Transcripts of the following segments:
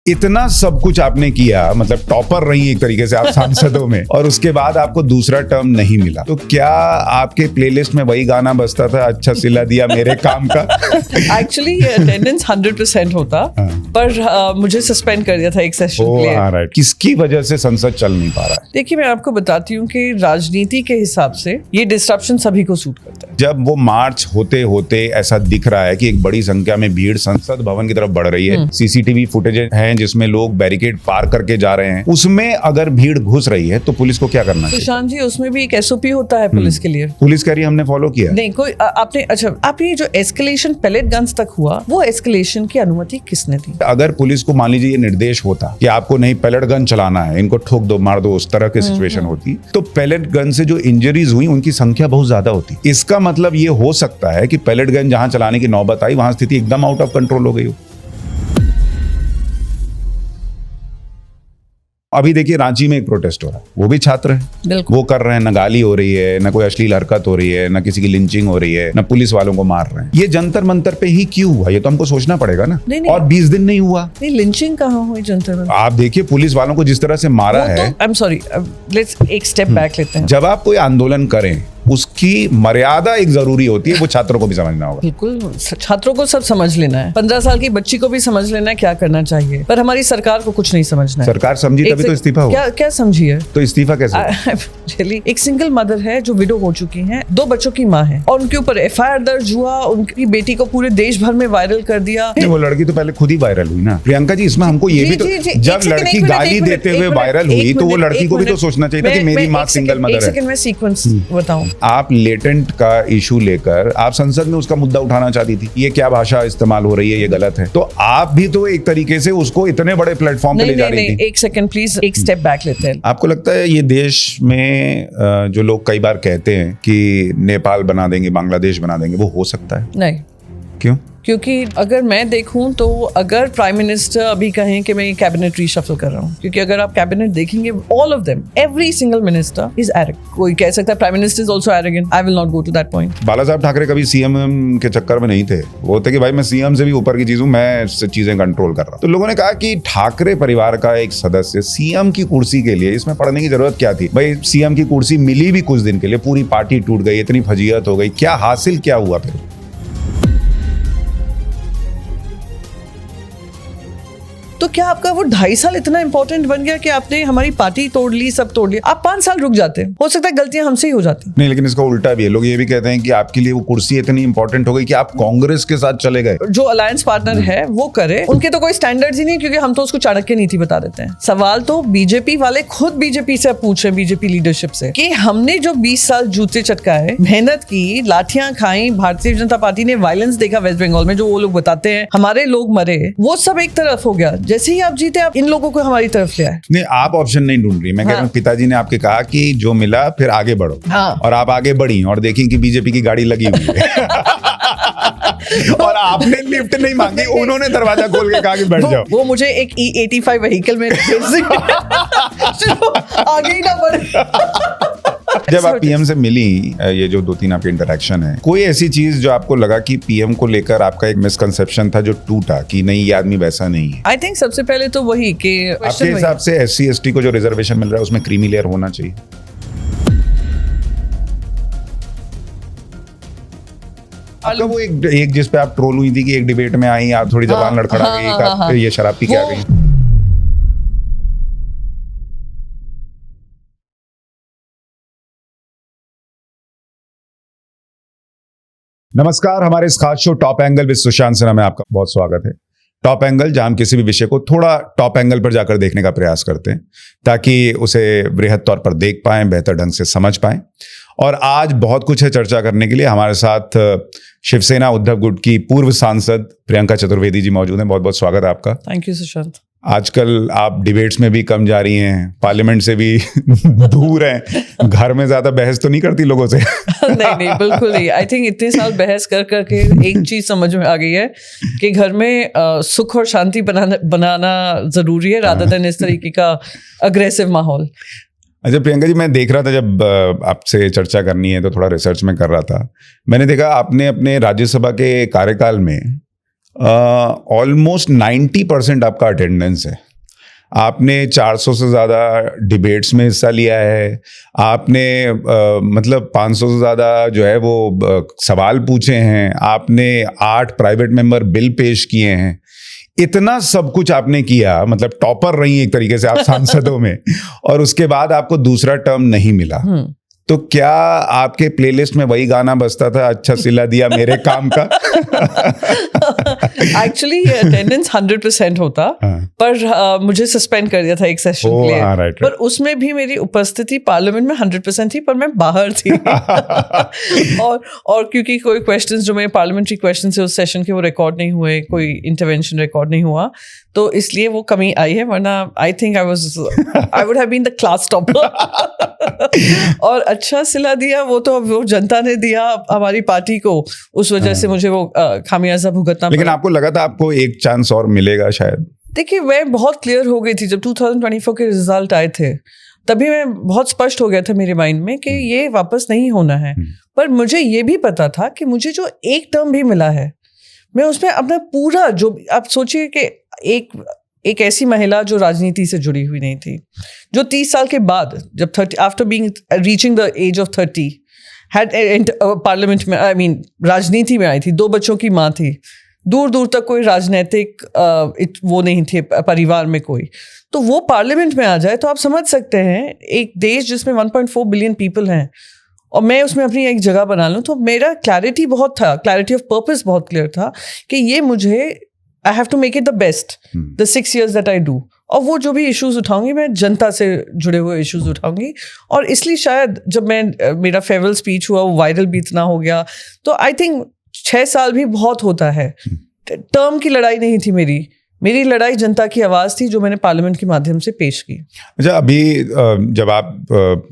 इतना सब कुछ आपने किया, मतलब टॉपर रही एक तरीके से आप सांसदों में, और उसके बाद आपको दूसरा टर्म नहीं मिला, तो क्या आपके प्लेलिस्ट में वही गाना बजता था, अच्छा सिला दिया मेरे काम का? एक्चुअली अटेंडेंस 100% होता, पर मुझे सस्पेंड कर दिया था एक सेशन के लिए। राइट। किसकी वजह से संसद चल नहीं पा रहा है? देखिए, मैं आपको बताती हूँ कि राजनीति के हिसाब से ये डिस्ट्रप्शन सभी को सूट करता है। जब वो मार्च होते होते ऐसा दिख रहा है कि एक बड़ी संख्या में भीड़ संसद भवन की तरफ बढ़ रही है, सीसीटीवी फुटेज है जिसमें लोग बैरिकेड पार करके जा रहे हैं, उसमें अगर भीड़ घुस रही है तो पुलिस को क्या करना चाहिए? सुशांत जी, उसमें भी एक एसओपी होता है पुलिस के लिए। पुलिस कह रही है हमने फॉलो किया नहीं, कोई आपने अच्छा, आपने जो एस्केलेशन पैलेट गन्स तक हुआ, वो एस्केलेशन की अनुमति किसने दी? अगर पुलिस को मान लीजिए ये निर्देश होता कि आपको नहीं पैलेट गन चलाना है, इनको ठोक दो, मार दो, उस तरह की सिचुएशन होती, तो पैलेट गन से जो इंजरीज हुई उनकी संख्या बहुत ज्यादा होती। इसका मतलब ये हो सकता है कि पैलेट गन जहां चलाने की नौबत आई वहां स्थिति एकदम आउट ऑफ कंट्रोल हो गई हो। अभी देखिए रांची में एक प्रोटेस्ट हो रहा है, वो भी छात्र है, वो कर रहे हैं, न गाली हो रही है, न कोई अश्लील हरकत हो रही है, न किसी की लिंचिंग हो रही है, न पुलिस वालों को मार रहे हैं। ये जंतर मंतर पे ही क्यों हुआ, ये तो हमको सोचना पड़ेगा ना। नहीं, और 20 दिन नहीं हुआ। नहीं, लिंचिंग कहाँ हुई जंतर मंतर? आप देखिए पुलिस वालों को जिस तरह से मारा है। आई एम सॉरी, लेट्स एक स्टेप बैक लेते हैं। जब आप कोई आंदोलन करें उसकी मर्यादा एक जरूरी होती है, वो छात्रों को भी समझना होगा। बिल्कुल, छात्रों को सब समझ लेना है। 15 साल की बच्ची को भी समझ लेना है क्या करना चाहिए, पर हमारी सरकार को कुछ नहीं समझना है। सरकार समझी तभी तो इस्तीफा हुआ। क्या समझी है? तो इस्तीफा कैसे? चलिए, एक सिंगल मदर है जो विडो हो चुकी है, 2 बच्चों की माँ है, और उनके ऊपर एफआईआर दर्ज हुआ, उनकी बेटी को पूरे देश भर में वायरल कर दिया। वो लड़की तो पहले खुद ही वायरल हुई ना प्रियंका जी। इसमें हमको ये भी तो, जब लड़की गाली देते हुए वायरल हुई तो वो लड़की को भी तो सोचना चाहिए था कि मेरी माँ सिंगल मदर है। एक सेकंड में सीक्वेंस बताऊं। आप लेटेंट का इशू लेकर आप संसद में उसका मुद्दा उठाना चाहती थी, ये क्या भाषा इस्तेमाल हो रही है, ये गलत है, तो आप भी तो एक तरीके से उसको इतने बड़े प्लेटफॉर्म पे ले जा रही थी। एक सेकंड प्लीज, एक स्टेप बैक लेते हैं। आपको लगता है ये देश में जो लोग कई बार कहते हैं कि नेपाल बना देंगे, बांग्लादेश बना देंगे, वो हो सकता है? नहीं। क्यों? क्योंकि अगर मैं देखूं तो अगर प्राइम मिनिस्टर अभी कहें कि मैं कैबिनेट रीशफल कर रहा हूं, क्योंकि अगर आप कैबिनेट देखेंगे, all of them, every single minister is arrogant. कोई कह सकता है prime minister is also arrogant. I will not go to that point. Balasaheb Thackeray कभी सीएम के चक्कर में नहीं थे। वो थे कि भाई मैं सीएम से भी ऊपर की चीज हूं, मैं चीजें कंट्रोल कर रहा हूं। तो लोगों ने कहा कि ठाकरे परिवार का एक सदस्य सीएम की कुर्सी के लिए इसमें पढ़ने की जरूरत क्या थी? भाई सीएम की कुर्सी मिली भी कुछ दिन के लिए, पूरी पार्टी टूट गई, इतनी फजीयत हो गई, क्या हासिल क्या हुआ फिर? तो क्या आपका वो 2.5 साल इतना इंपॉर्टेंट बन गया कि आपने हमारी पार्टी तोड़ ली, सब तोड़ लिया? आप 5 साल रुक जाते, हो सकता है गलतियां हमसे ही हो जाती। नहीं, लेकिन इसका उल्टा भी है। लोग ये भी कहते हैं कि आपके लिए वो कुर्सी इतनी इंपॉर्टेंट हो गई कि आप कांग्रेस के साथ चले गए। जो अलायंस पार्टनर है वो करे, उनके तो कोई स्टैंडर्ड्स ही नहीं, क्योंकि हम तो उसको चाणक्य नीति बता देते हैं। सवाल तो बीजेपी वाले खुद बीजेपी से पूछ रहे, बीजेपी लीडरशिप से, कि हमने जो 20 साल जूते चटकाए, मेहनत की, लाठियां खाई, भारतीय जनता पार्टी ने वायलेंस देखा वेस्ट बंगाल में, जो वो लोग बताते हैं हमारे लोग मरे, वो सब एक तरफ हो गया। जैसे ही आप जीते, आप इन लोगों को हमारी तरफ ले आए। नहीं, आप ऑप्शन नहीं ढूंढ रही। मैं कह रहा हूँ पिताजी ने आपके कहा कि जो मिला फिर आगे बढ़ो, और आप आगे बढ़ी और देखी कि बीजेपी की गाड़ी लगी हुई है। और आपने लिफ्ट नहीं मांगी, उन्होंने दरवाजा खोल के कहा कि बैठ जाओ। वो मुझे एक E85 व्हीकल में आगे ही ना बढ़े। जब आप पीएम से मिली, ये जो 2-3 आपके इंटरेक्शन है, कोई ऐसी चीज जो आपको लगा कि पीएम को लेकर आपका एक मिसकंसेप्शन था जो टूटा, कि नहीं ये आदमी वैसा नहीं है? आई थिंक सबसे पहले तो वही कि आपके हिसाब से SC ST को जो रिजर्वेशन मिल रहा है उसमें क्रीमी लेयर होना चाहिए? आपका वो एक जिस पे आप ट्रोल हुई थी कि एक डिबेट में आई, आप थोड़ी जबान लड़खड़ा गई, ये शराब पी के आ गई। नमस्कार, हमारे इस खास show top angle with Sushant Sinha में आपका बहुत स्वागत है। टॉप एंगल, जहां हम किसी भी विषय को थोड़ा टॉप एंगल पर जाकर देखने का प्रयास करते हैं ताकि उसे बृहद तौर पर देख पाएं, बेहतर ढंग से समझ पाएं। और आज बहुत कुछ है चर्चा करने के लिए। हमारे साथ शिवसेना उद्धव गुट की पूर्व सांसद प्रियंका चतुर्वेदी जी मौजूद हैं। बहुत बहुत स्वागत है आपका। Thank you Sushant. आजकल आप डिबेट्स में भी कम जा रही हैं, पार्लियामेंट से भी दूर हैं, घर में ज्यादा बहस तो नहीं करती लोगों से? नहीं, बिल्कुल नहीं। आई थिंक इतने साल बहस कर करके एक चीज समझ में आ गई है कि घर में सुख और शांति बनाना जरूरी है, रादर देन इस तरीके का अग्रेसिव माहौल। अच्छा प्रियंका जी, मैं देख रहा था जब आपसे चर्चा करनी है तो थोड़ा रिसर्च में कर रहा था, मैंने देखा आपने अपने राज्यसभा के कार्यकाल में ऑलमोस्ट 90% आपका अटेंडेंस है। आपने 400 से ज़्यादा डिबेट्स में हिस्सा लिया है, आपने मतलब 500 से ज़्यादा जो है वो सवाल पूछे हैं, आपने 8 प्राइवेट मेंबर बिल पेश किए हैं। इतना सब कुछ आपने किया, मतलब टॉपर रही एक तरीके से आप सांसदों में, और उसके बाद आपको दूसरा टर्म नहीं मिला। तो क्या आपके प्लेलिस्ट में वही गाना बजता था, अच्छा सिला दिया मेरे काम का? एक्चुअली अटेंडेंस 100% होता, पर मुझे सस्पेंड कर दिया था एक सेशन के लिए। right. पर उसमें भी मेरी उपस्थिति पार्लियामेंट में 100% थी, पर मैं बाहर थी। और क्योंकि कोई क्वेश्चंस जो मेरे पार्लियामेंट्री क्वेश्चन थे उस सेशन के वो रिकॉर्ड नहीं हुए, कोई इंटरवेंशन रिकॉर्ड नहीं हुआ, तो इसलिए वो कमी आई है। वरना I think I would have been the class topper. और अच्छा सिला दिया वो तो वो जनता ने दिया हमारी पार्टी को, उस वजह से मुझे वो खामियाजा भुगतना पड़ा। लेकिन आपको लगा था आपको एक चांस और मिलेगा शायद? देखिए, मैं बहुत क्लियर हो गई थी जब 2024 के रिजल्ट आए थे, तभी मैं बहुत स्पष्ट हो गया था मेरे माइंड में कि ये वापस नहीं होना है। पर मुझे ये भी पता था कि मुझे जो एक टर्म भी मिला है, मैं उसमें अपना पूरा जो, आप सोचिए कि एक ऐसी महिला जो राजनीति से जुड़ी हुई नहीं थी, जो 30 साल के बाद, जब 30 after being reaching the age of 30 had parliament में, आई मीन राजनीति में आई थी, 2 बच्चों की माँ थी, दूर दूर तक कोई राजनीतिक वो नहीं थे परिवार में कोई, तो वो पार्लियामेंट में आ जाए तो आप समझ सकते हैं एक देश जिसमें 1.4 बिलियन पीपल हैं और मैं उसमें अपनी एक जगह बना लूँ, तो मेरा क्लैरिटी बहुत था, क्लैरिटी ऑफ पर्पस बहुत क्लियर था कि ये मुझे I have to make it the best the 6 years that I do. और वो जो भी इश्यूज उठाऊंगी मैं जनता से जुड़े हुए इश्यूज उठाऊंगी, और इसलिए शायद जब मैं मेरा फेयरवेल स्पीच हुआ वो वायरल भी इतना हो गया, तो आई थिंक 6 साल भी बहुत होता है। टर्म की लड़ाई नहीं थी मेरी लड़ाई जनता की आवाज़ थी जो मैंने पार्लियामेंट के माध्यम से पेश की। अच्छा, अभी जब आप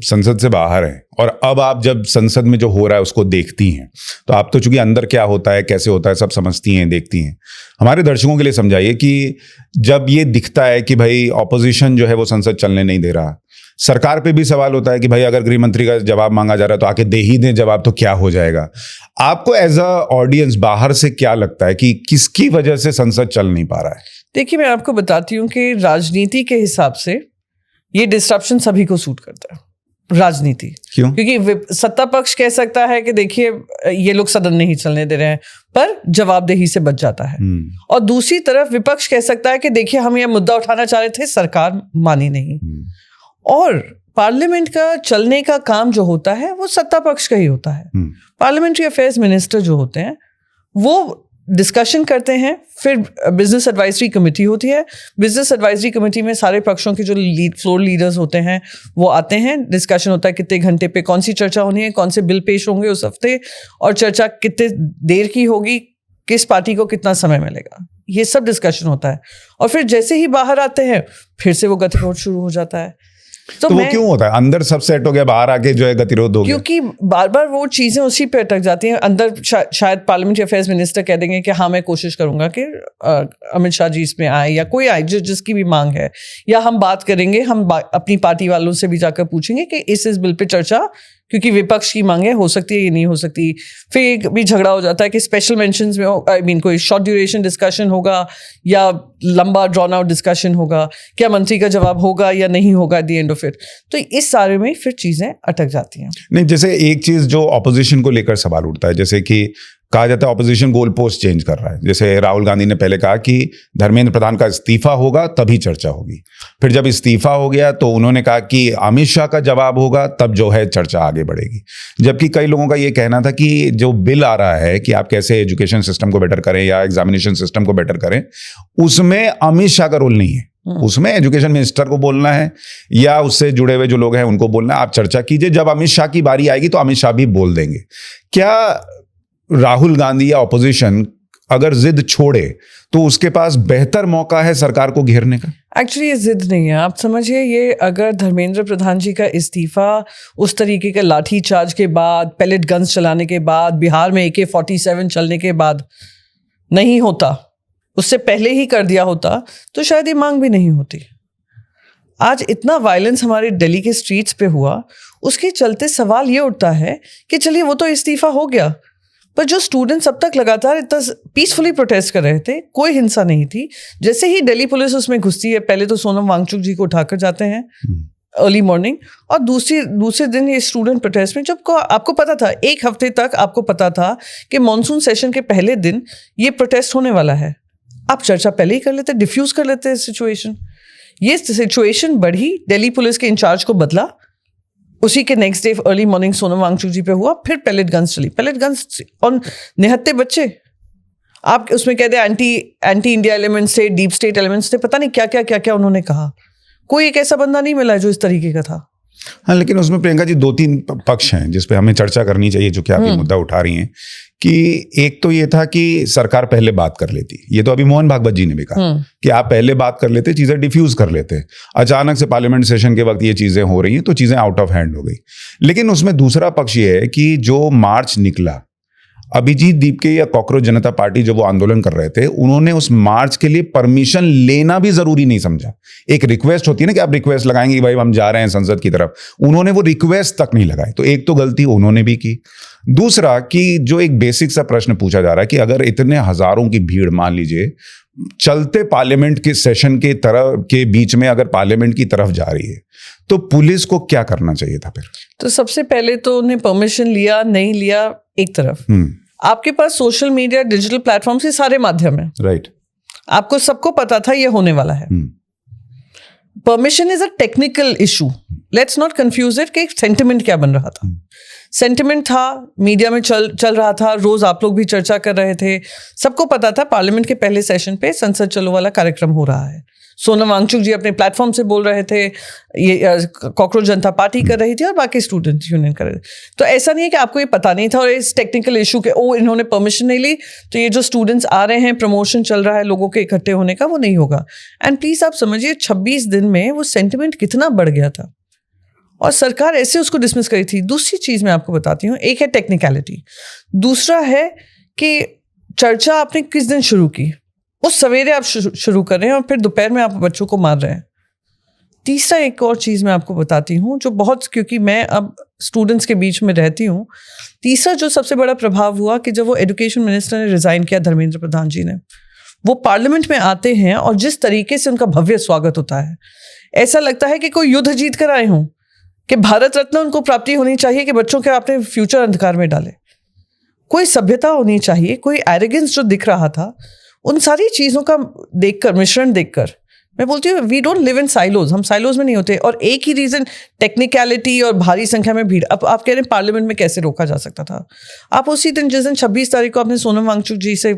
संसद से बाहर हैं और अब आप जब संसद में जो हो रहा है उसको देखती हैं, तो आप तो चूंकि अंदर क्या होता है कैसे होता है सब समझती हैं, देखती हैं। हमारे दर्शकों के लिए समझाइए कि जब ये दिखता है कि भाई ऑपोजिशन जो है वो संसद चलने नहीं दे रहा, सरकार पे भी सवाल होता है कि भाई अगर गृह मंत्री का जवाब मांगा जा रहा है तो आके दे ही दें जवाब, तो क्या हो जाएगा। आपको एज अ ऑडियंस बाहर से क्या लगता है कि किसकी वजह से संसद चल नहीं पा रहा है? देखिए, मैं आपको बताती हूँ कि राजनीति के हिसाब से ये डिस्ट्रप्शन सभी को सूट करता है। राजनीति क्यों? क्योंकि सत्ता पक्ष कह सकता है कि देखिए ये लोग सदन नहीं चलने दे रहे हैं, पर जवाबदेही से बच जाता है। और दूसरी तरफ विपक्ष कह सकता है कि देखिए हम ये मुद्दा उठाना चाह रहे थे, सरकार मानी नहीं। और पार्लियामेंट का चलने का काम जो होता है वो सत्ता पक्ष का ही होता है। पार्लियामेंट्री अफेयर्स मिनिस्टर जो होते हैं वो डिस्कशन करते हैं, फिर बिजनेस एडवाइजरी कमेटी होती है। बिजनेस एडवाइजरी कमेटी में सारे पक्षों के जो फ्लोर लीडर्स होते हैं वो आते हैं, डिस्कशन होता है कितने घंटे पे कौन सी चर्चा होनी है, कौन से बिल पेश होंगे उस हफ्ते, और चर्चा कितने देर की होगी, किस पार्टी को कितना समय मिलेगा, ये सब डिस्कशन होता है। और फिर जैसे ही बाहर आते हैं फिर से वो गतिरोध शुरू हो जाता है। तो वो क्यों होता है? अंदर सब सेट हो गया, बाहर आके जो है गतिरोध हो गया। क्योंकि बार बार वो चीजें उसी पे अटक जाती हैं। अंदर शायद पार्लियामेंट्री अफेयर्स मिनिस्टर कह देंगे कि हाँ मैं कोशिश करूंगा कि अमित शाह जी इसमें आए या कोई आए जिसकी भी मांग है, या हम बात करेंगे, हम अपनी पार्टी वालों से भी जाकर पूछेंगे कि इस बिल पे चर्चा, क्योंकि विपक्ष की मांगे हो सकती है, ये नहीं हो सकती। फिर भी झगड़ा हो जाता है कि स्पेशल मेंशंस में आई मीन कोई शॉर्ट ड्यूरेशन डिस्कशन होगा या लंबा ड्रॉन आउट डिस्कशन होगा, क्या मंत्री का जवाब होगा या नहीं होगा at the end of it. तो इस सारे में फिर चीजें अटक जाती हैं। नहीं, जैसे एक चीज जो ऑपोजिशन को लेकर सवाल उठता है, जैसे कि कहा जाता है ऑपोजिशन गोल पोस्ट चेंज कर रहा है। जैसे राहुल गांधी ने पहले कहा कि धर्मेंद्र प्रधान का इस्तीफा होगा तभी चर्चा होगी, फिर जब इस्तीफा हो गया तो उन्होंने कहा कि अमित शाह का जवाब होगा तब जो है चर्चा आगे बढ़ेगी। जबकि कई लोगों का ये कहना था कि जो बिल आ रहा है कि आप कैसे एजुकेशन सिस्टम को बेटर करें या एग्जामिनेशन सिस्टम को बेटर करें, उसमें अमित शाह का रोल नहीं है। उसमें एजुकेशन मिनिस्टर को बोलना है या उससे जुड़े हुए जो लोग हैं उनको बोलना है, आप चर्चा कीजिए, जब अमित शाह की बारी आएगी तो अमित शाह भी बोल देंगे। क्या राहुल गांधी या ऑपोजिशन अगर जिद छोड़े तो उसके पास बेहतर मौका है सरकार को घेरने का? एक्चुअली ये जिद नहीं है, आप समझिए, ये अगर धर्मेंद्र प्रधान जी का इस्तीफा उस तरीके के लाठी चार्ज के बाद, पैलेट गन्स चलाने के बाद, बिहार में AK-47 चलने के बाद नहीं होता, उससे पहले ही कर दिया होता तो शायद ये मांग भी नहीं होती। आज इतना वायलेंस हमारे दिल्ली के स्ट्रीट्स पे हुआ, उसके चलते सवाल ये उठता है कि चलिए वो तो इस्तीफा हो गया, पर जो स्टूडेंट्स अब तक लगातार इतना पीसफुली प्रोटेस्ट कर रहे थे, कोई हिंसा नहीं थी। जैसे ही दिल्ली पुलिस उसमें घुसती है, पहले तो सोनम वांगचुक जी को उठाकर जाते हैं अर्ली मॉर्निंग, और दूसरे दिन ये स्टूडेंट प्रोटेस्ट में, जब आपको पता था, एक हफ्ते तक आपको पता था कि मॉनसून सेशन के पहले दिन ये प्रोटेस्ट होने वाला है, आप चर्चा पहले ही कर लेते, डिफ्यूज कर लेते सिचुएशन। ये सिचुएशन बढ़ी, दिल्ली पुलिस के इंचार्ज को बदला, उसी के next day early morning Sonam Wangchuk ji पे हुआ, फिर पैलेट गन्स चली, पैलेट गन्स और निहत्ते बच्चे, आप उसमें कहते हैं एंटी इंडिया एलिमेंट्स थे, डीप स्टेट एलिमेंट्स थे, पता नहीं क्या क्या उन्होंने कहा। कोई एक ऐसा बंदा नहीं मिला जो इस तरीके का था। हाँ, लेकिन उसमें प्रियंका जी 2-3 पक्ष हैं जिस पे हमें चर्चा करनी चाहिए, जो कि आप ये मुद्दा उठा रही हैं, कि एक तो ये था कि सरकार पहले बात कर लेती, ये तो अभी मोहन भागवत जी ने भी कहा कि आप पहले बात कर लेते, चीजें डिफ्यूज कर लेते, अचानक से पार्लियामेंट सेशन के वक्त ये चीजें हो रही हैं तो चीजें आउट ऑफ हैंड हो गई। लेकिन उसमें दूसरा पक्ष ये है कि जो मार्च निकला, अभिजीत दीपके या कॉकरोच जनता पार्टी जो वो आंदोलन कर रहे थे, उन्होंने उस मार्च के लिए परमिशन लेना भी जरूरी नहीं समझा। एक रिक्वेस्ट होती है ना कि आप रिक्वेस्ट लगाएंगे कि भाई हम जा रहे हैं संसद की तरफ, उन्होंने वो रिक्वेस्ट तक नहीं लगाई। तो एक तो गलती उन्होंने भी की। दूसरा कि जो एक बेसिक सा प्रश्न पूछा जा रहा है कि अगर इतने हजारों की भीड़, मान लीजिए चलते पार्लियामेंट के सेशन के तरफ के बीच में अगर पार्लियामेंट की तरफ जा रही है, तो पुलिस को क्या करना चाहिए था फिर? तो सबसे पहले तो उन्हें परमिशन लिया नहीं लिया एक तरफ, आपके पास सोशल मीडिया, डिजिटल प्लेटफॉर्म से सारे माध्यम है, राइट, आपको सबको पता था ये होने वाला है। Permission is a technical issue, let's not confuse it कि सेंटिमेंट क्या बन रहा था। सेंटिमेंट था, मीडिया में चल रहा था, रोज आप लोग भी चर्चा कर रहे थे, सबको पता था पार्लियामेंट के पहले सेशन पे संसद चलो वाला कार्यक्रम हो रहा है। सोनम वांगचुक जी अपने प्लेटफॉर्म से बोल रहे थे, ये कॉकरोच जनता पार्टी कर रही थी और बाकी स्टूडेंट यूनियन कर रहे थे। तो ऐसा नहीं है कि आपको ये पता नहीं था और इस टेक्निकल इशू के इन्होंने परमिशन नहीं ली तो ये जो स्टूडेंट्स आ रहे हैं, प्रमोशन चल रहा है लोगों के इकट्ठे होने का, वो नहीं होगा। एंड प्लीज आप समझिए 26 दिन में वो सेंटिमेंट कितना बढ़ गया था और सरकार ऐसे उसको डिसमिस करी थी। दूसरी चीज मैं आपको बताती हूँ, एक है टेक्निकलिटी, दूसरा है कि चर्चा आपने किस दिन शुरू की, उस सवेरे आप शुरू कर रहे हैं और फिर दोपहर में आप बच्चों को मार रहे हैं। तीसरा एक और चीज़ मैं आपको बताती हूँ जो बहुत, क्योंकि मैं अब स्टूडेंट्स के बीच में रहती हूँ, तीसरा जो सबसे बड़ा प्रभाव हुआ कि जब वो एजुकेशन मिनिस्टर ने रिजाइन किया, धर्मेंद्र प्रधान जी ने, वो पार्लियामेंट में आते हैं और जिस तरीके से उनका भव्य स्वागत होता है, ऐसा लगता है कि कोई युद्ध जीत कर आए हों, कि भारत रत्न उनको प्राप्ति होनी चाहिए, कि बच्चों के आपने फ्यूचर अंधकार में डाले। कोई सभ्यता होनी चाहिए, कोई एरोगेंस जो दिख रहा था, उन सारी चीज़ों का देखकर, मिश्रण देखकर मैं बोलती हूँ we don't live in silos, हम साइलोज में नहीं होते। और एक ही रीज़न टेक्निकलिटी और भारी संख्या में भीड़। अब आप कह रहे हैं पार्लियामेंट में कैसे रोका जा सकता था? आप उसी दिन, जिस दिन 26 तारीख को आपने सोनम वांगचुक जी से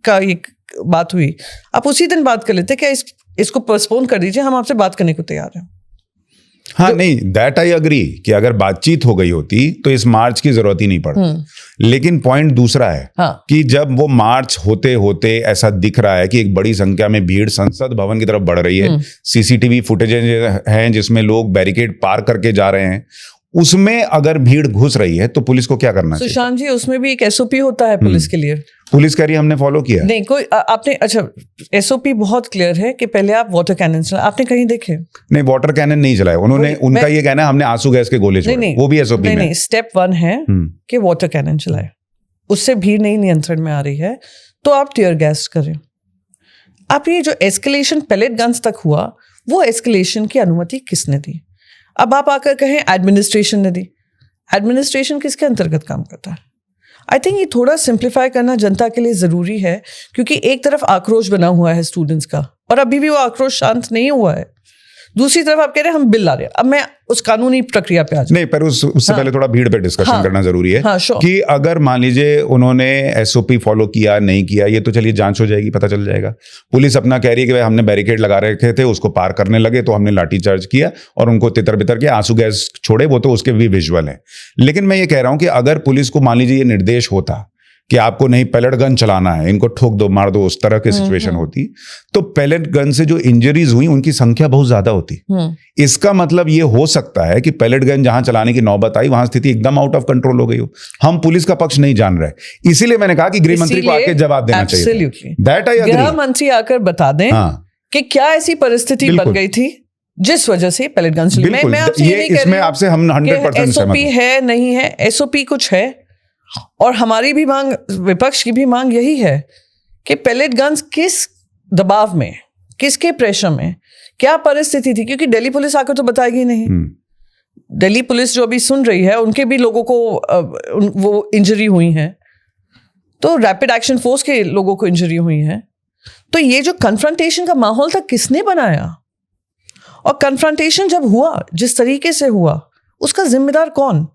का एक बात हुई, आप उसी दिन बात कर लेते, क्या इसको पोस्टपोन कर दीजिए, हम आपसे बात करने को तैयार हैं। हाँ, नहीं, दैट आई अग्री कि अगर बातचीत हो गई होती तो इस मार्च की जरूरत ही नहीं पड़ती। लेकिन पॉइंट दूसरा है कि जब वो मार्च होते होते ऐसा दिख रहा है कि एक बड़ी संख्या में भीड़ संसद भवन की तरफ बढ़ रही है, सीसीटीवी फुटेजेस हैं जिसमें लोग बैरिकेड पार करके जा रहे हैं, उसमें अगर भीड़ घुस रही है तो पुलिस को क्या करना चाहिए? सुशांत जी, उसमें भी एक एसओपी होता है पुलिस के लिए। पुलिस कह रही है हमने फॉलो किया नहीं, कोई आपने, अच्छा एसओपी बहुत क्लियर है कि पहले आप वाटर कैनन चलाएं, आपने कहीं देखे? नहीं, वाटर कैनन नहीं चलाए उन्होंने, उनका ये कहना है हमने आंसू गैस के गोले छोड़े, वो भी एसओपी में। नहीं, स्टेप 1 है कि वाटर कैनन चलाए, उससे भीड़ नहीं नियंत्रण में आ रही है तो आप टीयर गैस करें। आप ये जो एस्केलेशन पैलेट गन्स तक हुआ, वो एस्केलेशन की अनुमति किसने दी? अब आप आकर कहें एडमिनिस्ट्रेशन ने दी। एडमिनिस्ट्रेशन किसके अंतर्गत काम करता है? आई थिंक ये थोड़ा सिंप्लीफाई करना जनता के लिए ज़रूरी है, क्योंकि एक तरफ आक्रोश बना हुआ है स्टूडेंट्स का और अभी भी वो आक्रोश शांत नहीं हुआ है, दूसरी तरफ आप कह रहे हैं हम बिल ला रहे हैं। अब मैं उस कानूनी प्रक्रिया पे आ जाऊं। नहीं, पर उससे पहले थोड़ा भीड़ पे डिस्कशन करना जरूरी है कि अगर मान लीजिए उन्होंने एसओपी फॉलो किया नहीं किया, ये तो चलिए जांच हो जाएगी, पता चल जाएगा। पुलिस अपना कह रही है कि भाई हमने बैरिकेड लगा रखे थे, उसको पार करने लगे तो हमने लाठीचार्ज किया और उनको तितर बितर के आंसू गैस छोड़े, वो तो उसके भी विजुअल है। लेकिन मैं ये कह रहा हूं कि अगर पुलिस को मान लीजिए ये निर्देश होता कि आपको नहीं पैलेट गन चलाना है, इनको ठोक दो, मार दो, उस तरह की सिचुएशन होती, तो पैलेट गन से जो इंजरीज हुई उनकी संख्या बहुत ज्यादा होती। इसका मतलब ये हो सकता है कि पैलेट गन जहां चलाने की नौबत आई वहां स्थिति एकदम आउट ऑफ कंट्रोल हो गई हो। हम पुलिस का पक्ष नहीं जान रहे, इसीलिए मैंने कहा कि गृह मंत्री को आके जवाब देना चाहिए। That I agree. गृह मंत्री आकर बता दें कि क्या ऐसी परिस्थिति बन गई थी जिस वजह से पैलेट गन चली। मैं आपसे ये नहीं कह रही हूं इसमें आपसे हम 100% एसओपी है नहीं है, एसओपी कुछ है और हमारी भी मांग, विपक्ष की भी मांग यही है कि पेलेट गन्स किस दबाव में, किसके प्रेशर में, क्या परिस्थिति थी, क्योंकि दिल्ली पुलिस आकर तो बताएगी नहीं। दिल्ली पुलिस जो अभी सुन रही है, उनके भी लोगों को वो इंजरी हुई है, तो रैपिड एक्शन फोर्स के लोगों को इंजरी हुई है। तो ये जो कन्फ्रंटेशन का माहौल था, किसने बनाया? और कन्फ्रंटेशन जब हुआ, जिस तरीके से हुआ, उसका जिम्मेदार कौन?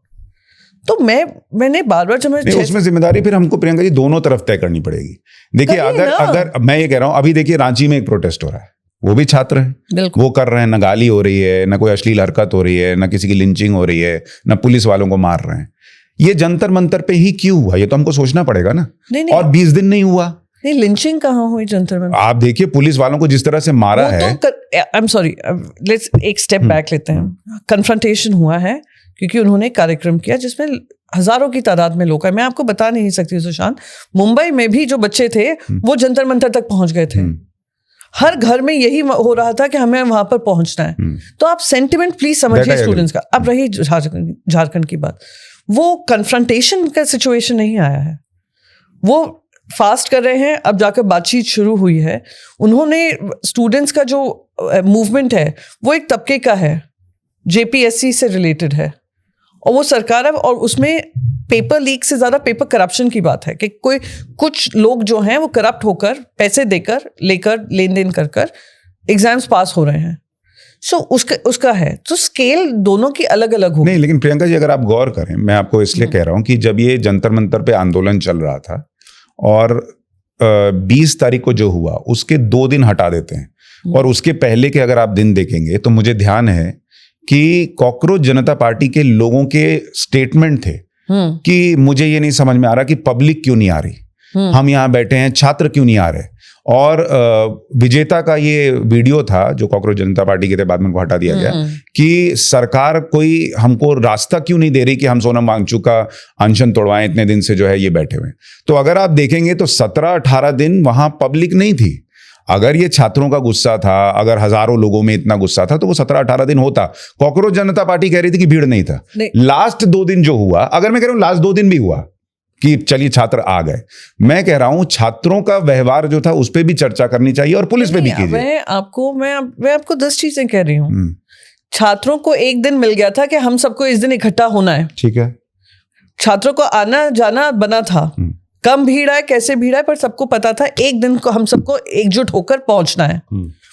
तो मैंने बार बार जब उसमें जिम्मेदारी फिर हमको प्रियंका जी दोनों तरफ तय करनी पड़ेगी। देखिए, अगर मैं ये कह रहा हूं, अभी देखिए रांची में एक प्रोटेस्ट हो रहा है, वो भी छात्र है, वो कर रहे हैं, ना गाली हो रही है, ना कोई अश्लील हरकत हो रही है, ना किसी की लिंचिंग हो रही है, ना पुलिस वालों को मार रहे हैं। ये जंतर मंतर पे ही क्यों हुआ, ये तो हमको सोचना पड़ेगा ना। नहीं। और 20 दिन नहीं हुआ। नहीं, लिंचिंग कहाँ हुई जंतर मंतर? आप देखिए पुलिस वालों को जिस तरह से मारा है। आई एम सॉरी, लेट्स एक स्टेप बैक लेते हैं। कन्फ्रंटेशन हुआ है क्योंकि उन्होंने कार्यक्रम किया जिसमें हजारों की तादाद में लोग हैं। मैं आपको बता नहीं सकती सुशांत, मुंबई में भी जो बच्चे थे वो जंतर मंतर तक पहुंच गए थे। हर घर में यही हो रहा था कि हमें वहां पर पहुंचना है। तो आप सेंटिमेंट प्लीज समझिए स्टूडेंट्स का। अब रही झारखंड की बात, वो कन्फ्रंटेशन का सिचुएशन नहीं आया है, वो फास्ट कर रहे हैं। अब जाकर बातचीत शुरू हुई है। उन्होंने स्टूडेंट्स का जो मूवमेंट है वो एक तबके का है, जेपीएससी से रिलेटेड है, और वो सरकार है, और उसमें पेपर लीक से ज्यादा पेपर करप्शन की बात है कि कुछ लोग जो हैं वो करप्ट होकर पैसे देकर लेकर लेन देन कर एग्जाम्स पास हो रहे हैं। सो उसका है, तो स्केल दोनों की अलग अलग हो। नहीं, लेकिन प्रियंका जी अगर आप गौर करें, मैं आपको इसलिए कह रहा हूं कि जब ये जंतर मंतर पे आंदोलन चल रहा था और 20 तारीख को जो हुआ उसके 2 दिन हटा देते हैं, और उसके पहले के अगर आप दिन देखेंगे तो मुझे ध्यान है कि कॉकरोच जनता पार्टी के लोगों के स्टेटमेंट थे कि मुझे ये नहीं समझ में आ रहा कि पब्लिक क्यों नहीं आ रही, हम यहाँ बैठे हैं, छात्र क्यों नहीं आ रहे। और विजेता का ये वीडियो था जो कॉकरोच जनता पार्टी के थे, बाद में उनको हटा दिया गया, कि सरकार कोई हमको रास्ता क्यों नहीं दे रही कि हम सोनम वांगचुक का अनशन तोड़वाएं, इतने दिन से जो है ये बैठे हुए। तो अगर आप देखेंगे तो 17-18 दिन वहां पब्लिक नहीं थी। अगर ये छात्रों का गुस्सा था, अगर हजारों लोगों में इतना गुस्सा था, तो वो 17-18 दिन होता। कॉकरोच जनता पार्टी कह रही थी कि भीड़ नहीं था। लास्ट 2 दिन जो हुआ, अगर मैं कह रहा हूं लास्ट 2 दिन भी हुआ कि चलिए छात्र आ गए, मैं कह रहा हूं छात्रों का व्यवहार जो था उस पर भी चर्चा करनी चाहिए और पुलिस पे भी कीजिए। मैं आपको 10 चीजें कह रही हूँ। छात्रों को एक दिन मिल गया था कि हम सबको इस दिन इकट्ठा होना है, ठीक है। छात्रों को आना जाना बना था, कम भीड़ है, कैसे भीड़ है, पर सबको पता था एक दिन को हम सबको एकजुट होकर पहुंचना है।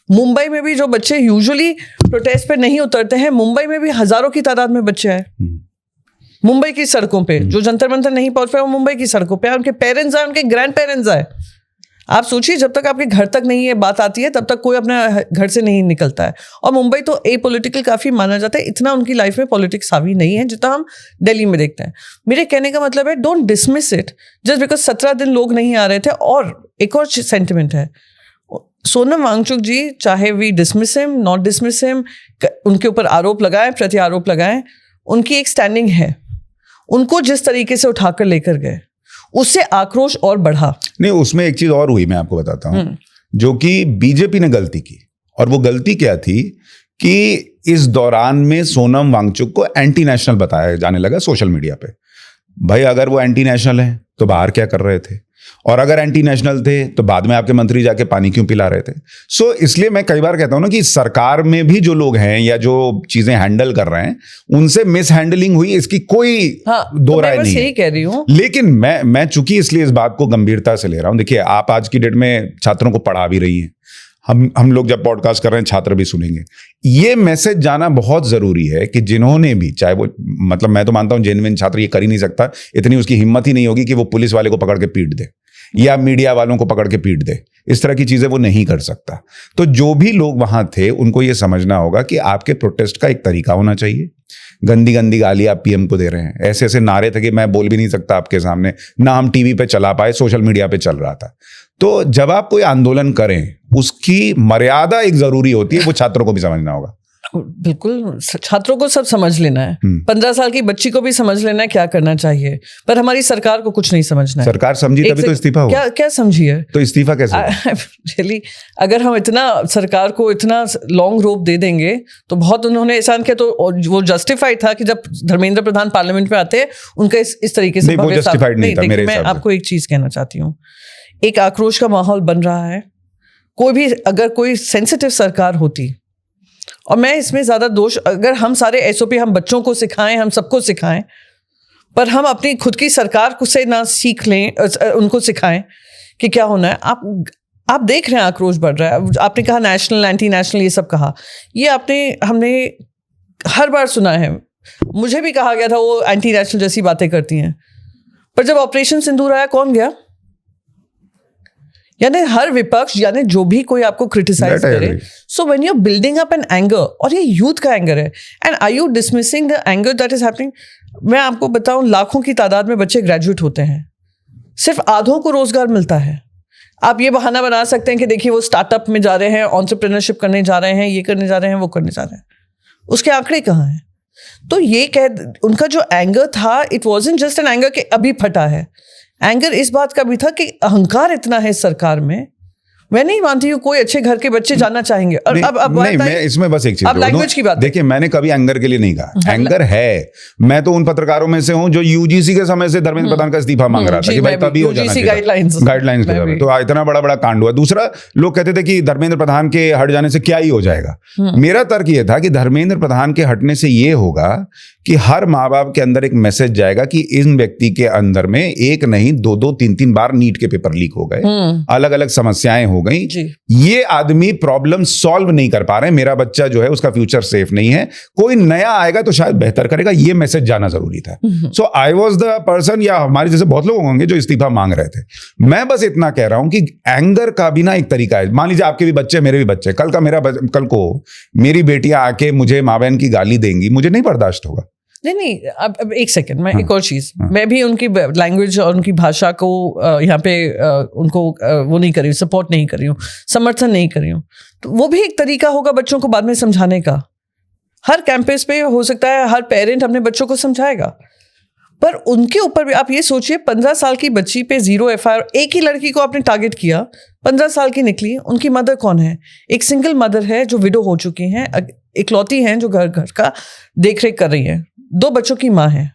मुंबई में भी जो बच्चे यूजुअली प्रोटेस्ट पे नहीं उतरते हैं, मुंबई में भी हजारों की तादाद में बच्चे हैं मुंबई की सड़कों पे। जो जंतर मंतर नहीं पहुंच पाए वो मुंबई की सड़कों पे, उनके पेरेंट्स आए, उनके ग्रैंड पेरेंट्स आए। आप सोचिए, जब तक आपके घर तक नहीं ये बात आती है तब तक कोई अपने घर से नहीं निकलता है। और मुंबई तो एपॉलिटिकल काफी माना जाता है, इतना उनकी लाइफ में पॉलिटिक्स हावी नहीं है जितना हम दिल्ली में देखते हैं। मेरे कहने का मतलब है, don't dismiss it just because 17 दिन लोग नहीं आ रहे थे। और एक और सेंटिमेंट है, सोनम वांगचुक जी, चाहे we dismiss him not dismiss him, उनके ऊपर आरोप लगाए प्रति आरोप लगाए, उनकी एक स्टैंडिंग है। उनको जिस तरीके से उठाकर लेकर गए उससे आक्रोश और बढ़ा। नहीं, उसमें एक चीज और हुई, मैं आपको बताता हूं, जो कि बीजेपी ने गलती की। और वो गलती क्या थी कि इस दौरान में सोनम वांगचुक को एंटी नेशनल बताया जाने लगा सोशल मीडिया पे। भाई अगर वो एंटी नेशनल है तो बाहर क्या कर रहे थे, और अगर एंटी नेशनल थे तो बाद में आपके मंत्री जाके पानी क्यों पिला रहे थे। सो इसलिए मैं कई बार कहता हूं ना कि सरकार में भी जो लोग हैं या जो चीजें हैंडल कर रहे हैं उनसे मिस हैंडलिंग हुई, इसकी कोई दो राय नहीं है। कह रही हूं, लेकिन मैं चूंकि इसलिए इस बात को गंभीरता से ले रहा हूं। देखिए, आप आज की डेट में छात्रों को पढ़ा भी रही हैं, हम लोग जब पॉडकास्ट कर रहे हैं छात्र भी सुनेंगे। ये मैसेज जाना बहुत जरूरी है कि जिन्होंने भी, चाहे वो, मतलब मैं तो मानता हूं जेन्युइन छात्र ये कर ही नहीं सकता, इतनी उसकी हिम्मत ही नहीं होगी कि वो पुलिस वाले को पकड़ के पीट दे या मीडिया वालों को पकड़ के पीट दे, इस तरह की चीजें वो नहीं कर सकता। तो जो भी लोग वहां थे उनको ये समझना होगा कि आपके प्रोटेस्ट का एक तरीका होना चाहिए। गंदी गंदी गाली आप पीएम को दे रहे हैं, ऐसे ऐसे नारे थे कि मैं बोल भी नहीं सकता आपके सामने, ना हम टीवी पे चला पाए, सोशल मीडिया पे चल रहा था। तो जब आप कोई आंदोलन करें उसकी मर्यादा एक जरूरी होती है, वो छात्रों को भी समझना होगा। बिल्कुल, छात्रों को सब समझ लेना है। 15 साल की बच्ची को भी समझ लेना है क्या करना चाहिए, पर हमारी सरकार को कुछ नहीं समझना है। सरकार समझी तभी तो इस्तीफा हुआ। क्या समझी है तो इस्तीफा कैसे? रियली अगर हम इतना सरकार को इतना लॉन्ग रोप दे देंगे तो बहुत उन्होंने एहसान किया, तो वो जस्टिफाइड था कि जब धर्मेंद्र प्रधान पार्लियामेंट में आते हैं उनका इस तरीके से वो जस्टिफाइड नहीं था मेरे हिसाब से। मैं आपको एक चीज कहना चाहती हूँ, एक आक्रोश का माहौल बन रहा है। कोई भी अगर कोई सेंसिटिव सरकार होती, और मैं इसमें ज्यादा दोष, अगर हम सारे एसओपी हम बच्चों को सिखाएं, हम सबको सिखाएं, पर हम अपनी खुद की सरकार को से ना सीख लें, उनको सिखाएं कि क्या होना है। आप देख रहे हैं आक्रोश बढ़ रहा है। आपने कहा नेशनल एंटी नेशनल ये सब कहा, ये हमने हर बार सुना है। मुझे भी कहा गया था वो एंटी नेशनल जैसी बातें करती हैं, पर जब ऑपरेशन सिंदूर आया कौन गया? यानी हर विपक्ष, यानी जो भी कोई आपको क्रिटिसाइज करे, so when you are building up an anger, और ये यूथ का एंगर है, and are you dismissing the anger that is happening. मैं आपको बताऊं, लाखों की तादाद में बच्चे ग्रेजुएट होते हैं, सिर्फ आधों को रोजगार मिलता है। आप ये बहाना बना सकते हैं कि देखिए वो स्टार्टअप में जा रहे हैं, एंटरप्रेन्योरशिप करने जा रहे हैं, ये करने जा रहे हैं, वो करने जा रहे हैं, उसके आंकड़े कहाँ हैं? तो ये उनका जो एंगर था, it wasn't just an anger कि अभी फटा है। एंगर इस बात का भी था कि अहंकार इतना है सरकार में। मैं नहीं मानती हूँ कोई अच्छे घर के बच्चे जानना चाहेंगे। और नहीं, अब नहीं, मैं इसमें बस एक चीज, अब लैंग्वेज की बात देखिए, मैंने कभी एंगर के लिए नहीं कहा। एंगर है, मैं तो उन पत्रकारों में से हूं जो यूजीसी के समय से धर्मेंद्र प्रधान का इस्तीफा मांग रहा था कि भाई कभी हो जाना चाहिए, गाइडलाइंस के समय। तो इतना बड़ा बड़ा कांड हुआ। दूसरा, लोग कहते थे कि धर्मेंद्र प्रधान के हट जाने से क्या ही हो जाएगा। मेरा तर्क यह था कि धर्मेंद्र प्रधान के हटने से ये होगा कि हर माँ बाप के अंदर एक मैसेज जाएगा कि इन व्यक्ति के अंदर में एक नहीं 2-2, 3-3 बार नीट के पेपर लीक हो गए, अलग अलग समस्याएं हो गई, ये आदमी प्रॉब्लम सॉल्व नहीं कर पा रहे, मेरा बच्चा जो है उसका फ्यूचर सेफ नहीं है, कोई नया आएगा तो शायद बेहतर करेगा, ये मैसेज जाना जरूरी था। सो आई वाज द पर्सन, या हमारे जैसे बहुत लोग होंगे जो इस्तीफा मांग रहे थे। मैं बस इतना कह रहा हूं कि एंगर का भी ना एक तरीका है। मान लीजिए आपके भी बच्चे, मेरे भी बच्चे, कल को मेरी बेटियां आके मुझे माँ बहन की गाली देंगी, मुझे नहीं बर्दाश्त होगा। नहीं, अब एक सेकंड, मैं एक और चीज, मैं भी उनकी लैंग्वेज और उनकी भाषा को यहाँ पे उनको वो नहीं कर रही हूँ, सपोर्ट नहीं कर रही हूँ, समर्थन नहीं कर रही हूँ। तो वो भी एक तरीका होगा बच्चों को बाद में समझाने का। हर कैंपस पे हो सकता है हर पेरेंट अपने बच्चों को समझाएगा, पर उनके ऊपर भी आप ये सोचिए, 15 साल की बच्ची पे 0 FIR, एक ही लड़की को आपने टारगेट किया, 15 साल की निकली। उनकी मदर कौन है? एक सिंगल मदर है जो विडो हो चुकी हैं, इकलौती हैं जो घर का देख रेख कर रही है, 2 बच्चों की माँ है,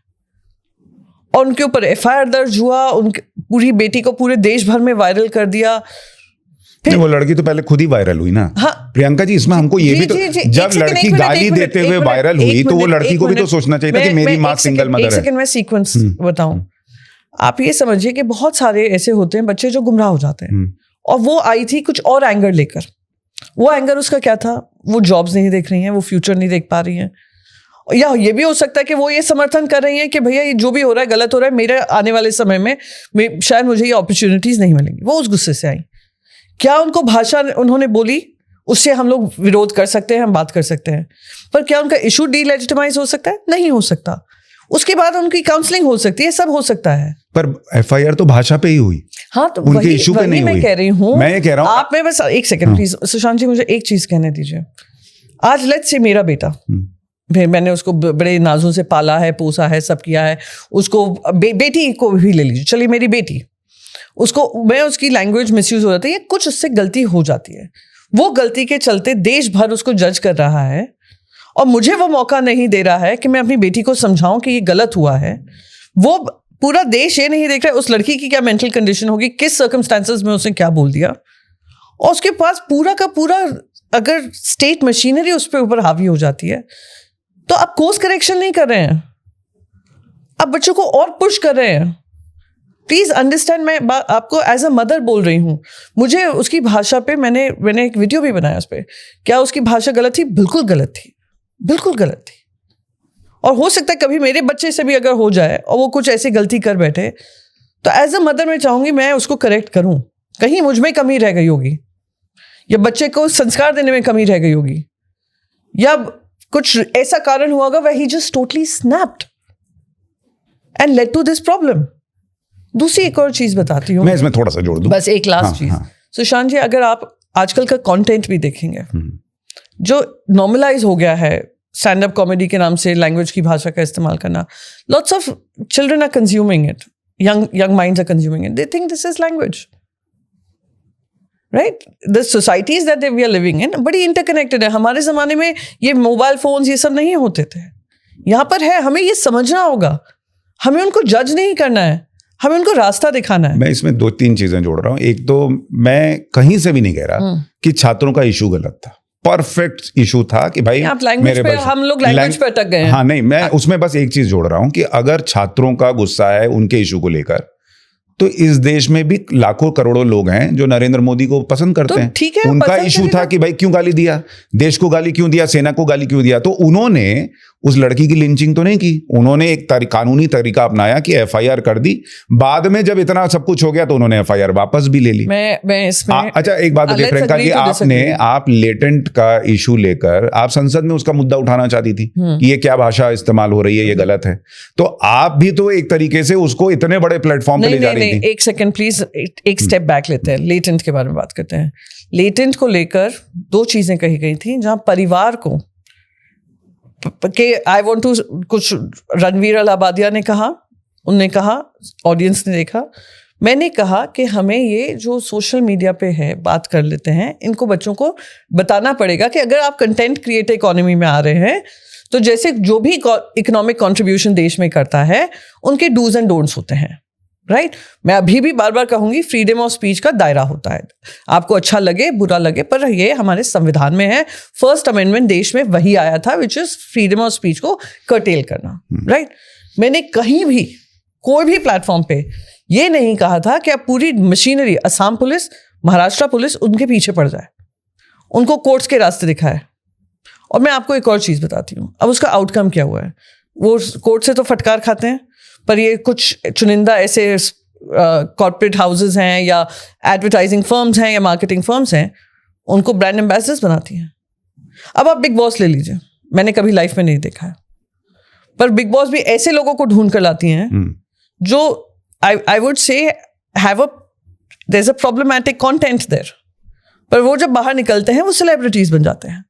और उनके ऊपर FIR दर्ज हुआ, उनकी पूरी बेटी को पूरे देश भर में वायरल कर दिया। फिर वो लड़की तो पहले खुद ही वायरल हुई ना। हाँ, प्रियंका जी, इसमें हमको ये भी तो, जब लड़की गाली देते हुए वायरल हुई तो वो लड़की को भी तो सोचना चाहिए था कि मेरी माँ सिंगल मदर है। एक सेकंड, मैं सीक्वेंस बताऊं। आप ये समझिए कि बहुत सारे ऐसे होते हैं बच्चे जो गुमराह हो जाते हैं, और वो आई थी कुछ और एंगर लेकर। वो एंगर उसका क्या था? वो जॉब्स नहीं देख रही हैं, वो फ्यूचर नहीं देख पा रही हैं, या ये भी हो सकता है कि वो ये समर्थन कर रही हैं कि भैया ये जो भी हो रहा है गलत हो रहा है, मेरे आने वाले समय में शायद मुझे ये अपॉर्चुनिटीज नहीं मिलेंगी। वो उस गुस्से से आई। क्या उनको भाषा उन्होंने बोली उससे हम लोग विरोध कर सकते हैं, हम बात कर सकते हैं, पर क्या उनका इशू डीलेजिटिमाइज हो सकता है? नहीं हो सकता। उसके बाद उनकी काउंसलिंग हो सकती है, सब हो सकता है, पर FIR तो भाषा पे ही हुई। हाँ, तो उनके इशू पे नहीं मैं हुई। कह रही हूँ, मैं ये कह रहा हूँ, आप में बस एक सेकंड प्लीज सुशांत जी, मुझे एक चीज कहने दीजिए। आज लेट्स से मेरा बेटा, मैंने उसको बड़े नाजों से पाला है, पोसा है, सब किया है, उसको बेटी को भी ले लीजिए, चलिए मेरी बेटी, उसको मैं उसकी लैंग्वेज मिसयूज हो जाती है, कुछ उससे गलती हो जाती है, वो गलती के चलते देश भर उसको जज कर रहा है, और मुझे वो मौका नहीं दे रहा है कि मैं अपनी बेटी को समझाऊं कि ये गलत हुआ है। वो पूरा देश ये नहीं देख रहा है उस लड़की की क्या मेंटल कंडीशन होगी, किस सर्कमस्टांसेस में उसने क्या बोल दिया, और उसके पास पूरा का पूरा अगर स्टेट मशीनरी उस पर ऊपर हावी हो जाती है, तो आप कोर्स करेक्शन नहीं कर रहे हैं, आप बच्चों को और पुश कर रहे हैं। प्लीज अंडरस्टैंड, मैं आपको एज अ मदर बोल रही हूँ। मुझे उसकी भाषा पे मैंने एक वीडियो भी बनाया उस पर। क्या उसकी भाषा गलत थी? बिल्कुल गलत थी, बिल्कुल गलत थी। और हो सकता है कभी मेरे बच्चे से भी अगर हो जाए और वो कुछ ऐसी गलती कर बैठे, तो एज अ मदर मैं चाहूंगी मैं उसको करेक्ट करूं। कहीं मुझ में कमी रह गई होगी, या बच्चे को संस्कार देने में कमी रह गई होगी, या कुछ ऐसा कारण हुआ होगा where he just totally snapped and led to this problem। दूसरी एक और चीज बताती हूँ, मैं इसमें थोड़ा सा जोड़ दूं, बस एक लास्ट चीज। सुशांत जी, अगर आप आजकल का कंटेंट भी देखेंगे, जो नॉर्मलाइज हो गया है स्टैंड अप कॉमेडी के नाम से लैंग्वेज की भाषा का इस्तेमाल करना. Lots of children are consuming it, young minds are consuming it. They think this is language. Right? The societies that we are living in बड़ी interconnected है. हमारे ज़माने में ये मोबाइल फोन्स ये सब नहीं होते थे. यहाँ पर है, हमें ये समझना होगा. हमें उनको जज नहीं करना है, हमें उनको रास्ता दिखाना है. मैं इसमें 2-3 चीजें जोड़ रहा हूँ. एक तो मैं कहीं से भी नहीं कह रहा कि छात्रों का इशू गलत था. परफेक्ट इशू था कि भाई आप लैंग्वेज पे, हम लोग लैंग्वेज पे अटक गए हैं. हाँ नहीं, मैं उसमें बस एक चीज जोड़ रहा हूँ कि अगर छात्रों का गुस्सा है उनके इशू को लेकर, तो इस देश में भी लाखों करोड़ों लोग हैं जो नरेंद्र मोदी को पसंद करते हैं. ठीक है, उनका इशू था कि भाई क्यों गाली दिया, देश को गाली क्यों दिया, सेना को गाली क्यों दिया. तो उन्होंने उस लड़की की लिंचिंग तो नहीं की, उन्होंने एक कानूनी तरीका अपनाया कि एफआईआर कर दी. बाद में जब इतना सब कुछ हो गया तो उन्होंने एफआईआर वापस भी ले ली. मैं इसमें अच्छा एक बात बताइए प्रियंका जी, आप लेटेंट का इशू लेकर आप संसद में उसका मुद्दा उठाना चाहती थी कि ये क्या भाषा इस्तेमाल हो रही है, ये गलत है. तो आप भी तो एक तरीके से उसको इतने बड़े प्लेटफॉर्म पे ले जा रही थी. एक सेकंड प्लीज, एक स्टेप बैक लेते हैं. लेटेंट के बारे में बात करते हैं. लेटेंट को लेकर 2 चीजें कही गई थी जहां परिवार को कि आई वांट टू, कुछ रणवीर अलाहाबादिया ने कहा, उनने कहा, ऑडियंस ने देखा. मैंने कहा कि हमें ये जो सोशल मीडिया पे है बात कर लेते हैं, इनको बच्चों को बताना पड़ेगा कि अगर आप कंटेंट क्रिएटर इकोनॉमी में आ रहे हैं तो जैसे जो भी इकोनॉमिक कंट्रीब्यूशन देश में करता है उनके डूज एंड डोंट्स होते हैं. राइट? मैं अभी भी बार बार कहूंगी, फ्रीडम ऑफ स्पीच का दायरा होता है. आपको अच्छा लगे बुरा लगे, पर ये हमारे संविधान में है. फर्स्ट अमेंडमेंट देश में वही आया था, which is freedom of speech को कर्टेल करना. राइट? मैंने कहीं भी कोई भी प्लेटफॉर्म पे ये नहीं कहा था कि आप पूरी machinery, Assam police, Maharashtra police उनके पीछे पड़ जाए, उनको कोर्ट्स के रास्ते दिखाए. और मैं आपको एक और चीज बताती हूँ. अब उसका आउटकम क्या हुआ है? वो कोर्ट से तो फटकार खाते हैं, पर ये कुछ चुनिंदा ऐसे कॉर्पोरेट हाउसेस हैं या एडवर्टाइजिंग फर्म्स हैं या मार्केटिंग फर्म्स हैं, उनको ब्रांड एम्बेसडर्स बनाती हैं. अब आप बिग बॉस ले लीजिए, मैंने कभी लाइफ में नहीं देखा है, पर बिग बॉस भी ऐसे लोगों को ढूंढ कर लाती हैं जो I would say have there is a problematic content there, पर वो जब बाहर निकलते हैं वो सेलिब्रिटीज बन जाते हैं.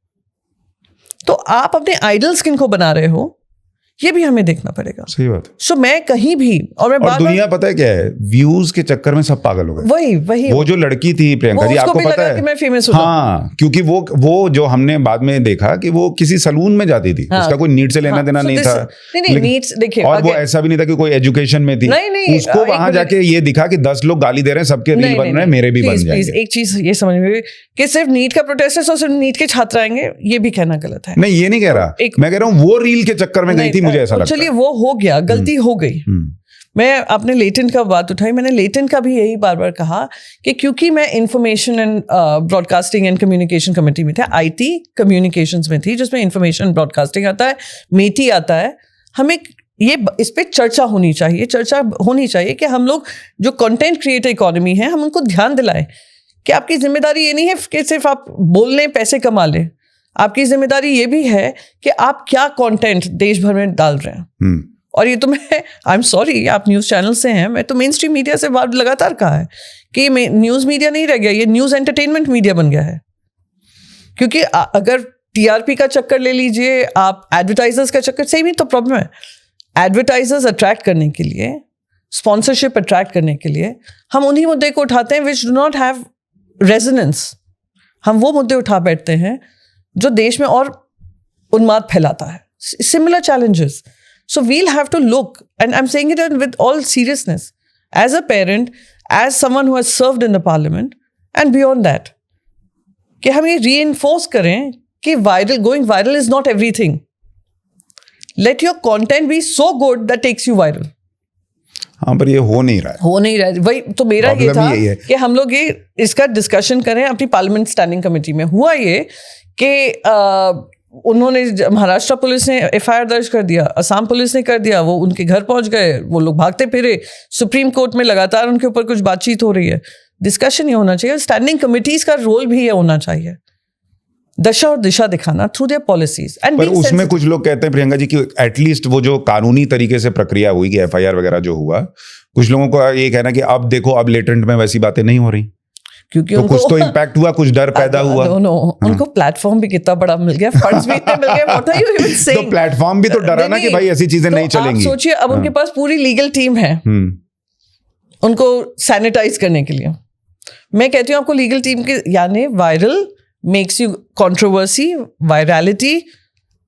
तो आप अपने आइडल्स किनको बना रहे हो, ये भी हमें देखना पड़ेगा. सही बात है. सो मैं कहीं भी, और मैं और दुनिया पता है क्या है, व्यूज के चक्कर में सब पागल हो गए. वही वो जो लड़की थी प्रियंका जी, आपको पता है कि मैं फेमस हूं. हाँ, क्योंकि वो जो हमने बाद में देखा कि वो किसी सलून में जाती थी. उसका कोई नीट से लेना देना नहीं था. नहीं, नीट देखिए, और वो ऐसा भी नहीं था कि कोई एजुकेशन में थी. उसको वहां जाके ये दिखा कि 10 लोग गाली दे रहे हैं, सबके रील बन रहे हैं, मेरे भी बन जाएंगे. एक चीज ये समझ में कि सिर्फ नीट का प्रोटेस्ट है, सिर्फ नीट के छात्र आएंगे, ये भी कहना गलत है. नहीं, ये नहीं कह रहा. मैं कह रहा हूँ वो रील के चक्कर में गई थी, मुझे ऐसा लगता है. वो हो गया, गलती हो गई. मैं आपने लेटेंट का बात उठाई, मैंने लेटेंट का भी यही बार बार कहा कि क्योंकि मैं information and broadcasting and communication committee में था, आईटी कम्युनिकेशंस में थी, जिसमें इंफॉर्मेशन ब्रॉडकास्टिंग आता है, मेटी आता है. हमें ये इस पे चर्चा होनी चाहिए कि हम लोग जो कंटेंट क्रिएटर इकोनॉमी है, हम उनको ध्यान दिलाएं कि आपकी जिम्मेदारी ये नहीं है कि सिर्फ आप बोल लें, पैसे कमा लें. आपकी जिम्मेदारी ये भी है कि आप क्या कंटेंट देश भर में डाल रहे हैं. और ये तो मैं, आई एम सॉरी, आप न्यूज़ चैनल से हैं, मैं तो मेन स्ट्रीम मीडिया से बात लगातार कहा है कि न्यूज़ मीडिया नहीं रह गया, ये न्यूज़ एंटरटेनमेंट मीडिया बन गया है. क्योंकि अगर टीआरपी का चक्कर ले लीजिए, आप एडवर्टाइजर्स का चक्कर, सही में तो प्रॉब्लम है. एडवर्टाइजर्स अट्रैक्ट करने के लिए, स्पॉन्सरशिप अट्रैक्ट करने के लिए हम उन्हीं मुद्दे को उठाते हैं which do not have resonance. हम वो मुद्दे उठा बैठते हैं जो देश में और उन्माद फैलाता है. Similar challenges. So we'll have to look, and I'm saying it with all seriousness, as a parent, as someone who has served in the parliament, and beyond that, कि हम ये reinforce करें कि going viral is not everything. Let your content be so good that takes you viral. हाँ, पर ये हो नहीं रहा है. वही तो मेरा ये था कि हम लोग ये इसका डिस्कशन करें अपनी पार्लियामेंट स्टैंडिंग कमेटी में. हुआ ये कि उन्होंने, महाराष्ट्र पुलिस ने एफआईआर दर्ज कर दिया, असम पुलिस ने कर दिया, वो उनके घर पहुंच गए, वो लोग भागते फिरे, सुप्रीम कोर्ट में लगातार उनके ऊपर कुछ बातचीत हो रही है. डिस्कशन ये होना चाहिए. स्टैंडिंग कमिटीज का रोल भी ये होना चाहिए, दशा और दिशा दिखाना थ्रू देयर पॉलिसीज. पर उसमें कुछ लोग कहते हैं प्रियंका जी कि एटलीस्ट वो जो कानूनी तरीके से प्रक्रिया हुई कि एफआईआर वगैरह जो हुआ, कुछ लोगों को ये कहना कि अब देखो, अब लेटेंट में वैसी बातें नहीं हो रही. क्योंकि तो कुछ तो इम्पैक्ट हुआ, कुछ डर पैदा हुआ। नो उनको प्लेटफॉर्म भी कितना बड़ा मिल गया, फंड्स भी इतने मिल गए, what are you even saying? तो प्लेटफॉर्म भी तो डरा ना कि भाई ऐसी चीजें नहीं चलेंगी। आप सोचिए, अब उनके पास पूरी लीगल टीम है उनको सैनिटाइज करने के लिए। मैं कहती हूँ आपको लीगल टीम के, यानी viral makes you controversy, virality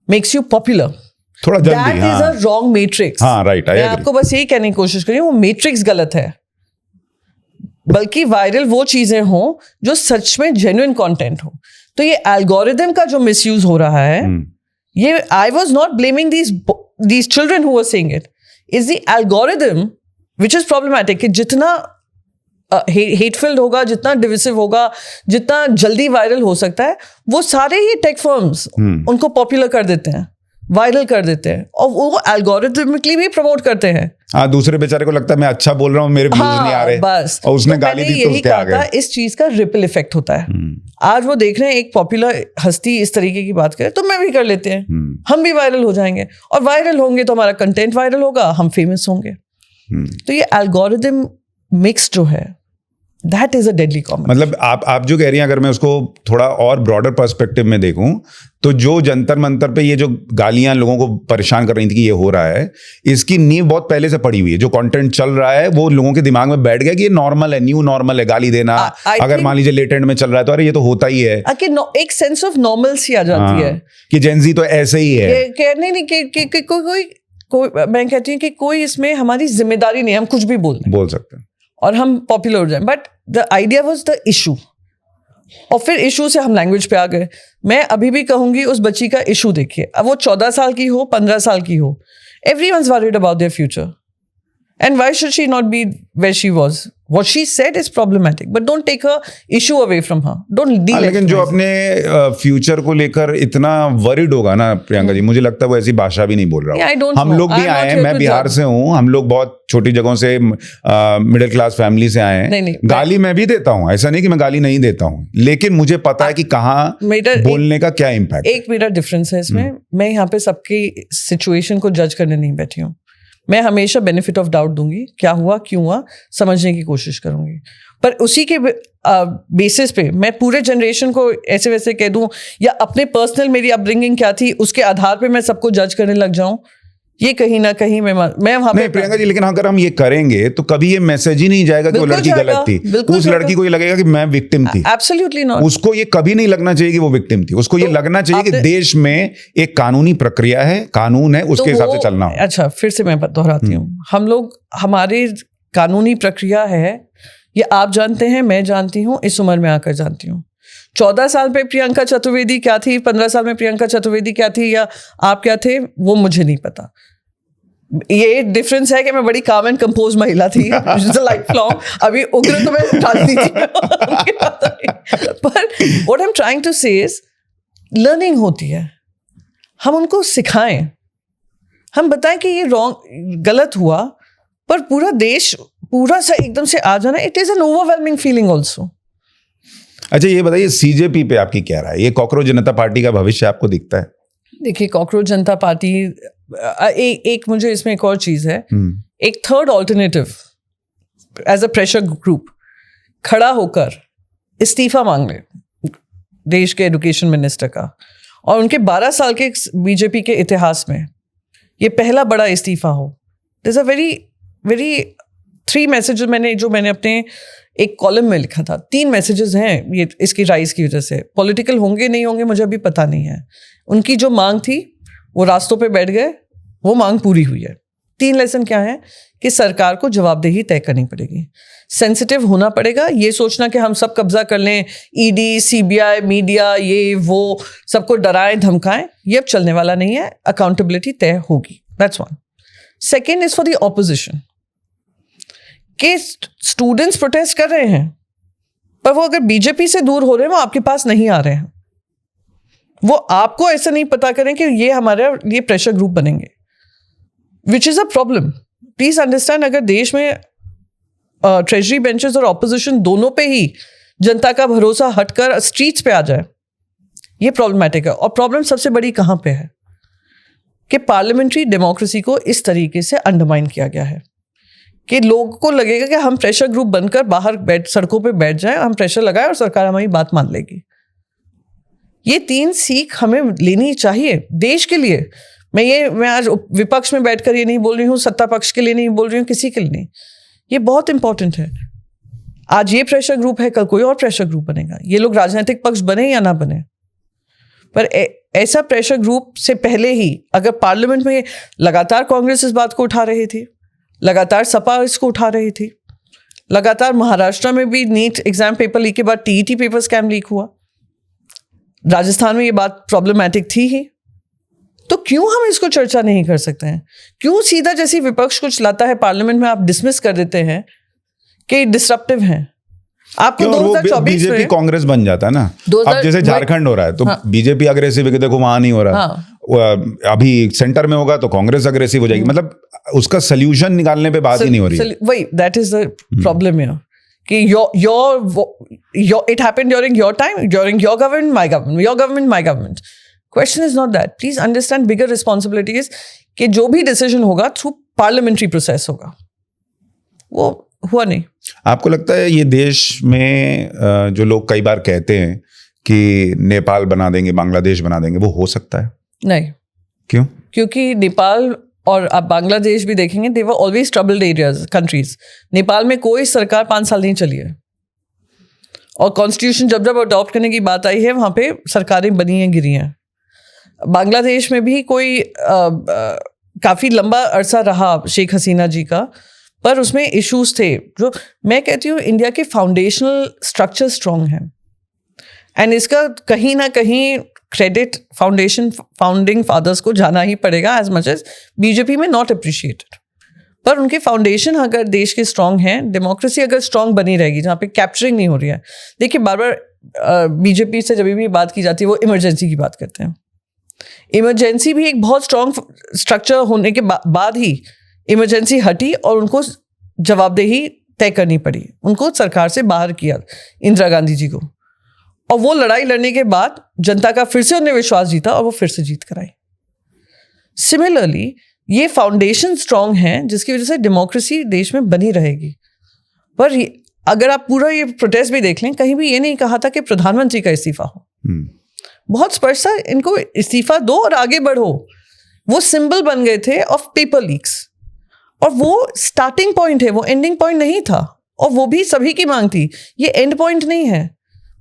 makes you popular, थोड़ा जल्दी। That is a wrong matrix. हाँ राइट, मैं आपको बस यही कहने की कोशिश करी, वो मैट्रिक्स गलत है। बल्कि वायरल वो चीजें हो जो सच में जेन्युइन कंटेंट हो। तो ये एल्गोरिदम का जो मिसयूज हो रहा है, ये I was not blaming these children who were saying it, is the algorithm which is problematic. कि जितना हेटफुल होगा, जितना डिविसिव होगा, जितना जल्दी वायरल हो सकता है, वो सारे ही टेक फर्म्स उनको पॉपुलर कर देते हैं, वायरल कर देते हैं, और वो एल्गोरिथमिकली भी प्रमोट करते हैं। हाँ, दूसरे बेचारे को लगता है मैं अच्छा बोल रहा हूँ, मेरे व्यूज नहीं आ रहे, बस। और उसने तो गाली दी तो उसके आ गए। इस चीज का रिपल इफेक्ट होता है। आज वो देख रहे हैं एक पॉपुलर हस्ती इस तरीके की बात करे, तो मैं भी कर लेते हैं, हम भी वायरल हो जाएंगे, और वायरल होंगे तो हमारा कंटेंट वायरल होगा, हम फेमस होंगे। तो ये एल्गोरिथम मिक्स जो है, that is a deadly combination. मतलब आप जो कह रही हैं, अगर मैं उसको थोड़ा और ब्रॉडर पर्सपेक्टिव में देखूं, तो जो जंतर मंतर पे ये जो गालियां लोगों को परेशान कर रही थी कि ये हो रहा है, इसकी नींव बहुत पहले से पड़ी हुई है। जो कंटेंट चल रहा है वो लोगों के दिमाग में बैठ गया कि ये नॉर्मल है, न्यू नॉर्मल है गाली देना। अगर मान लीजिए लेटेंट में चल रहा है तो अरे ये तो होता ही है, एक सेंस ऑफ नॉर्मलसी आ जाती है कि जेनजी तो ऐसे ही है। नहीं कोई मैं कहती हूँ कि कोई इसमें हमारी जिम्मेदारी नहीं, हम कुछ भी बोल सकते हैं और हम पॉपुलर हो जाए। But the idea was the issue, और फिर इशू से हम लैंग्वेज पे आ गए। मैं अभी भी कहूंगी उस बच्ची का इशू देखिए, अब वो 14 साल की हो, 15 साल की हो, everyone's worried about their future, and why should she not be where she was? What she said is problematic, but don't take her issue away from her. Don't deal. लेकिन जो अपने फ्यूचर को लेकर इतना वरिड होगा ना प्रियंका जी, मुझे लगता है वो ऐसी भाषा भी नहीं बोल रहा Yeah, हो। हम लोग भी आए हैं, मैं बिहार से हूँ, हम लोग बहुत छोटी जगहों से मिडिल क्लास फैमिली से आए हैं। गाली मैं भी देता हूँ, ऐसा नहीं कि मैं गाली नहीं देता हूँ, लेकिन मुझे पता है कि कहाँ बोलने का क्या इम्पैक्ट। एक मेरा डिफरेंस है इसमें, मैं यहाँ पे सबकी सिचुएशन को जज करने नहीं बैठी हूँ। मैं हमेशा बेनिफिट ऑफ डाउट दूंगी, क्या हुआ क्यों हुआ समझने की कोशिश करूंगी, पर उसी के बेसिस पे मैं पूरे जनरेशन को ऐसे वैसे कह दूं, या अपने पर्सनल मेरी अपब्रिंगिंग क्या थी उसके आधार पे मैं सबको जज करने लग जाऊं, ये कहीं ना कहीं मैं वहां पे। प्रियंका जी, लेकिन अगर हम ये करेंगे तो कभी ये मैसेज ही नहीं जाएगा कि वो लड़की गलत थी। उस लड़की को ये लगेगा कि मैं विक्टिम थी। Absolutely not. उसको ये कभी नहीं लगना चाहिए कि वो विक्टिम थी। उसको ये लगना चाहिए कि देश में एक कानूनी प्रक्रिया है, कानून है, उसके हिसाब से चलना हो। अच्छा, फिर से मैं दोहराती हूँ, हम लोग, हमारी कानूनी प्रक्रिया है, ये आप जानते हैं, मैं जानती हूँ, इस उम्र में आकर जानती हूँ। 14 साल पे प्रियंका चतुर्वेदी क्या थी, 15 साल में प्रियंका चतुर्वेदी क्या थी, या आप क्या थे, वो मुझे नहीं पता। ये डिफरेंस है कि मैं बड़ी काम एंड कंपोज महिला थी, लाइफ लॉन्ग। अभी उग्र तो मैं राजनीति में पर what I am trying to say is learning होती है, हम उनको सिखाएं, हम बताएं कि ये रॉन्ग, गलत हुआ, पर पूरा देश पूरा सा एकदम से आ जाना, it is an overwhelming feeling also. अच्छा, ये बताइए सीजेपी पे आपकी क्या राय है? ये कॉकरोच जनता पार्टी का भविष्य आपको दिखता है? देखिए, कॉकरोच जनता पार्टी, एक मुझे इसमें एक और चीज है, एक third alternative as a pressure group खड़ा होकर इस्तीफा मांग ले देश के एजुकेशन मिनिस्टर का, और उनके 12 साल के बीजेपी के इतिहास में ये पहला बड़ा इस्तीफा हो। This a very very 3 messages मैंने अपने एक कॉलम में लिखा था। 3 मैसेजेस हैं ये इसकी राइज की वजह से। पॉलिटिकल होंगे नहीं होंगे मुझे अभी पता नहीं है। उनकी जो मांग थी वो रास्तों पे बैठ गए, वो मांग पूरी हुई है। 3 लेसन क्या है कि सरकार को जवाबदेही तय करनी पड़ेगी, सेंसिटिव होना पड़ेगा। ये सोचना कि हम सब कब्जा कर लें, ईडी, सीबीआई, मीडिया, ये वो सबको डराएं धमकाएं, ये अब चलने वाला नहीं है। अकाउंटेबिलिटी तय होगी, that's one. Second is for the opposition, कि स्टूडेंट्स प्रोटेस्ट कर रहे हैं, पर वो अगर बीजेपी से दूर हो रहे हैं, वो आपके पास नहीं आ रहे हैं, वो आपको ऐसा नहीं पता करें कि ये हमारे लिए प्रेशर ग्रुप बनेंगे, which is a problem. Please understand, अगर देश में ट्रेजरी बेंचेस और ऑपोजिशन दोनों पे ही जनता का भरोसा हटकर स्ट्रीट्स पे आ जाए, ये प्रॉब्लमैटिक है। और प्रॉब्लम सबसे बड़ी कहां पे है कि पार्लियामेंट्री डेमोक्रेसी को इस तरीके से अंडरमाइन किया गया है कि लोगों को लगेगा कि हम प्रेशर ग्रुप बनकर बाहर सड़कों पे बैठ जाएं, हम प्रेशर लगाएं और सरकार हमारी बात मान लेगी। ये 3 सीख हमें लेनी चाहिए देश के लिए। मैं आज विपक्ष में बैठकर ये नहीं बोल रही हूँ, सत्ता पक्ष के लिए नहीं बोल रही हूँ, किसी के लिए नहीं। ये बहुत इंपॉर्टेंट है। आज ये प्रेशर ग्रुप है, कल कोई और प्रेशर ग्रुप बनेगा। ये लोग राजनीतिक पक्ष बने या ना बने, पर ऐसा प्रेशर ग्रुप से पहले ही अगर पार्लियामेंट में लगातार कांग्रेस इस बात को उठा रही थी, लगातार सपा इसको उठा रही थी, लगातार महाराष्ट्र में भी नीट एग्जाम पेपर लीक के बाद टीईटी पेपर स्कैम लीक हुआ, राजस्थान में ये बात प्रॉब्लमैटिक थी ही, तो क्यों हम इसको चर्चा नहीं कर सकते हैं? क्यों सीधा जैसी विपक्ष कुछ लाता है पार्लियामेंट में आप डिसमिस कर देते हैं कि डिसरप्टिव हैं? आपको 2024 बीजेपी में कांग्रेस बन जाता है ना। अब जैसे झारखंड हो रहा है तो बीजेपी अग्रेसिव है कि देखो वहां नहीं हो रहा, अभी सेंटर में होगा तो कांग्रेस अग्रेसिव हो जाएगी। मतलब उसका सोल्यूशन निकालने पे बात ही नहीं हो रही है। वही that is the problem here कि your it happened during your time, during your government, my government, your government, my government. Question is not that. Please understand bigger responsibilities कि जो भी डिसीजन होगा थ्रू पार्लियामेंट्री प्रोसेस होगा, वो हुआ नहीं। आपको लगता है ये देश में जो लोग कई बार कहते हैं कि नेपाल बना देंगे, बांग्लादेश बना देंगे, वो हो सकता है? नहीं। क्यों? क्योंकि नेपाल और आप बांग्लादेश भी देखेंगे, they were always troubled areas, countries. Nepal में कोई सरकार 5 साल नहीं चली है, और कॉन्स्टिट्यूशन जब जब अडॉप्ट करने की बात आई है वहाँ पे सरकारें बनी हैं, गिरी हैं। बांग्लादेश में भी कोई काफ़ी लंबा अरसा रहा शेख हसीना जी का, पर उसमें इश्यूज थे। जो मैं कहती हूँ इंडिया के फाउंडेशनल स्ट्रक्चर स्ट्रॉन्ग है, एंड इसका कहीं ना कहीं क्रेडिट फाउंडिंग फादर्स को जाना ही पड़ेगा, एज मच एज बीजेपी में नॉट अप्रिशिएटेड। पर उनके फाउंडेशन अगर देश के स्ट्रॉन्ग हैं, डेमोक्रेसी अगर स्ट्रॉन्ग बनी रहेगी, जहाँ पे कैप्चरिंग नहीं हो रही है। देखिए बार बार बीजेपी से जब भी बात की जाती है वो इमरजेंसी की बात करते हैं। इमरजेंसी भी एक बहुत स्ट्रॉन्ग स्ट्रक्चर होने के बाद ही इमरजेंसी हटी और उनको जवाबदेही तय करनी पड़ी, उनको सरकार से बाहर किया इंदिरा गांधी जी को, और वो लड़ाई लड़ने के बाद जनता का फिर से उन्हें विश्वास जीता और वो फिर से जीत कराई। सिमिलरली ये फाउंडेशन स्ट्रांग है जिसकी वजह से डेमोक्रेसी देश में बनी रहेगी। पर अगर आप पूरा ये प्रोटेस्ट भी देख लें, कहीं भी ये नहीं कहा था कि प्रधानमंत्री का इस्तीफा हो। बहुत स्पष्ट था, इनको इस्तीफा दो और आगे बढ़ो। वो सिंबल बन गए थे ऑफ पेपर लीक्स, और वो स्टार्टिंग पॉइंट है, वो एंडिंग पॉइंट नहीं था, और वो भी सभी की मांग थी। ये एंड पॉइंट नहीं है,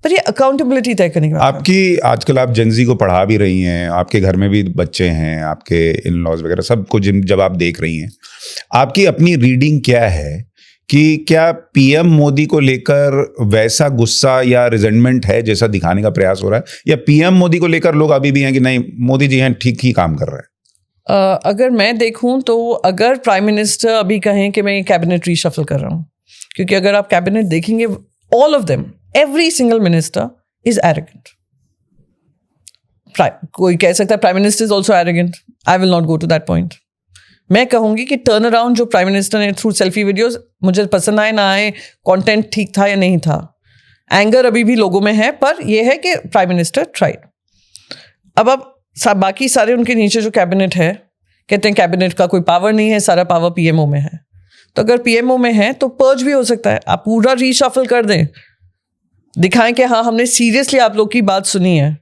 पर ये अकाउंटेबिलिटी तय करने की बात है। आपकी आजकल आप जेनजी को पढ़ा भी रही हैं, आपके घर में भी बच्चे हैं, आपके इन लॉज वगैरह सबको जब आप देख रही हैं, आपकी अपनी रीडिंग क्या है कि क्या पीएम मोदी को लेकर वैसा गुस्सा या रिजेंटमेंट है जैसा दिखाने का प्रयास हो रहा है, या पीएम मोदी को लेकर लोग अभी भी हैं कि नहीं मोदी जी हैं, ठीक ही काम कर रहे हैं? अगर मैं देखूं तो अगर प्राइम मिनिस्टर अभी कहें कि मैं कैबिनेट रीशफल कर रहा हूं, क्योंकि अगर आप कैबिनेट देखेंगे all of them, every single minister is arrogant. कोई कह सकता है prime minister is also arrogant, I will not go to that point. मैं कहूंगी कि टर्न अराउंड जो प्राइम मिनिस्टर ने थ्रू सेल्फी वीडियोस, मुझे पसंद आए ना आए, कंटेंट ठीक था या नहीं था, एंगर अभी भी लोगों में है, पर यह है कि प्राइम मिनिस्टर ट्राइड। अब बाकी सारे उनके नीचे जो कैबिनेट है, कहते हैं कैबिनेट का कोई पावर नहीं है, सारा पावर पीएमओ में है। तो अगर पीएमओ में है तो पर्ज भी हो सकता है, आप पूरा रीशफल कर दें, दिखाएं कि हाँ हमने सीरियसली आप लोग की बात सुनी है।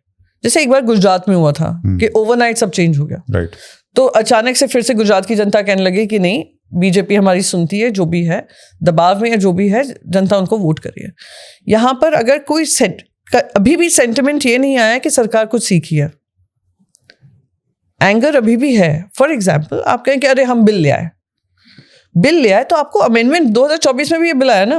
जैसे एक बार गुजरात में हुआ था कि ओवरनाइट सब चेंज हो गया, राइट। तो अचानक से फिर से गुजरात की जनता कहने लगी कि नहीं, बीजेपी हमारी सुनती है, जो भी है दबाव में या जो भी है जनता उनको वोट करी है। यहाँ पर अगर कोई अभी भी सेंटिमेंट ये नहीं आया कि सरकार कुछ सीखी है, एंगर अभी भी है। फॉर एग्जाम्पल आप कहें कि अरे हम बिल ले आए, तो आपको अमेंडमेंट 2024 में भी ये बिल आया ना,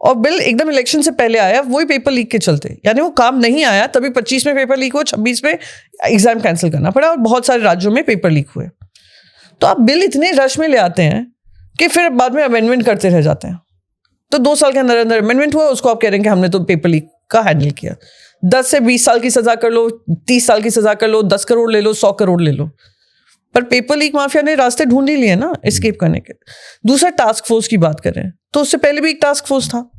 और बिल एकदम इलेक्शन से पहले आया, वही पेपर लीक के चलते, यानी वो काम नहीं आया, तभी 25 में पेपर लीक हुआ, 26 में एग्जाम कैंसिल करना पड़ा, और बहुत सारे राज्यों में पेपर लीक हुए। तो आप बिल इतने रश में ले आते हैं कि फिर बाद में अमेंडमेंट करते रह जाते हैं। तो 2 साल के अंदर अंदर अमेंडमेंट हुआ, उसको आप कह रहे हैं कि हमने तो पेपर लीक का हैंडल किया। 10 से 20 साल की सजा कर लो, 30 साल की सजा कर लो, 10 करोड़ ले लो, 100 करोड़ ले लो, पर पेपर लीक माफिया ने रास्ते ढूंढ ही लिए ना एस्केप करने के। दूसरा, टास्क फोर्स की बात करें तो उससे पहले भी एक टास्क फोर्स था,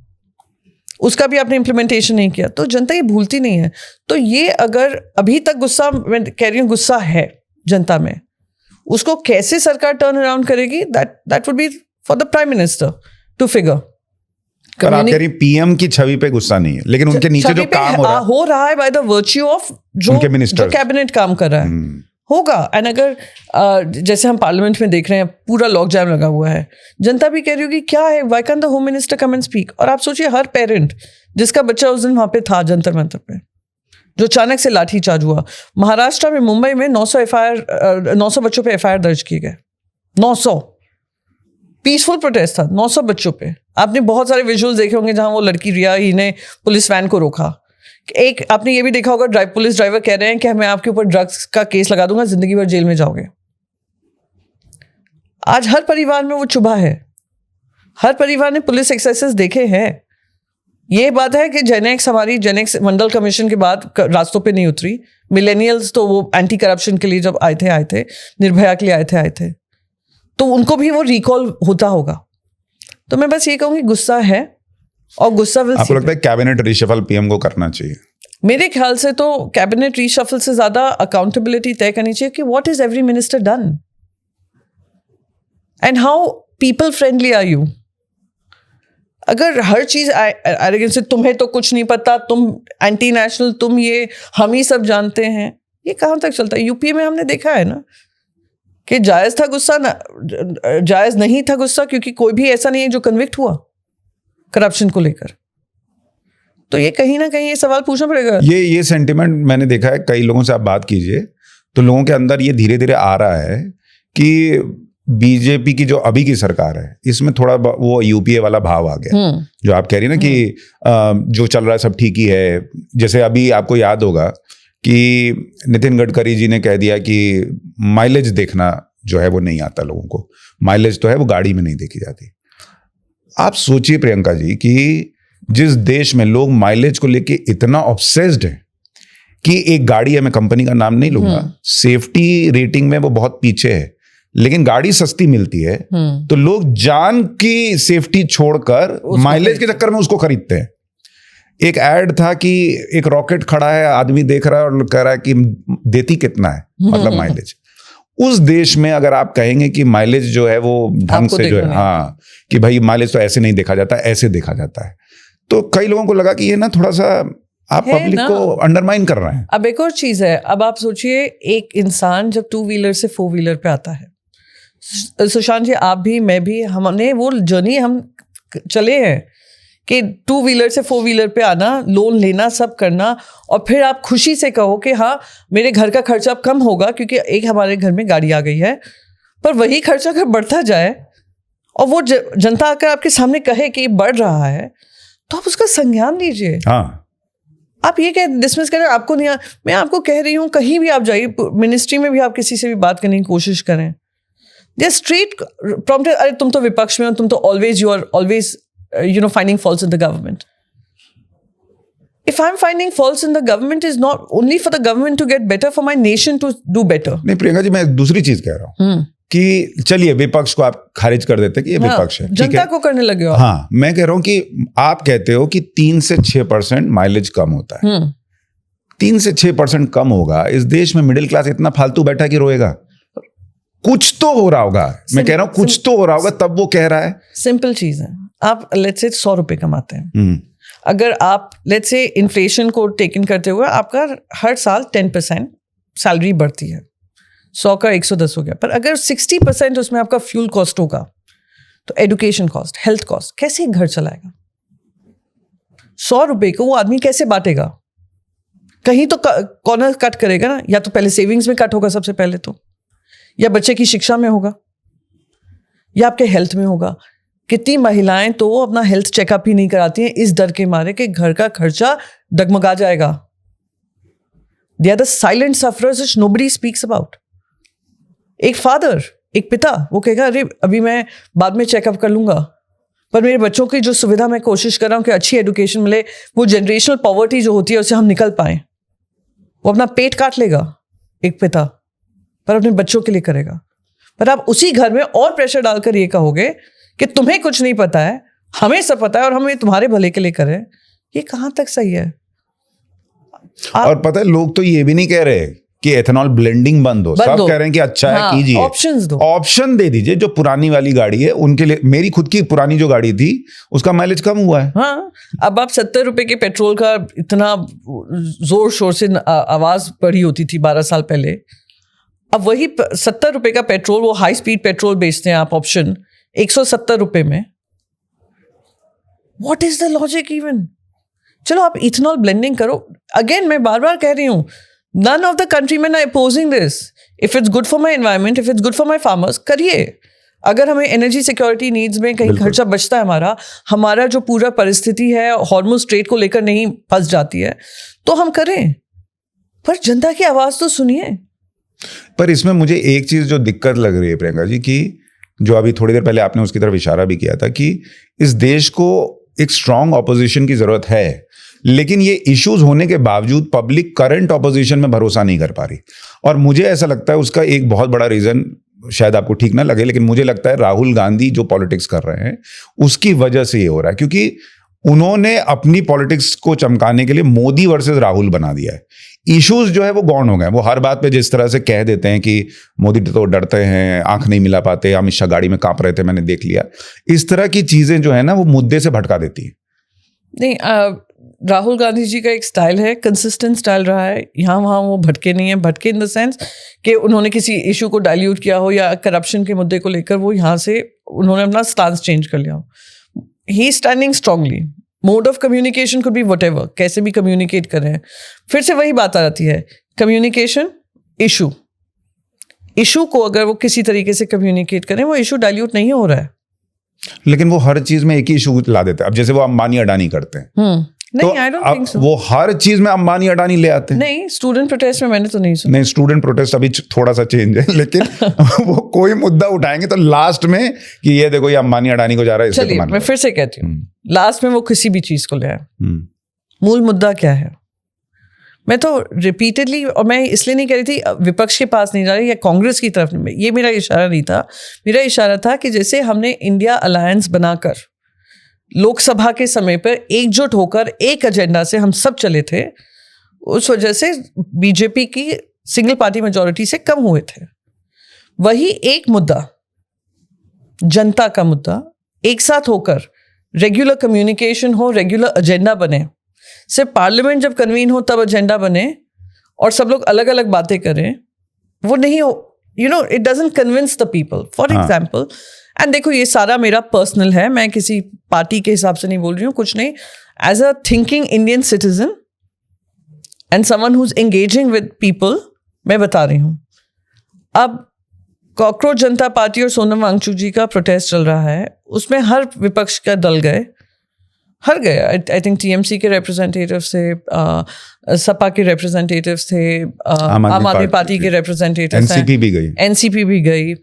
उसका भी आपने इम्प्लीमेंटेशन नहीं किया। तो जनता ये भूलती नहीं है। तो ये अगर अभी तक गुस्सा, मैं कह रही हूँ गुस्सा है जनता में, उसको कैसे सरकार टर्न अराउंड करेगी, that would be for the prime minister to figure. पर आप कह रही पीएम की छवि पे गुस्सा नहीं है, लेकिन उनके नीचे जो काम हो रहा है बाय द वर्च्यू ऑफ जो कैबिनेट काम कर रहा है होगा। एंड अगर जैसे हम पार्लियामेंट में देख रहे हैं पूरा लॉक जैम लगा हुआ है, जनता भी कह रही होगी क्या है, why can the home minister come and speak. और आप सोचिए हर पेरेंट जिसका बच्चा उस दिन वहां पे था जंतर मंतर पे, जो अचानक से लाठीचार्ज हुआ। महाराष्ट्र में, मुंबई में 900 बच्चों पे एफआईआर दर्ज किए गए। 900 पीसफुल प्रोटेस्ट था, 900 बच्चों पे। आपने बहुत सारे विजुअल्स देखे होंगे जहां वो लड़की रिया ही ने पुलिस वैन को रोका। एक आपने ये भी देखा होगा पुलिस ड्राइवर कह रहे हैं कि मैं आपके ऊपर ड्रग्स का केस लगा दूंगा, जिंदगी भर जेल में जाओगे। आज हर परिवार में वो चुभा है, हर परिवार ने पुलिस एक्सेसेस देखे हैं। ये बात है कि हमारी जेनेक्स मंडल कमीशन के बाद रास्तों पे नहीं उतरी। मिलेनियल्स तो वो एंटी करप्शन के लिए जब आए थे, निर्भया के लिए आए थे, तो उनको भी वो रिकॉल होता होगा। तो मैं बस ये कहूंगी गुस्सा है, और गुस्सा आपको लगता है कैबिनेट रिशफल पीएम को करना चाहिए? मेरे ख्याल से तो कैबिनेट रिशफल से ज्यादा अकाउंटेबिलिटी तय करनी चाहिए कि what is every minister done and how people friendly are you. अगर हर चीज एरोगेंस से तुम्हें तो कुछ नहीं पता, तुम एंटी नेशनल, तुम ये हम ही सब जानते हैं, ये कहां तक चलता है? यूपी में हमने देखा है ना कि जायज था गुस्सा ना, जायज नहीं था गुस्सा, क्योंकि कोई भी ऐसा नहीं है जो कन्विक्ट हुआ करप्शन को लेकर। तो ये कहीं ना कहीं ये सवाल पूछना पड़ेगा। ये सेंटिमेंट मैंने देखा है, कई लोगों से आप बात कीजिए तो लोगों के अंदर ये धीरे धीरे आ रहा है कि बीजेपी की जो अभी की सरकार है इसमें थोड़ा वो यूपीए वाला भाव आ गया। जो आप कह रही ना कि जो चल रहा है सब ठीक ही है। जैसे अभी आपको याद होगा कि नितिन गडकरी जी ने कह दिया कि माइलेज देखना जो है वो नहीं आता लोगों को, माइलेज तो है वो गाड़ी में नहीं देखी जाती। आप सोचिए प्रियंका जी कि जिस देश में लोग माइलेज को लेके इतना ऑब्सेस्ड है कि एक गाड़ी है, मैं कंपनी का नाम नहीं लूंगा, सेफ्टी रेटिंग में वो बहुत पीछे है, लेकिन गाड़ी सस्ती मिलती है तो लोग जान की सेफ्टी छोड़कर माइलेज के चक्कर में उसको खरीदते हैं। एक ऐड था कि एक रॉकेट खड़ा है, आदमी देख रहा है और कह रहा है कि देती कितना है, मतलब माइलेज। उस देश में अगर आप कहेंगे कि माइलेज जो है वो ढंग से जो है, हाँ, कि भाई माइलेज तो ऐसे नहीं देखा जाता, ऐसे देखा जाता है, तो कई लोगों को लगा कि ये ना थोड़ा सा आप पब्लिक को अंडरमाइन कर रहे हैं। अब एक और चीज है, अब आप सोचिए एक इंसान जब 2 व्हीलर से 4 व्हीलर पे आता है, सुशांत जी आप भी मैं भी, हमने वो जर्नी हम चले हैं कि 2 व्हीलर से 4 व्हीलर पे आना, लोन लेना, सब करना, और फिर आप खुशी से कहो कि हाँ मेरे घर का खर्चा अब कम होगा क्योंकि एक हमारे घर में गाड़ी आ गई है। पर वही खर्चा अगर बढ़ता जाए और वो जनता आकर आपके सामने कहे कि बढ़ रहा है, तो आप उसका संज्ञान लीजिए। हाँ, आप ये क्या डिसमिस करें, आपको नहीं मैं आपको कह रही हूँ कहीं भी आप जाइए, मिनिस्ट्री में भी आप किसी से भी बात करने की कोशिश करें, दे स्ट्रेट प्रॉम्प्टेड, अरे तुम तो विपक्ष में हो, तुम तो always you are always finding faults in the government. If I'm finding faults in the government, is not only for the government to get better, for my nation to do better. नहीं प्रियंका जी, मैं दूसरी चीज कह रहा हूँ कि चलिए विपक्ष को आप खारिज कर देते कि ये विपक्ष है, जनता को करने लगे हो। हाँ, मैं कह रहा हूँ कि आप कहते हो कि 3 से 6% माइलेज कम होता है। 3 से 6% कम होगा, इस देश में मिडिल क्लास इतना फालतू बैठा कि रोएगा? कुछ तो हो रहा होगा, मैं कह रहा हूँ कुछ तो हो रहा होगा, तब वो कह रहा है। सिंपल चीज है, आप लेट्स से 100 रुपए कमाते हैं, अगर आप लेट्स से इन्फ्लेशन को टेकन करते हुए आपका हर साल 10% सैलरी बढ़ती है, 100 का 110 हो गया, पर अगर 60% उसमें आपका फ्यूल कॉस्ट होगा, तो एजुकेशन कॉस्ट, हेल्थ कॉस्ट, कैसे एक घर चलाएगा? 100 रुपए को वो आदमी कैसे बांटेगा? कहीं तो कॉर्नर कट करेगा ना, या तो पहले सेविंग्स में कट होगा सबसे पहले, तो या बच्चे की शिक्षा में होगा, या आपके हेल्थ में होगा। कितनी महिलाएं तो अपना हेल्थ चेकअप ही नहीं कराती हैं इस डर के मारे कि घर का खर्चा डगमगा जाएगा। They are the silent sufferers which nobody speaks about. एक फादर, एक पिता, वो कहेगा अरे अभी मैं बाद में चेकअप कर लूंगा, पर मेरे बच्चों की जो सुविधा मैं कोशिश कर रहा हूं कि अच्छी एजुकेशन मिले, वो जनरेशनल पॉवर्टी जो होती है उससे हम निकल पाए, वो अपना पेट काट लेगा एक पिता, पर अपने बच्चों के लिए करेगा। पर आप उसी घर में और प्रेशर डालकर ये कहोगे कि तुम्हें कुछ नहीं पता है, हमें सब पता है और हम ये तुम्हारे भले के लिए कर रहे हैं, ये कहां तक सही है? और पता है लोग तो ये भी नहीं कह रहे कि एथेनॉल ब्लेंडिंग बंद हो, सब कह रहे हैं कि अच्छा है, कीजिए, ऑप्शंस दो, ऑप्शन दे दीजिए। जो पुरानी वाली गाड़ी है उनके लिए, मेरी खुद की पुरानी जो गाड़ी थी उसका माइलेज कम हुआ है। हाँ, अब आप 70 रुपए के पेट्रोल का इतना जोर शोर से आवाज बढ़ी होती थी 12 साल पहले, अब वही 70 रुपए का पेट्रोल, वो हाई स्पीड पेट्रोल बेचते हैं आप ऑप्शन 170 रुपए में। What is the logic even? चलो आप इथेनॉल ब्लेंडिंग करो, अगेन मैं बार बार कह रही हूँ, none of the countrymen are opposing this. If it's good for my environment, if it's good for my farmers, करिए। अगर हमें एनर्जी सिक्योरिटी नीड्स में कहीं खर्चा बचता है, हमारा जो पूरा परिस्थिति है हॉर्मुज स्ट्रेट को लेकर नहीं फंस जाती है, तो हम करें, पर जनता की आवाज तो सुनिए। पर इसमें मुझे एक चीज जो दिक्कत लग रही है प्रियंका जी, कि जो अभी थोड़ी देर पहले आपने उसकी तरफ इशारा भी किया था कि इस देश को एक स्ट्रांग ऑपोजिशन की जरूरत है, लेकिन ये इश्यूज होने के बावजूद पब्लिक करंट ऑपोजिशन में भरोसा नहीं कर पा रही। और मुझे ऐसा लगता है उसका एक बहुत बड़ा रीजन, शायद आपको ठीक ना लगे, लेकिन मुझे लगता है राहुल गांधी जो पॉलिटिक्स कर रहे हैं उसकी वजह से ये हो रहा है, क्योंकि उन्होंने अपनी पॉलिटिक्स को चमकाने के लिए मोदी वर्सेस राहुल बना दिया है। इश्यूज जो है वो गौण हो गए। वो हर बात पे जिस तरह से कह देते हैं कि मोदी तो डरते हैं, आंख नहीं मिला पाते, अमित शाह गाड़ी में कांप रहे थे, मैंने देख लिया, इस तरह की चीजें जो है ना वो मुद्दे से भटका देती है। नहीं, राहुल गांधी जी का एक स्टाइल है, कंसिस्टेंट स्टाइल रहा है, यहाँ वहाँ वो भटके नहीं है। भटके इन द सेंस कि उन्होंने किसी इशू को डाइल्यूट किया हो या करप्शन के मुद्दे को लेकर वो यहाँ से उन्होंने अपना स्टांस चेंज कर लिया हो। He standing strongly, mode of communication could be whatever, कैसे भी कम्युनिकेट कर रहे हैं। फिर से वही बात आ जाती है, कम्युनिकेशन, इशू को अगर वो किसी तरीके से कम्युनिकेट करें, वो इशू डाइल्यूट नहीं हो रहा है। लेकिन वो हर चीज में एक ही इशू ला देते हैं। अब जैसे वो अंबानी अडानी करते हैं, नहीं, I don't think so. वो हर चीज में अंबानी अडानी ले आते हैं। नहीं, स्टूडेंट प्रोटेस्ट में मैंने तो नहीं सुना। नहीं, स्टूडेंट प्रोटेस्ट अभी थोड़ा सा चेंज है, लेकिन वो कोई मुद्दा उठाएंगे तो लास्ट में कि ये देखो ये अंबानी अडानी को जा रहा है। चलिए मैं फिर से कहती हूँ, लास्ट में वो किसी भी चीज को ले आए, मूल मुद्दा क्या है? मैं तो रिपीटेडली, और मैं इसलिए नहीं कह रही थी विपक्ष के पास नहीं जा रही या कांग्रेस की तरफ, ये मेरा इशारा नहीं था। मेरा इशारा था कि जैसे हमने इंडिया अलायंस बनाकर लोकसभा के समय पर एकजुट होकर एक एजेंडा से हम सब चले थे, उस वजह से बीजेपी की सिंगल पार्टी मेजॉरिटी से कम हुए थे। वही एक मुद्दा, जनता का मुद्दा, एक साथ होकर रेगुलर कम्युनिकेशन हो, रेगुलर एजेंडा बने, सिर्फ पार्लियामेंट जब कन्वीन हो तब एजेंडा बने और सब लोग अलग अलग बातें करें, वो नहीं हो, it doesn't convince the people. For example, and देखो ये सारा मेरा पर्सनल है, मैं किसी पार्टी के हिसाब से नहीं बोल रही हूँ, कुछ नहीं, as a thinking Indian citizen and someone who is engaging with people, मैं बता रही हूँ। अब कॉकरोच जनता पार्टी और सोनम वांगचुक जी का प्रोटेस्ट चल रहा है, उसमें हर विपक्ष का दल गए, हर गए। आई थिंक टीएमसी के रिप्रेजेंटेटिव थे, सपा के रिप्रेजेंटेटिव थे, आम आदमी पार्टी के रिप्रेजेंटेटिव, एनसीपी भी गई,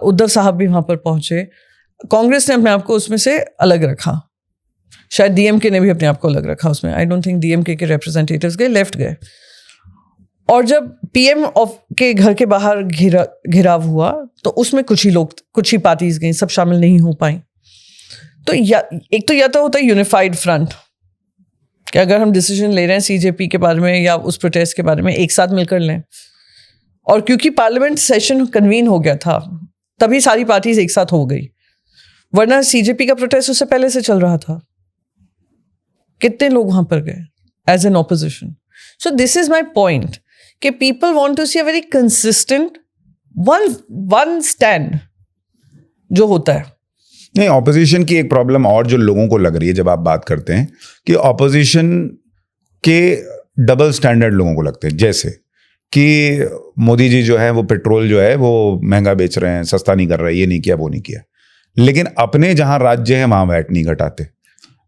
उद्धव साहब भी वहां पर पहुंचे। कांग्रेस ने अपने आप को उसमें से अलग रखा, शायद डीएमके ने भी अपने आप को अलग रखा उसमें। आई डोंट थिंक डीएमके के रिप्रेजेंटेटिव्स गए, लेफ्ट गए। और जब पीएम के घर के बाहर घेराव हुआ तो उसमें कुछ ही लोग, कुछ ही पार्टीज गई, सब शामिल नहीं हो पाई। तो या तो होता है यूनिफाइड फ्रंट, कि अगर हम डिसीजन ले रहे हैं सीजेपी के बारे में या उस प्रोटेस्ट के बारे में, एक साथ मिलकर लें। और क्योंकि पार्लियामेंट सेशन कन्वीन हो गया था तभी सारी पार्टीज एक साथ हो गई, वरना सीजेपी का प्रोटेस्ट उससे पहले से चल रहा था। कितने लोग वहां पर गए as an opposition? So this is my point कि people want to see a very consistent one stand जो होता है। नहीं, ऑपोजिशन की एक प्रॉब्लम और जो लोगों को लग रही है जब आप बात करते हैं कि ऑपोजिशन के डबल स्टैंडर्ड लोगों को लगते हैं, जैसे कि मोदी जी जो है वो पेट्रोल जो है वो महंगा बेच रहे हैं, सस्ता नहीं कर रहे, ये नहीं किया वो नहीं किया, लेकिन अपने जहां राज्य है वहां वैट नहीं घटाते।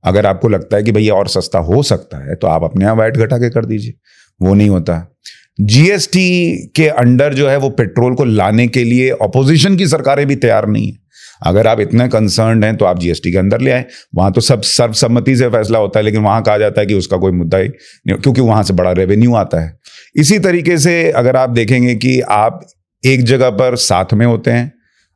अगर आपको लगता है कि भैया और सस्ता हो सकता है तो आप अपने यहाँ वैट घटा के कर दीजिए, वो नहीं होता। जीएसटी के अंडर जो है वो पेट्रोल को लाने के लिए ऑपोजिशन की सरकारें भी तैयार नहीं है। अगर आप इतने कंसर्न्ड हैं तो आप जीएसटी के अंदर ले आए, वहां तो सब सर्वसम्मति से फैसला होता है, लेकिन वहां कहा जाता है कि उसका कोई मुद्दा ही नहीं, क्योंकि वहां से बड़ा रेवेन्यू आता है। इसी तरीके से अगर आप देखेंगे कि आप एक जगह पर साथ में होते हैं,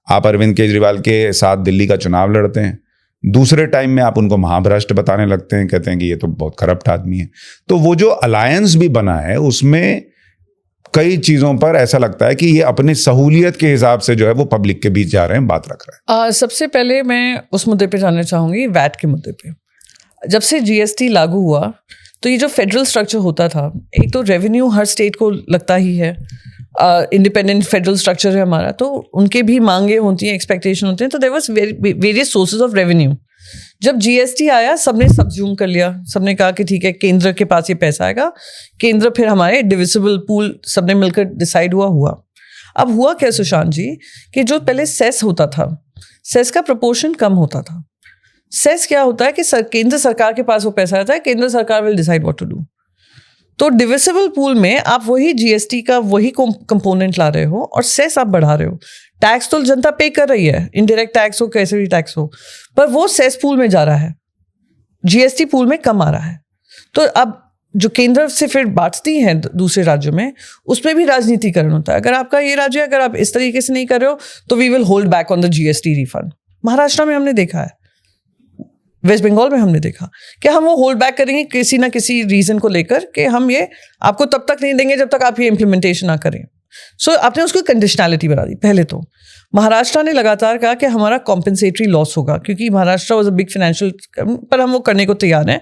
आप अरविंद केजरीवाल के साथ दिल्ली का चुनाव लड़ते हैं, दूसरे टाइम में आप उनको महाभ्रष्ट बताने लगते हैं, कहते हैं कि ये तो बहुत करप्ट आदमी है। तो वो जो अलायंस भी बना है उसमें कई चीजों पर ऐसा लगता है कि ये अपनी सहूलियत के हिसाब से जो है वो पब्लिक के बीच जा रहे हैं, बात रख रहे हैं। सबसे पहले मैं उस मुद्दे पे जानना चाहूँगी, वैट के मुद्दे पे। जब से जीएसटी लागू हुआ तो ये जो फेडरल स्ट्रक्चर होता था, एक तो रेवेन्यू हर स्टेट को लगता ही है, इंडिपेंडेंट फेडरल स्ट्रक्चर है हमारा, तो उनके भी मांगे होती हैं, एक्सपेक्टेशन होते हैं, तो there was various sources of revenue. जब जीएसटी आया सबने सबज्यूम कर लिया, सबने कहा कि ठीक है केंद्र के पास ये पैसा आएगा, केंद्र फिर हमारे डिविजिबल पूल सबने मिलकर डिसाइड हुआ। अब हुआ क्या सुशांत जी कि जो पहले सेस होता था, सेस का प्रोपोर्शन कम होता था। सेस क्या होता है कि केंद्र सरकार के पास वो पैसा आता है, केंद्र सरकार will decide what to do. तो डिविजिबल पूल में आप वही जीएसटी का वही कंपोनेंट ला रहे हो और सेस आप बढ़ा रहे हो। टैक्स तो जनता पे कर रही है, इनडायरेक्ट टैक्स हो कैसे भी टैक्स हो, पर वो सेस पूल में जा रहा है, जीएसटी पूल में कम आ रहा है। तो अब जो केंद्र से फिर बांटती हैं दूसरे राज्यों में, उसमें भी राजनीतिकरण होता है। अगर आपका ये राज्य, अगर आप इस तरीके से नहीं कर रहे हो तो we will hold back on the GST refund. Maharashtra में हमने देखा है, वेस्ट बंगाल में हमने देखा कि हम वो होल्ड बैक करेंगे किसी ना किसी रीजन को लेकर कि हम ये आपको तब तक नहीं देंगे जब तक आप ये इम्प्लीमेंटेशन ना करें। सो आपने उसको कंडीशनैलिटी बना दी। पहले तो महाराष्ट्र ने लगातार कहा कि हमारा कॉम्पेंसेटरी लॉस होगा, क्योंकि Maharashtra was a big financial, पर हम वो करने को तैयार हैं।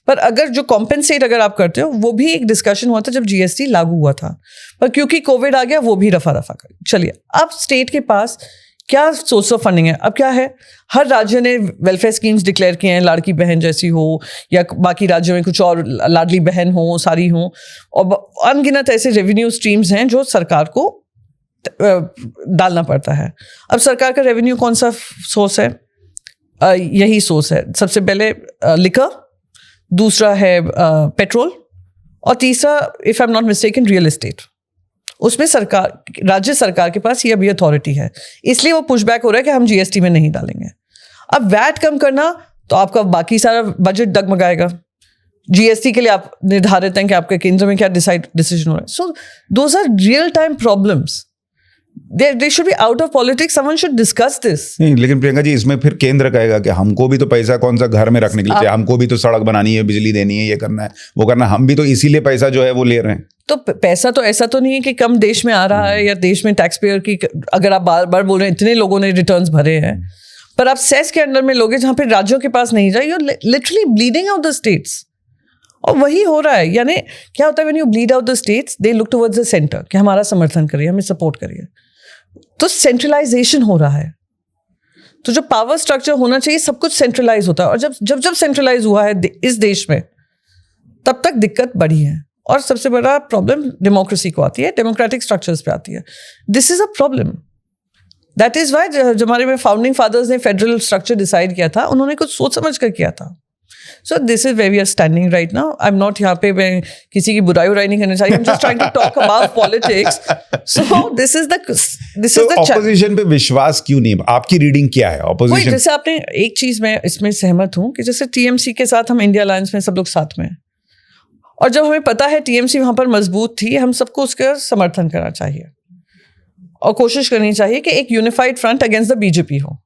पर अगर जो कॉम्पेंसेट अगर आप करते हो, वो भी एक डिस्कशन हुआ था जब जीएसटी लागू हुआ था, पर क्योंकि कोविड आ गया वो भी रफा कर। चलिए, अब स्टेट के पास क्या सोर्स ऑफ फंडिंग है? अब क्या है, हर राज्य ने वेलफेयर स्कीम्स डिक्लेयर किए हैं, लाड़की बहन जैसी हो या बाकी राज्यों में कुछ और लाडली बहन हो, सारी हो, और अनगिनत ऐसे रेवेन्यू स्ट्रीम्स हैं जो सरकार को डालना पड़ता है। अब सरकार का रेवेन्यू कौन सा सोर्स है? यही सोर्स है। सबसे पहले लिकर, दूसरा है पेट्रोल, और तीसरा if I am not mistaken real estate. उसमें सरकार, राज्य सरकार के पास ये अभी अथॉरिटी है, इसलिए वो पुशबैक हो रहा है कि हम जीएसटी में नहीं डालेंगे। अब वैट कम करना तो आपका बाकी सारा बजट डगमगाएगा। जीएसटी के लिए आप निर्धारित हैं कि आपके केंद्र में क्या डिसीजन हो रहा है। So those are real time problems, they should be out of politics, someone should discuss this। नहीं, लेकिन प्रियंका जी इसमें फिर केंद्र कहेगा कि हमको भी तो पैसा कौन सा घर में रखने के लिए चाहिए, हमको भी तो सड़क बनानी है, बिजली देनी है, ये करना है, वो करना है, हम भी तो इसीलिए पैसा जो है वो ले रहे हैं। तो पैसा तो ऐसा तो नहीं है कि कम देश में आ रहा है, या देश में टैक्स पेयर की, अगर आप बार बार बोल रहे हैं इतने लोगों ने रिटर्न्स भरे हैं, पर आप सेस के अंडर में लोगे जहां पे राज्यों के पास नहीं जाए, you are literally bleeding out the states. और वही हो रहा है। यानी क्या होता है, when you bleed out the states they look towards the centre कि हमारा समर्थन करिए, हमें सपोर्ट करिए। तो सेंट्रलाइजेशन हो रहा है। तो जो पावर स्ट्रक्चर होना चाहिए सब कुछ सेंट्रलाइज होता है, और जब सेंट्रलाइज हुआ है इस देश में, तब तक दिक्कत बढ़ी है। और सबसे बड़ा प्रॉब्लम डेमोक्रेसी को आती है, डेमोक्रेटिक स्ट्रक्चर्स पे आती है। This is a problem. That is why जो हमारे में फाउंडिंग फादर्स ने फेडरल स्ट्रक्चर डिसाइड किया था, उन्होंने कुछ सोच समझ कर किया था। So this is where we are standing right now. I'm not यहाँ पे मैं किसी की बुराई नहीं करना चाहिए. I'm just trying to talk about politics. So this is the opposition पे विश्वास क्यों नहीं? आपकी रीडिंग क्या है? opposition जैसे आपने एक चीज मैं इसमें सहमत हूँ कि जैसे टीएमसी के साथ हम इंडिया अलायंस में सब लोग साथ में हैं, और जब हमें पता है टीएमसी वहां पर मजबूत थी, हम सबको उसका समर्थन करना चाहिए और कोशिश करनी चाहिए कि एक unified front against the BJP हो।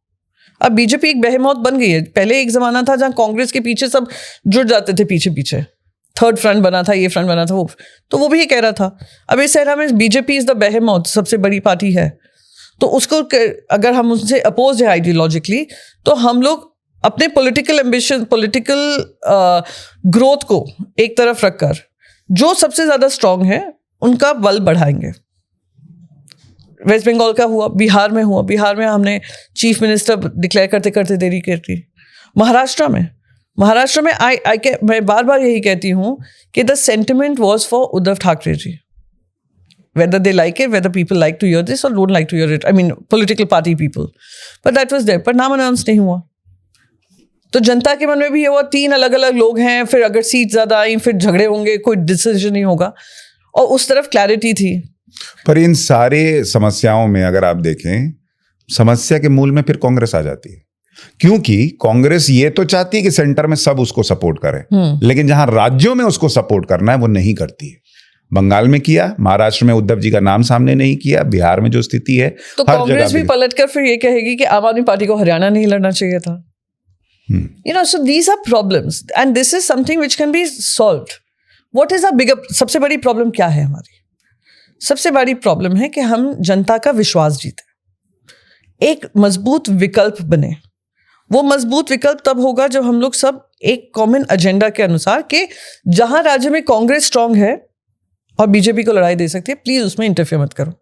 अब बीजेपी एक बेहेमौत बन गई है। पहले एक जमाना था जहां कांग्रेस के पीछे सब जुड़ जाते थे, पीछे थर्ड फ्रंट बना था, ये फ्रंट बना था, वो भी ये कह रहा था। अब इस एरा में बीजेपी इज द बेहेमौत, सबसे बड़ी पार्टी है, तो उसको अगर हम उनसे अपोज है आइडियोलॉजिकली, तो हम लोग अपने पॉलिटिकल एम्बिशन, पॉलिटिकल ग्रोथ को एक तरफ रखकर जो सबसे ज्यादा स्ट्रांग है उनका बल बढ़ाएंगे। वेस्ट बंगाल का हुआ, बिहार में हमने चीफ मिनिस्टर डिक्लेयर करते करते देरी कर दी। महाराष्ट्र में मैं बार बार यही कहती हूँ कि the sentiment was for Uddhav Thackeray ji, whether they like it, whether people like to hear this or don't like to hear it, I mean political party people, but that was there, पर नाम अनाउंस नहीं हुआ। तो जनता के मन में भी ये हुआ, 3 अलग अलग लोग हैं, फिर अगर सीट ज्यादा आई फिर झगड़े होंगे, कोई डिसीजन नहीं होगा, और उस तरफ क्लैरिटी थी। पर इन सारे समस्याओं में अगर आप देखें, समस्या के मूल में फिर कांग्रेस आ जाती है, क्योंकि कांग्रेस ये तो चाहती है कि सेंटर में सब उसको सपोर्ट करें, लेकिन जहां राज्यों में उसको सपोर्ट करना है वो नहीं करती है। बंगाल में किया, महाराष्ट्र में उद्धव जी का नाम सामने नहीं किया, बिहार में जो स्थिति है, तो कांग्रेस भी पलटकर फिर ये कहेगी कि आम आदमी पार्टी को हरियाणा नहीं लड़ना चाहिए था। You know, so these are problems and this is something which can be solved. What is a bigger, सबसे बड़ी प्रॉब्लम क्या है हमारी? सबसे बड़ी प्रॉब्लम है कि हम जनता का विश्वास जीते, एक मजबूत विकल्प बने। वो मजबूत विकल्प तब होगा जब हम लोग सब एक कॉमन एजेंडा के अनुसार कि जहां राज्य में कांग्रेस स्ट्रांग है और बीजेपी को लड़ाई दे सकती है, प्लीज उसमें इंटरफेयर मत करो,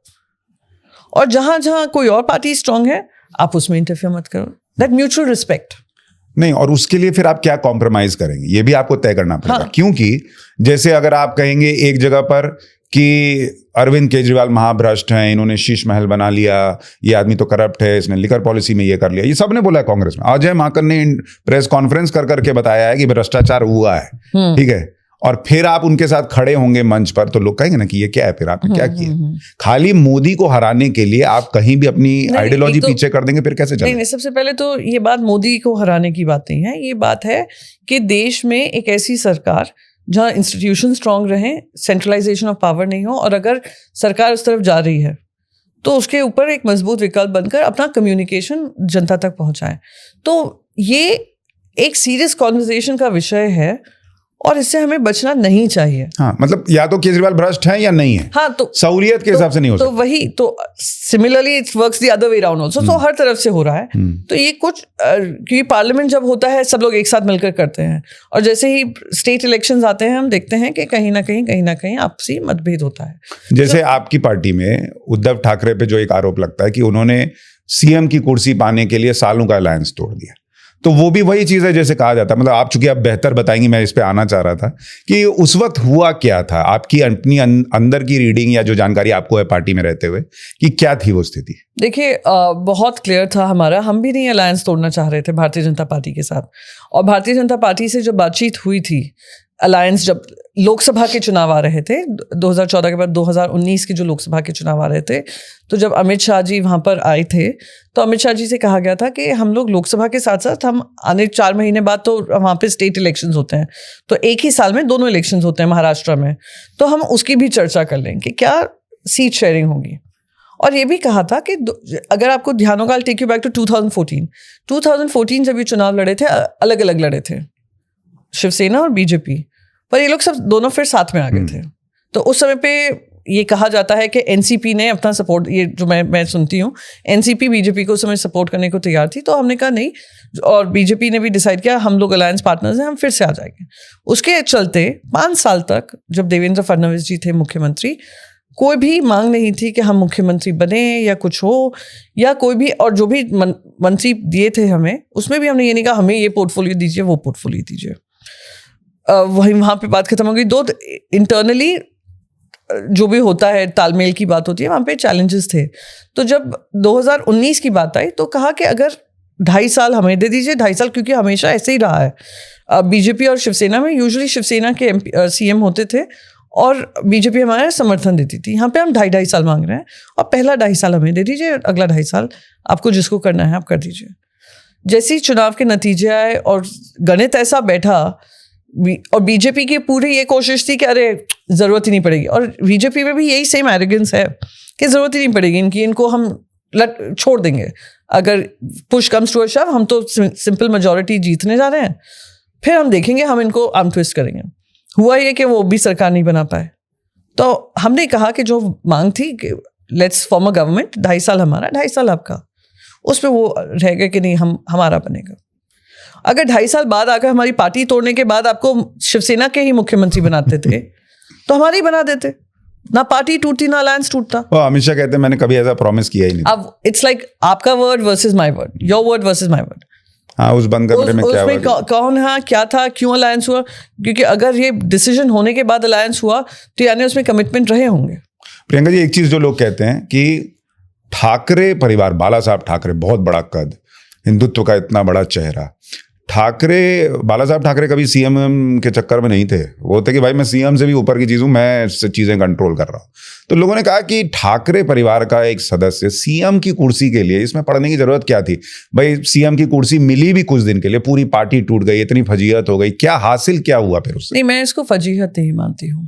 और जहां जहां कोई और पार्टी स्ट्रांग है आप उसमें इंटरफेयर मत करो। That mutual respect. नहीं, और उसके लिए फिर आप क्या कॉम्प्रोमाइज करेंगे ये भी आपको तय करना पड़ेगा। हाँ। क्योंकि जैसे अगर आप कहेंगे एक जगह पर कि अरविंद केजरीवाल महाभ्रष्ट हैं, इन्होंने शीश महल बना लिया, ये आदमी तो करप्ट है, इसने लिकर पॉलिसी में ये कर लिया, ये सब ने बोला है कांग्रेस में। अजय माकन ने प्रेस कॉन्फ्रेंस कर करके बताया है कि भ्रष्टाचार हुआ है, ठीक है, और फिर आप उनके साथ खड़े होंगे मंच पर तो लोग कहेंगे ना कि ये क्या है, फिर आपने क्या किया। खाली मोदी को हराने के लिए आप कहीं भी अपनी आइडियोलॉजी पीछे कर देंगे, फिर कैसे चलेगा? नहीं, सबसे पहले तो ये बात मोदी को हराने की बात नहीं है, ये बात है कि देश में एक ऐसी सरकार जहाँ इंस्टीट्यूशन स्ट्रांग रहें, सेंट्रलाइजेशन ऑफ पावर नहीं हो, और अगर सरकार उस तरफ जा रही है तो उसके ऊपर एक मजबूत विकल्प बनकर अपना कम्युनिकेशन जनता तक पहुंचाएं। तो ये एक सीरियस कॉन्वर्सेशन का विषय है और इससे हमें बचना नहीं चाहिए। हाँ, मतलब या तो केजरीवाल भ्रष्ट है या नहीं है। हाँ, तो सहूलियत के हिसाब से नहीं हो सकता। तो वही तो similarly it works the other way around also. तो हर तरफ से हो रहा है। तो ये कुछ क्योंकि पार्लियामेंट जब होता है सब लोग एक साथ मिलकर करते हैं, और जैसे ही स्टेट इलेक्शंस आते हैं हम देखते हैं कि कहीं ना कहीं आपसी मतभेद होता है। जैसे आपकी पार्टी में उद्धव ठाकरे पे जो एक आरोप लगता है कि उन्होंने सीएम की कुर्सी पाने के लिए सालों का अलायंस तोड़ दिया, तो वो भी वही चीज है जैसे कहा जाता है। मतलब आप चूंकि आप बेहतर बताएंगी, मैं इस पे आना चाह रहा था कि उस वक्त हुआ क्या था, आपकी अपनी अंदर की रीडिंग या जो जानकारी आपको है पार्टी में रहते हुए कि क्या थी वो स्थिति? देखिए, बहुत क्लियर था हमारा, हम भी नहीं अलायंस तोड़ना चाह रहे थे भारतीय जनता पार्टी के साथ। और भारतीय जनता पार्टी से जब बातचीत हुई थी अलायंस, जब लोकसभा के चुनाव आ रहे थे 2014 के बाद 2019 के जो लोकसभा के चुनाव आ रहे थे, तो जब अमित शाह जी वहाँ पर आए थे तो अमित शाह जी से कहा गया था कि हम लोग लोकसभा के साथ साथ हम आने 4 महीने बाद तो वहाँ पे स्टेट इलेक्शंस होते हैं, तो एक ही साल में दोनों इलेक्शंस होते हैं महाराष्ट्र में, तो हम उसकी भी चर्चा कर लें कि क्या सीट शेयरिंग होगी। और ये भी कहा था कि अगर आपको ध्यान होगा, टेक यू बैक टू 2014 जब ये चुनाव लड़े थे, अलग अलग लड़े थे शिवसेना और बीजेपी, पर ये लोग सब दोनों फिर साथ में आ गए थे। तो उस समय पे ये कहा जाता है कि एनसीपी ने अपना सपोर्ट, ये जो मैं सुनती हूँ, एनसीपी बीजेपी को उस समय सपोर्ट करने को तैयार थी, तो हमने कहा नहीं, और बीजेपी ने भी डिसाइड किया हम लोग अलायंस पार्टनर्स हैं, हम फिर से आ जाएंगे। उसके चलते 5 साल तक जब देवेंद्र फडणवीस जी थे मुख्यमंत्री, कोई भी मांग नहीं थी कि हम मुख्यमंत्री बने या कुछ हो, या कोई भी, और जो भी मंत्री दिए थे हमें, उसमें भी हमने ये नहीं कहा हमें ये पोर्टफोलियो दीजिए वो पोर्टफोलियो दीजिए। वही वहाँ पे बात खत्म हो गई। दो इंटरनली जो भी होता है तालमेल की बात होती है, वहाँ पे चैलेंजेस थे। तो जब 2019 की बात आई तो कहा कि अगर 2.5 साल हमें दे दीजिए, 2.5 साल, क्योंकि हमेशा ऐसे ही रहा है बीजेपी और शिवसेना में, यूजुअली शिवसेना के सीएम होते थे और बीजेपी हमारा समर्थन देती थी। यहाँ पे हम 2.5 साल मांग रहे हैं और पहला 2.5 साल हमें दे दीजिए, अगला 2.5 साल आपको जिसको करना है आप कर दीजिए। जैसे ही चुनाव के नतीजे आए और गणित ऐसा बैठा, और बीजेपी की पूरी ये कोशिश थी कि अरे जरूरत ही नहीं पड़ेगी, और बीजेपी में भी यही सेम एरोगेंस है कि जरूरत ही नहीं पड़ेगी इनकी, इनको हम छोड़ देंगे, अगर पुश कम्स टू अ शव हम तो सिंपल मेजॉरिटी जीतने जा रहे हैं, फिर हम देखेंगे, हम इनको आर्म ट्विस्ट करेंगे। हुआ ये कि वो भी सरकार नहीं बना पाए, तो हमने कहा कि जो मांग थी कि लेट्स फॉर्म अ गवर्नमेंट, 2.5 साल हमारा 2.5 साल आपका, उस पर वो रहेगा कि नहीं हमारा बनेगा। अगर 2.5 साल बाद आकर हमारी पार्टी तोड़ने के बाद आपको शिवसेना के ही मुख्यमंत्री बनाते थे तो हमारी बना देते, ना पार्टी टूटती ना अलायंस टूटता। अमित शाह कहते हैं मैंने कभी ऐसा प्रॉमिस किया ही नहीं। अब इट्स लाइक आपका word versus my word, your word versus my word. हाँ, उस बंद कमरे में क्या हुआ, कौन है, क्या था, क्यों अलायंस हुआ, क्योंकि अगर ये डिसीजन होने के बाद अलायंस हुआ तो यानी उसमें कमिटमेंट रहे होंगे। प्रियंका जी, एक चीज जो लोग कहते हैं कि ठाकरे परिवार, बाला साहब ठाकरे, बहुत बड़ा कद, हिंदुत्व का इतना बड़ा चेहरा, बाला साहब ठाकरे कभी सीएम के चक्कर में नहीं थे। वो थे कि भाई मैं सीएम से भी ऊपर की चीज हूं, मैं चीजें कंट्रोल कर रहा हूं। तो लोगों ने कहा कि ठाकरे परिवार का एक सदस्य सीएम की कुर्सी के लिए, इसमें पढ़ने की जरूरत क्या थी भाई, सीएम की कुर्सी मिली भी कुछ दिन के लिए, पूरी पार्टी टूट गई, इतनी फजीहत हो गई, क्या हासिल क्या हुआ फिर उससे? नहीं, मैं इसको फजीहत नहीं मानती हूँ।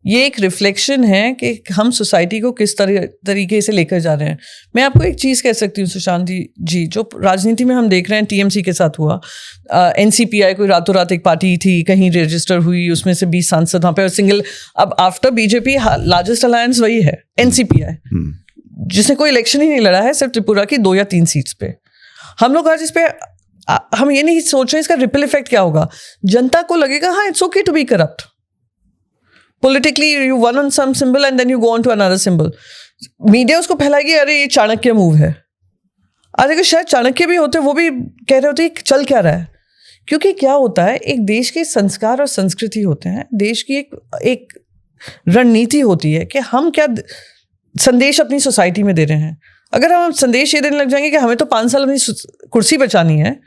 ये एक रिफ्लेक्शन है कि हम सोसाइटी को किस तरीके से लेकर जा रहे हैं। मैं आपको एक चीज़ कह सकती हूँ सुशांत जी, जो राजनीति में हम देख रहे हैं टीएमसी के साथ हुआ, एनसीपीआई कोई रातों रात एक पार्टी थी, कहीं रजिस्टर हुई, उसमें से 20 सांसद वहाँ पे, और सिंगल, अब आफ्टर बीजेपी लार्जेस्ट अलायंस वही है एनसीपीआई, जिसने कोई इलेक्शन ही नहीं लड़ा है, सिर्फ त्रिपुरा की 2 या 3 सीट्स पे। हम लोग आज इस पे हम ये नहीं सोच रहे इसका रिपल इफेक्ट क्या होगा। जनता को लगेगा हाँ it's okay to be corrupt, politically you won on some symbol and then you go on to another symbol. Media उसको फैलाएगी अरे ये चाणक्य मूव है। आज अगर शायद चाणक्य भी होते, वो भी कह रहे होते चल क्या रहा है। क्योंकि क्या होता है, एक देश के संस्कार और संस्कृति होते हैं, देश की एक रणनीति होती है कि हम क्या संदेश अपनी सोसाइटी में दे रहे हैं। अगर हम संदेश ये देने लग जाएंगे कि हमें तो 5 साल अपनी कुर्सी बचानी है,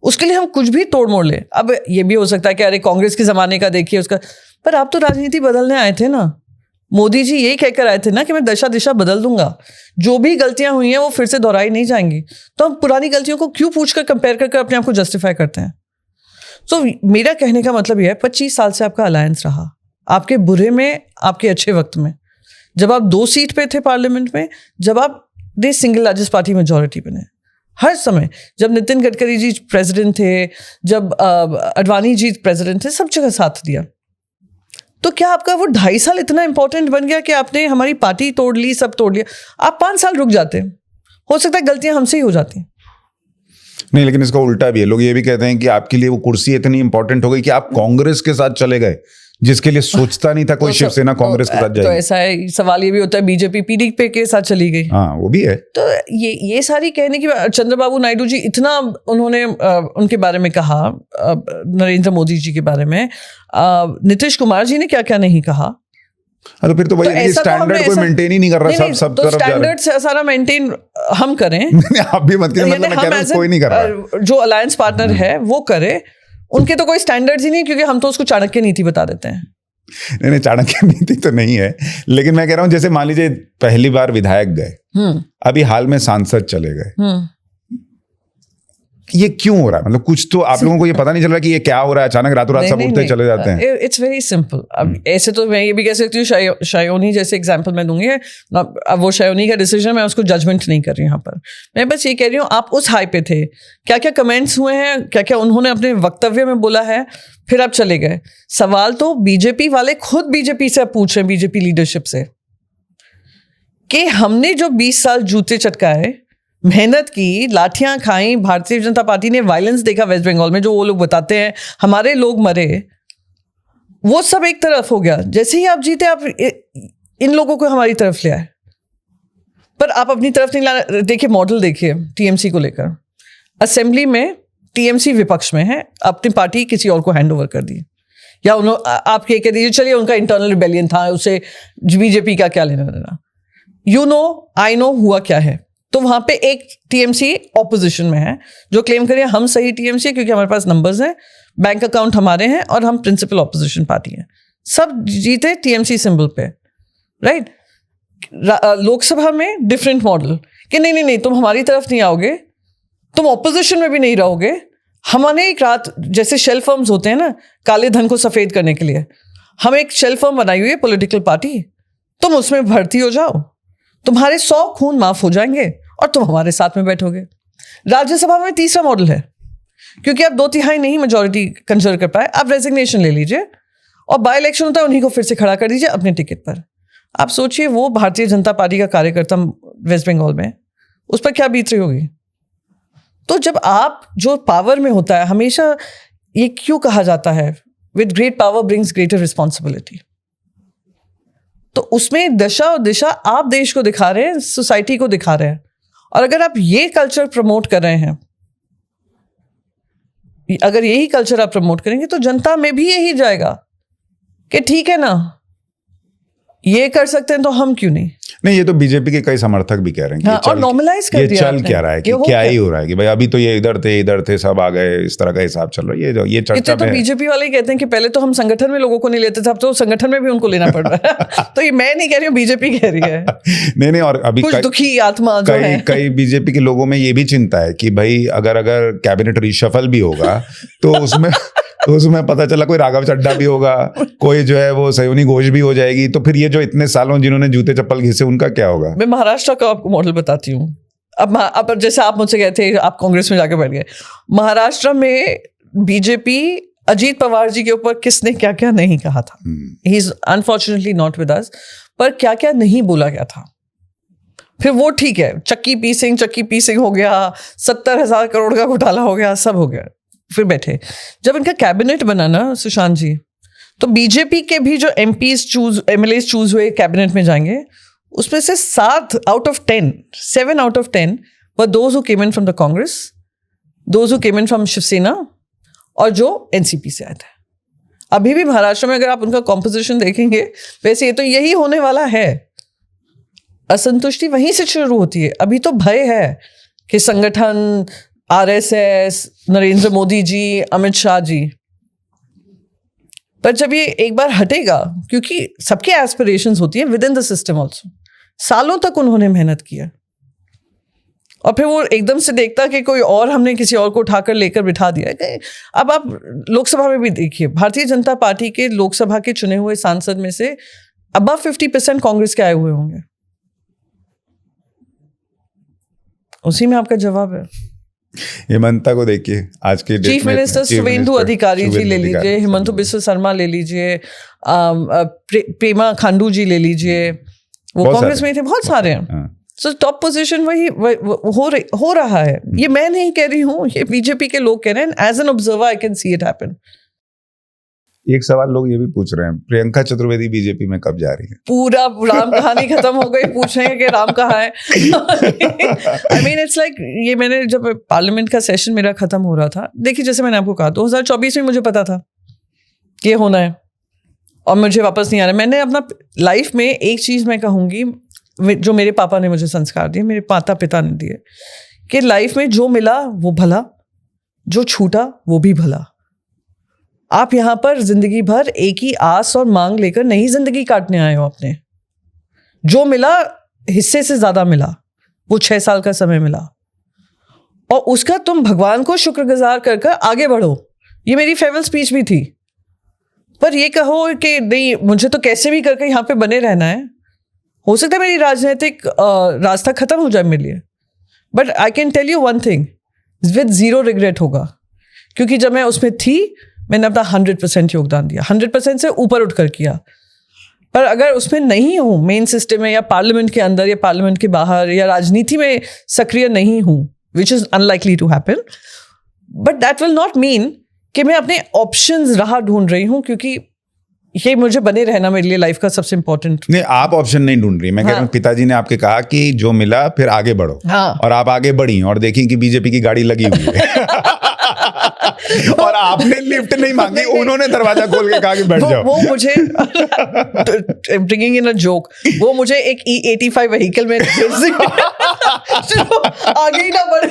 उसके लिए हम कुछ भी तोड़ मोड़ लें। अब ये भी हो सकता है कि अरे कांग्रेस के ज़माने का देखिए उसका, पर आप तो राजनीति बदलने आए थे ना। मोदी जी यही कहकर आए थे ना कि मैं दशा दिशा बदल दूंगा, जो भी गलतियां हुई हैं वो फिर से दोहराई नहीं जाएंगी। तो हम पुरानी गलतियों को क्यों पूछकर कंपेयर करके अपने आप को जस्टिफाई करते हैं। तो मेरा कहने का मतलब यह है, 25 साल से आपका अलायंस रहा, आपके बुरे में, आपके अच्छे वक्त में, जब आप 2 सीट पे थे पार्लियामेंट में, जब आप देश सिंगल लार्जेस्ट पार्टी मेजॉरिटी बने, हर समय जब नितिन गडकरी जी प्रेसिडेंट थे, जब अडवाणी जी प्रेसिडेंट थे, सब जगह साथ दिया। तो क्या आपका वो 2.5 साल इतना इंपॉर्टेंट बन गया कि आपने हमारी पार्टी तोड़ ली, सब तोड़ लिया? आप 5 साल रुक जाते, हो सकता है गलतियां हमसे ही हो जाती। नहीं, लेकिन इसका उल्टा भी है। लोग ये भी कहते हैं कि आपके लिए वो कुर्सी इतनी इंपॉर्टेंट हो गई कि आप कांग्रेस के साथ चले गए, जिसके लिए सोचता नहीं था कोई शिवसेना कांग्रेस के साथ जाएगी। तो ऐसा है, सवाल ये भी होता है बीजेपी पीडीपी के साथ चली गई। हाँ, वो भी है। तो ये सारी कहने की, चंद्रबाबू नायडू जी इतना उन्होंने उनके बारे में कहा, नरेंद्र मोदी जी के बारे में, नीतीश कुमार जी ने क्या क्या नहीं कहा। तो फिर तो वही स्टैंडर्ड कोई मेंटेन ही नहीं कर रहा, सब तो स्टैंडर्ड सारा मेंटेन हम करें। आप भी मत कीजिए, मतलब मैं कह रहा हूं कोई नहीं कर रहा। जो अलायंस पार्टनर है वो करे, उनके तो कोई स्टैंडर्ड्स ही नहीं, क्योंकि हम तो उसको चाणक्य नीति बता देते हैं। नहीं, चाणक्य नीति तो नहीं है, लेकिन मैं कह रहा हूं जैसे मान लीजिए पहली बार विधायक गए, अभी हाल में सांसद चले गए, ये क्यों हो रहा है? मतलब कुछ तो आप लोगों को ये पता नहीं चल रहा कि ये क्या हो रहा है, अचानक रातों रात सब उठते चले जाते हैं। It's very simple. अब ऐसे तो मैं ये भी कह सकती हूँ, शायोनी जैसे एग्जांपल मैं दूंगी, अब वो शायोनी का डिसीजन, मैं उसको जजमेंट नहीं कर रही यहाँ पर। मैं बस ये कह रही हूँ, आप उस हाई पे थे, क्या क्या कमेंट्स हुए हैं, क्या क्या उन्होंने अपने वक्तव्य में बोला है, फिर आप चले गए। सवाल तो बीजेपी वाले खुद बीजेपी से पूछ रहे हैं, बीजेपी लीडरशिप से, कि हमने जो 20 साल जूते चटकाए, मेहनत की, लाठियां खाई, भारतीय जनता पार्टी ने वायलेंस देखा वेस्ट बंगाल में, जो वो लोग बताते हैं हमारे लोग मरे, वो सब एक तरफ हो गया। जैसे ही आप जीते, आप इन लोगों को हमारी तरफ ले आए, पर आप अपनी तरफ नहीं ला। देखिए मॉडल देखिए टीएमसी को लेकर, असेंबली में टीएमसी विपक्ष में है, अपनी पार्टी किसी और को हैंड ओवर कर दी, या आप ये कह दीजिए चलिए उनका इंटरनल रिबेलियन था, उसे बीजेपी का क्या लेना देना। यू नो आई नो हुआ क्या है। तो वहां पे एक टीएमसी ऑपोजिशन में है जो क्लेम करिए हम सही टीएमसी, क्योंकि हमारे पास नंबर्स हैं, बैंक अकाउंट हमारे हैं, और हम प्रिंसिपल ऑपोजिशन पार्टी हैं। सब जीते टीएमसी सिंबल पे, राइट। लोकसभा में डिफरेंट मॉडल कि नहीं तुम हमारी तरफ नहीं आओगे, तुम ऑपोजिशन में भी नहीं रहोगे। हमने एक रात, जैसे शेल फर्म्स होते हैं ना काले धन को सफेद करने के लिए, हम एक शेल फर्म बनाई हुई है पॉलिटिकल पार्टी, तुम उसमें भर्ती हो जाओ, तुम्हारे 100 खून माफ हो जाएंगे और तुम हमारे साथ में बैठोगे। राज्यसभा में तीसरा मॉडल है, क्योंकि आप 2/3 नहीं मेजॉरिटी कंसिडर कर पाए, आप रेजिग्नेशन ले लीजिए और बाय इलेक्शन होता है, उन्हीं को फिर से खड़ा कर दीजिए अपने टिकट पर। आप सोचिए वो भारतीय जनता पार्टी का कार्यकर्ता वेस्ट बंगाल में, उस पर क्या बीत रही होगी। तो जब आप जो पावर में होता है, हमेशा ये क्यों कहा जाता है, with great power brings greater responsibility. तो उसमें दशा और दिशा आप देश को दिखा रहे हैं, सोसाइटी को दिखा रहे हैं। और अगर आप ये कल्चर प्रमोट कर रहे हैं, अगर यही कल्चर आप प्रमोट करेंगे, तो जनता में भी यही जाएगा कि ठीक है ना, ये कर सकते हैं तो हम क्यों नहीं। ये तो बीजेपी के कई समर्थक भी कह रहे हैं, हाँ, और नॉर्मलाइज कर दिया चल क्या रहा है, कि क्या ही हो रहा है, कि भाई अभी तो ये इधर थे सब आ गए, इस तरह का हिसाब चल रहा है। ये चर्चा तो बीजेपी वाले ही कहते हैं कि पहले तो हम संगठन में लोगों को नहीं लेते थे, अब तो संगठन में भी उनको लेना पड़ रहा है। तो ये मैं नहीं कह रही हूँ, बीजेपी कह रही है। नहीं, और अभी कुछ दुखी आत्मा जो है, कई बीजेपी के लोगों में ये भी चिंता है कि भाई अगर कैबिनेट रिशफल भी होगा तो तो उसमें पता चला कोई राघव चड्ढा भी होगा, कोई जो है वो सयोनी घोष भी हो जाएगी, तो फिर ये जो इतने सालों जिन्होंने जूते चप्पल घिसे उनका क्या होगा? मैं महाराष्ट्र का आपको मॉडल बताती हूँ। अब जैसे आप मुझसे कहते हैं आप कांग्रेस में जाके बैठ गए, महाराष्ट्र में बीजेपी अजीत पवार जी के ऊपर किसने क्या क्या नहीं कहा था। He is unfortunately not with us, पर क्या क्या नहीं बोला गया था। फिर वो ठीक है, चक्की पीसिंग हो गया, 70,000 करोड़ का घोटाला हो गया, सब हो गया। फिर बैठे, जब इनका कैबिनेट बना ना सुशांत जी, तो बीजेपी के भी जो एमएलए चूज हुए कैबिनेट में जाएंगे, उसमें से 7 out of 10 were those who came in from the Congress, those who came in from Shiv Sena, और जो एनसीपी से आए थे। अभी भी महाराष्ट्र में अगर आप उनका कॉम्पोजिशन देखेंगे, वैसे ये तो यही होने वाला है। असंतुष्टि वहीं से शुरू होती है। अभी तो भय है कि संगठन, आरएसएस, नरेंद्र मोदी जी, अमित शाह जी, पर जब ये एक बार हटेगा, क्योंकि सबके एस्पिरेशंस होती है with in the system also, सालों तक उन्होंने मेहनत किया, और फिर वो एकदम से देखता कि कोई और, हमने किसी और को उठाकर लेकर बिठा दिया है। अब आप लोकसभा में भी देखिए, भारतीय जनता पार्टी के लोकसभा के चुने हुए सांसद में से अबव 50% कांग्रेस के आए हुए होंगे। उसी में आपका जवाब है। हेमंता को देखिए, आज के चीफ मिनिस्टर शुवेंदु अधिकारी जी ले लीजिए, हिमंतु बिस्वा शर्मा ले लीजिए, प्रेमा खांडू जी ले लीजिए, वो कांग्रेस में थे, बहुत सारे हैं। सो टॉप पोजीशन वही हो रहा है। ये मैं नहीं कह रही हूँ, ये बीजेपी के लोग कह रहे हैं। As an observer I can see it happen. एक सवाल लोग ये भी पूछ रहे हैं, प्रियंका चतुर्वेदी बीजेपी में कब जा रही है? पूरा राम कहानी खत्म हो गई, पूछ रहे हैं कि राम कहाँ है। आई मीन इट्स लाइक, ये मैंने जब पार्लियामेंट का सेशन मेरा खत्म हो रहा था, देखिए जैसे मैंने आपको कहा 2024 में मुझे पता था कि होना है और मुझे वापस नहीं आना। मैंने अपना लाइफ में एक चीज मैं कहूंगी, जो मेरे पापा ने मुझे संस्कार दिए, मेरे माता पिता ने दिए, कि लाइफ में जो मिला वो भला, जो छूटा वो भी भला। आप यहाँ पर जिंदगी भर एक ही आस और मांग लेकर नहीं जिंदगी काटने आए हो अपने। जो मिला हिस्से से ज्यादा मिला, वो 6 साल का समय मिला, और उसका तुम भगवान को शुक्रगुजार कर कर आगे बढ़ो। ये मेरी फेयरवेल स्पीच भी थी। पर ये कहो कि नहीं मुझे तो कैसे भी करके यहाँ पे बने रहना है, हो सकता है मेरी राजनीतिक रास्ता खत्म हो जाए मेरे लिए, but I can tell you one thing, with 0 regret होगा, क्योंकि जब मैं उसमें थी मैंने अपना 100% योगदान दिया, 100% से ऊपर उठकर किया। पर अगर उसमें नहीं हूँ, मेन सिस्टम में या पार्लियामेंट के अंदर या पार्लियामेंट के बाहर या राजनीति में सक्रिय नहीं हूँ, which is unlikely to happen, but that will not mean कि मैं अपने ऑप्शंस राह ढूंढ रही हूँ, क्योंकि ये मुझे बने रहना मेरे लिए लाइफ का सबसे इंपॉर्टेंट। नहीं, आप ऑप्शन नहीं ढूंढ रही, मैं कह रहा हूँ पिताजी ने आपके कहा कि जो मिला फिर आगे बढ़ो, और आप आगे बढ़ी और देखी कि बीजेपी की गाड़ी लगी हुई है। और आपने लिफ्ट नहीं मांगी, उन्होंने दरवाजा खोल के कहा कि बैठ जाओ। वो मुझे ब्रिंगिंग इन अ जोक, वो मुझे एक E85 व्हीकल में आगे ही ना बढ़े।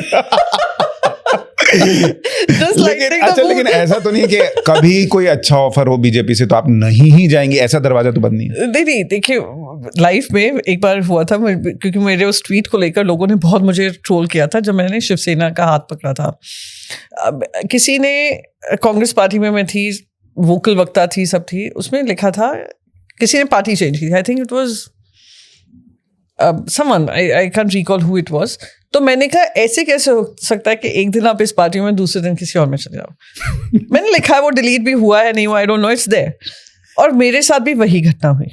लेकिन ऐसा तो नहीं कि कभी कोई अच्छा ऑफर हो बीजेपी से तो आप नहीं ही जाएंगे, ऐसा दरवाजा तो बंद नहीं है? नहीं, देखिए लाइफ में एक बार हुआ था, क्योंकि मेरे उस ट्वीट को लेकर लोगों ने बहुत मुझे ट्रोल किया था जब मैंने शिवसेना का हाथ पकड़ा था। किसी ने, कांग्रेस पार्टी में मैं थी, वोकल वक्ता थी, सब थी, उसमें लिखा था, किसी ने पार्टी चेंज की, I think it was someone, I can't recall who it was. तो मैंने कहा ऐसे कैसे हो सकता है कि एक दिन आप इस पार्टी में दूसरे दिन किसी और में चले जाओ। मैंने लिखा है, वो डिलीट भी हुआ है नहीं हुआ, I don't know, it's there. और मेरे साथ भी वही घटना हुई।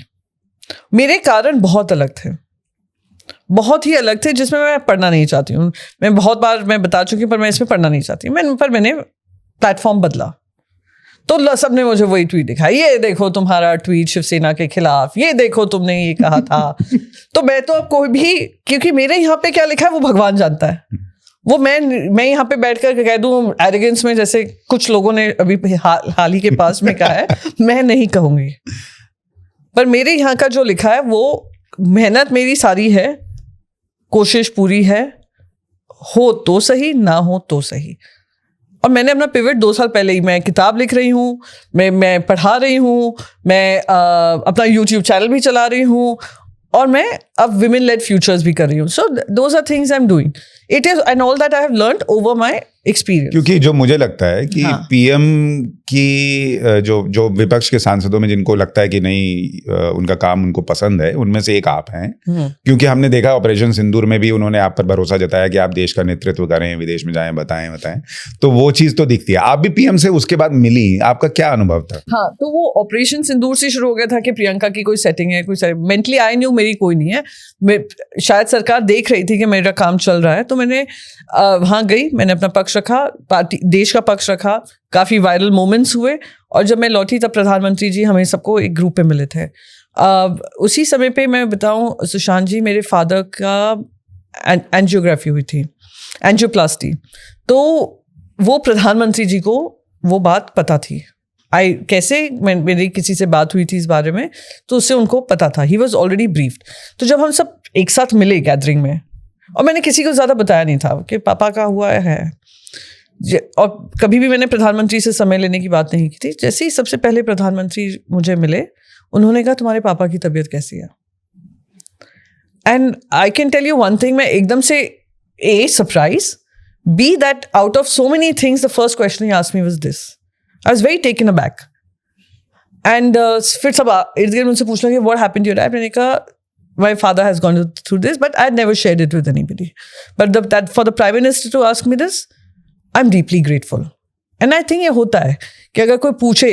मेरे कारण बहुत अलग थे, बहुत ही अलग थे, जिसमें मैं पढ़ना नहीं चाहती हूँ। मैं बहुत बार मैं बता चुकी हूँ, पर मैं इसमें पढ़ना नहीं चाहती। मैंने प्लेटफॉर्म बदला, तो सबने मुझे वही ट्वीट दिखाया, ये देखो तुम्हारा ट्वीट शिवसेना के खिलाफ, ये देखो तुमने ये कहा था। तो मैं तो अब कोई भी, क्योंकि मेरे यहाँ पे क्या लिखा है वो भगवान जानता है। वो मैं यहाँ पे बैठकर कह दूं एरोगेंस में, जैसे कुछ लोगों ने अभी हाल ही के पास में कहा है, मैं नहीं कहूंगी। पर मेरे यहाँ का जो लिखा है वो मेहनत मेरी सारी है, कोशिश पूरी है, हो तो सही ना हो तो सही। और मैंने अपना पिवट 2 साल पहले ही, मैं किताब लिख रही हूँ, मैं पढ़ा रही हूँ, मैं अपना YouTube चैनल भी चला रही हूँ, और मैं अब women led futures भी कर रही हूँ. So those are things I'm doing. It is, and all that I have learned over my experience. क्योंकि जो मुझे लगता है कि हाँ. पीएम की जो विपक्ष के सांसदों में जिनको लगता है कि नहीं उनका काम उनको पसंद है, उनमें से एक आप हैं. क्योंकि हमने देखा ऑपरेशन सिंदूर में भी उन्होंने आप पर भरोसा जताया कि आप देश का नेतृत्व करें, विदेश में जाएं, बताएं. तो वो चीज तो दिखती है. आप भी पीएम से उसके बाद मिली, आपका क्या अनुभव था? हाँ, तो वो ऑपरेशन सिंदूर से शुरू हो गया था कि प्रियंका की कोई सेटिंग है, कोई मेंटली आई न्यू मेरी कोई नहीं है. मैं शायद सरकार देख रही थी कि मेरा काम चल रहा है, तो मैंने वहाँ गई, मैंने अपना पक्ष रखा, पार्टी देश का पक्ष रखा. काफ़ी वायरल मोमेंट्स हुए, और जब मैं लौटी तब प्रधानमंत्री जी हमें सबको एक ग्रुप पे मिले थे. उसी समय पे मैं बताऊं सुशांत जी, मेरे फादर का एंजियोग्राफी हुई थी, एंजियोप्लास्टी. तो वो प्रधानमंत्री जी को वो बात पता थी. कैसे मेरी किसी से बात हुई थी इस बारे में, तो उससे उनको पता था. He was already briefed. तो जब हम सब एक साथ मिले गैदरिंग में, और मैंने किसी को ज़्यादा बताया नहीं था कि पापा का हुआ है, और कभी भी मैंने प्रधानमंत्री से समय लेने की बात नहीं की थी. जैसे ही सबसे पहले प्रधानमंत्री मुझे मिले, उन्होंने कहा तुम्हारे पापा की तबीयत कैसी है. And I can tell you one thing, मैं एकदम से surprise, be that out of so many things the first question ही asked me was this. I was very taken aback. And फिर सब इर्द गिर्द मुझसे पूछना कि what happened to your dad. मैंने कहा my father has gone through this, but I had never shared it with anybody. But that for the Prime Minister to ask me this, I'm deeply grateful. And I think ये होता है कि अगर कोई पूछे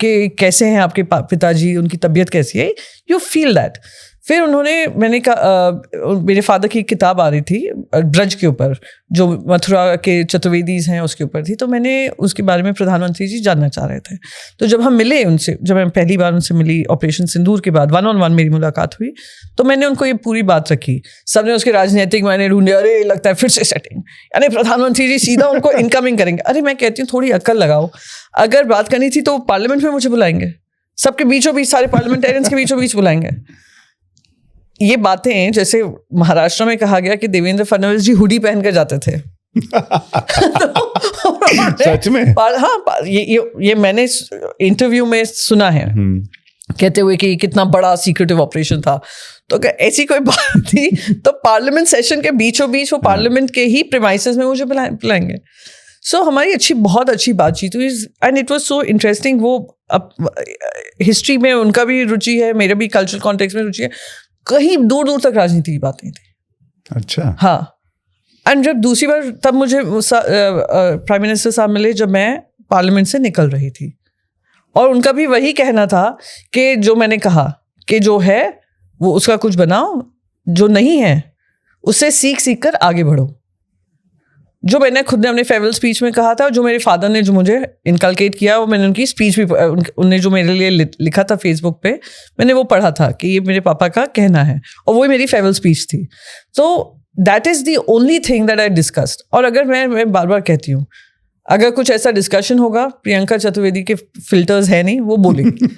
कि कैसे हैं आपके पिताजी, उनकी तबीयत कैसी है, you feel that. फिर उन्होंने, मैंने कहा, मेरे फादर की किताब आ रही थी ब्रज के ऊपर, जो मथुरा के चतुर्वेदीज हैं उसके ऊपर थी. तो मैंने उसके बारे में प्रधानमंत्री जी जानना चाह रहे थे. तो जब हम मिले उनसे, जब मैं पहली बार उनसे मिली ऑपरेशन सिंदूर के बाद, 1-on-1 मेरी मुलाकात हुई, तो मैंने उनको ये पूरी बात रखी. सबने उसके राजनीतिक मायने ढूंढे, अरे लगता है फिर से सेटिंग, यानी प्रधानमंत्री जी सीधा उनको इनकमिंग करेंगे. अरे मैं कहती हूँ थोड़ी अक्ल लगाओ. अगर बात करनी थी तो पार्लियामेंट में मुझे बुलाएंगे, सबके बीचों बीच, सारे पार्लियामेंटेरियंस के बीचों बीच बुलाएंगे. ये बातें, जैसे महाराष्ट्र में कहा गया कि देवेंद्र फडणवीस जी हुडी पहन कर जाते थे. सच में? हाँ, ये मैंने इंटरव्यू में सुना है, कहते हुए कि कितना बड़ा सीक्रेटिव ऑपरेशन था. तो अगर ऐसी कोई बात थी तो पार्लियामेंट सेशन के बीचों बीच वो पार्लियामेंट के ही प्रीमाइसेस में मुझे बुलाएंगे. सो हमारी बहुत अच्छी बातचीत हुई, and it was so interesting. वो हिस्ट्री में उनका भी रुचि है, मेरे भी कल्चरल कॉन्टेक्स्ट में रुचि है. कहीं दूर दूर तक राजनीति की बातें थी. अच्छा. हाँ. एंड जब दूसरी बार, तब मुझे प्राइम मिनिस्टर साहब मिले जब मैं पार्लियामेंट से निकल रही थी, और उनका भी वही कहना था कि जो मैंने कहा कि जो है वो उसका कुछ बनाओ, जो नहीं है उससे सीख सीख कर आगे बढ़ो. जो मैंने खुद ने अपने फेयरवेल स्पीच में कहा था, जो मेरे फादर ने जो मुझे इनकलकेट किया, वो मैंने उनकी स्पीच भी, उनने जो मेरे लिए लिखा था फेसबुक पे, मैंने वो पढ़ा था कि ये मेरे पापा का कहना है, और वही मेरी फेयरवेल स्पीच थी. तो that is the only thing that I discussed. और अगर मैं बार बार कहती हूँ, अगर कुछ ऐसा डिस्कशन होगा, प्रियंका चतुर्वेदी के फिल्टर्स है नहीं, वो बोलेगी.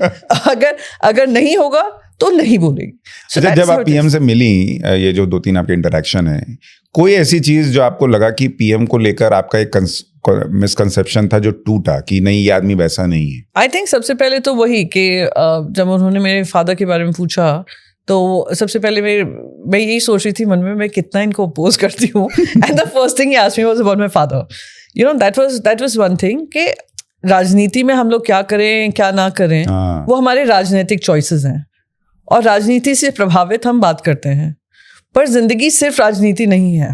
अगर नहीं होगा तो नहीं बोलेगी. अच्छा, जब आप पीएम से मिली, ये जो 2-3 आपके इंटरेक्शन है, कोई ऐसी चीज जो आपको लगा कि पीएम को लेकर आपका एक मिसकंसेप्शन था जो टूटा, कि नहीं ये आदमी वैसा नहीं है? आई थिंक सबसे पहले तो वही कि जब उन्होंने मेरे फादर के बारे में पूछा, तो सबसे पहले मैं यही सोच रही थी मन में, मैं कितना इनको अपोज करती हूँ. And the first thing he asked me was about my father. You know, that was one thing कि राजनीति में हम लोग क्या करें क्या ना करें, वो हमारे राजनीतिक चॉइसेस हैं, और राजनीति से प्रभावित हम बात करते हैं. पर जिंदगी सिर्फ राजनीति नहीं है.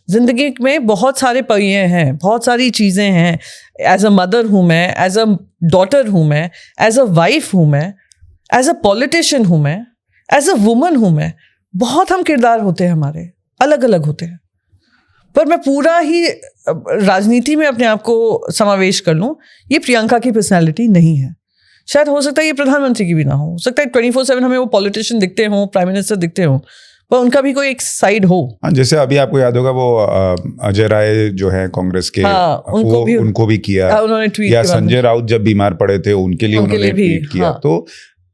जिंदगी में बहुत सारे पहिए हैं, बहुत सारी चीज़ें हैं. एज अ मदर हूँ मैं, एज अ डॉटर हूँ मैं, एज अ वाइफ हूँ मैं, एज अ पॉलिटिशियन हूँ मैं, एज अ वुमन हूँ मैं. बहुत हम किरदार होते हैं, हमारे अलग अलग होते हैं. पर मैं पूरा ही राजनीति में अपने आप को समावेश कर लूँ, ये प्रियंका की पर्सनैलिटी नहीं है. शायद हो सकता है ये प्रधानमंत्री की भी ना हो सकता है 24/7 हमें वो पॉलिटिशियन दिखते हों, प्राइम मिनिस्टर दिखते हों, पर उनका भी कोई एक साइड हो. जैसे अभी आपको याद होगा वो अजय राय जो है कांग्रेस के, उनको भी किया उन्होंने ट्वीट, या संजय राउत जब बीमार पड़े थे उनके लिए उन्होंने ट्वीट किया. तो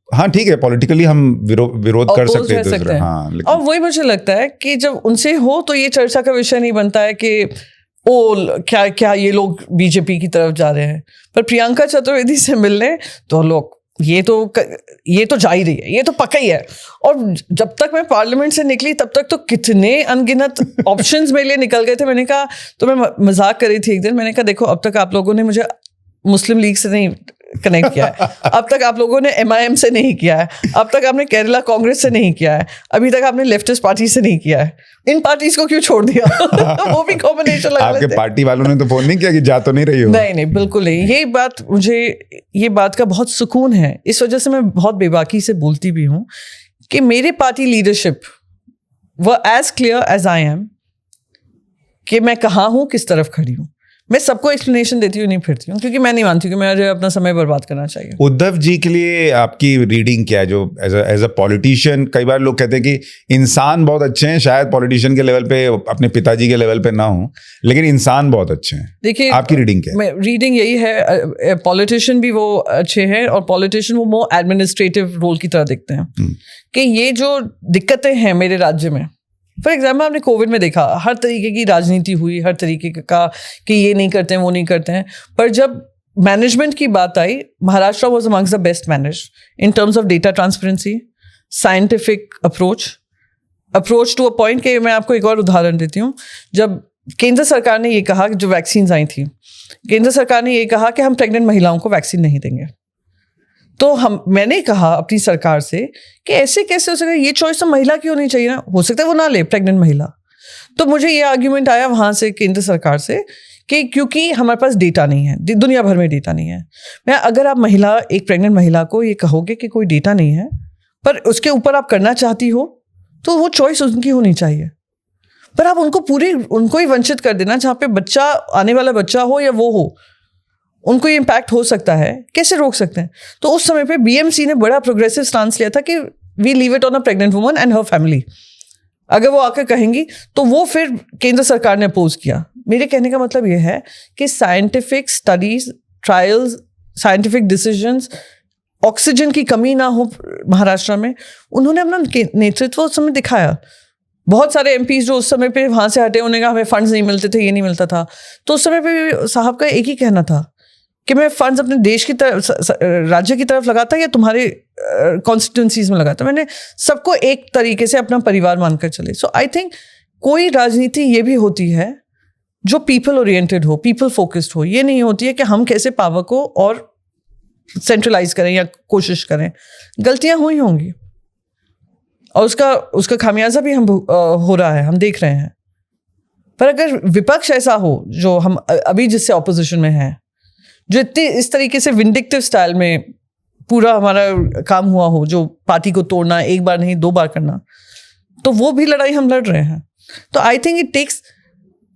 हाँ ठीक है, पॉलिटिकली हम विरोध कर सकते हैं. हाँ, और वही मुझे लगता है कि जब उनसे हो तो ये चर्चा का विषय नहीं बनता है कि क्या ये लोग बीजेपी की तरफ जा रहे हैं. पर प्रियंका चतुर्वेदी से मिलने तो लोग ये तो जा ही रही है, ये तो पक्का ही है। और जब तक मैं पार्लियामेंट से निकली तब तक तो कितने अनगिनत ऑप्शंस मेरे लिए निकल गए थे। मैंने कहा, तो मैं मजाक कर रही थी एक दिन, मैंने कहा देखो अब तक आप लोगों ने मुझे मुस्लिम लीग से नहीं कनेक्ट किया है, अब तक आप लोगों ने MIM से नहीं किया है, अब तक आपने केरला कांग्रेस से नहीं किया है, अभी तक आपने लेफ्टिस्ट पार्टी से नहीं किया है, इन पार्टीज को क्यों छोड़ दिया? वो भी कॉम्बिनेशन लगा लेते। आपके पार्टी वालों ने तो फोन नहीं किया कि जा तो नहीं रही हो? नहीं, बिल्कुल नहीं। ये बात का बहुत सुकून है, इस वजह से मैं बहुत बेबाकी से बोलती भी हूँ कि मेरे पार्टी लीडरशिप वो as clear as I am कि मैं कहाँ हूँ, किस तरफ खड़ी हूँ। मैं सबको एक्सप्लेनेशन देती हूँ नहीं फिरती हूँ, क्योंकि मैं नहीं मानती कि मुझे अपना समय बर्बाद करना चाहिए। उद्धव जी के लिए आपकी रीडिंग क्या है? जो एज अ पॉलिटिशियन, कई बार लोग कहते हैं कि इंसान बहुत अच्छे हैं, शायद पॉलिटिशियन के लेवल पे, अपने पिताजी के लेवल पे ना हो, लेकिन इंसान बहुत अच्छे हैं। देखिए, आपकी रीडिंग क्या है? रीडिंग यही है, पॉलिटिशियन भी वो अच्छे हैं और पॉलिटिशियन वो मोर एडमिनिस्ट्रेटिव रोल की तरह दिखते हैं कि ये जो दिक्कतें हैं मेरे राज्य में, फॉर एग्जाम्पल आपने कोविड में देखा हर तरीके की राजनीति हुई, हर तरीके का कि ये नहीं करते हैं, वो नहीं करते हैं, पर जब मैनेजमेंट की बात आई, Maharashtra was amongst the best manage in terms of data transparency, scientific approach to a point. के मैं आपको एक और उदाहरण देती हूँ। जब केंद्र सरकार ने ये कहा कि जो वैक्सीन आई थी, केंद्र सरकार ने ये कहा कि हम प्रेग्नेंट महिलाओं को वैक्सीन नहीं देंगे, तो मैंने कहा अपनी सरकार से कि ऐसे कैसे हो सकता है, ये चॉइस तो महिला की होनी चाहिए ना, हो सकता है वो ना ले प्रेग्नेंट महिला। तो मुझे ये आर्ग्यूमेंट आया वहाँ से केंद्र सरकार से कि क्योंकि हमारे पास डेटा नहीं है, दुनिया भर में डेटा नहीं है। मैं अगर आप एक प्रेग्नेंट महिला को ये कहोगे कि कोई डेटा नहीं है, पर उसके ऊपर आप करना चाहती हो, तो वो चॉइस उनकी होनी चाहिए। पर आप उनको ही वंचित कर देना, जहाँ पे आने वाला बच्चा हो या वो हो, उनको ये इम्पैक्ट हो सकता है, कैसे रोक सकते हैं? तो उस समय पे BMC ने बड़ा प्रोग्रेसिव स्टांस लिया था कि we leave it on a pregnant woman and her family. अगर वो आकर कहेंगी तो वो फिर केंद्र सरकार ने अपोज किया। मेरे कहने का मतलब ये है कि scientific studies, trials, scientific decisions, oxygen की कमी ना हो महाराष्ट्र में, उन्होंने अपना नेतृत्व उस समय दिखाया। बहुत सारे MPs जो उस समय पे वहाँ से हटे, उन्होंने कहा हमें फंड्स नहीं मिलते थे, ये नहीं मिलता था, तो उस समय पे साहब का एक ही कहना था कि मैं फंड्स अपने देश की तरफ, राज्य की तरफ लगाता या तुम्हारे कॉन्स्टिट्यूंसीज में लगाता। मैंने सबको एक तरीके से अपना परिवार मानकर चले। सो आई थिंक कोई राजनीति ये भी होती है जो पीपल ओरिएंटेड हो, पीपल फोकस्ड हो। ये नहीं होती है कि हम कैसे पावर को और सेंट्रलाइज करें या कोशिश करें। गलतियां हुई होंगी और उसका खामियाजा भी हम हो रहा है, हम देख रहे हैं। पर अगर विपक्ष ऐसा हो जो हम अभी जिससे ऑपोजिशन में है, जो इस तरीके से विंडिक्टिव स्टाइल में पूरा हमारा काम हुआ हो, जो पार्टी को तोड़ना, एक बार नहीं 2 बार करना, तो वो भी लड़ाई हम लड़ रहे हैं। तो आई थिंक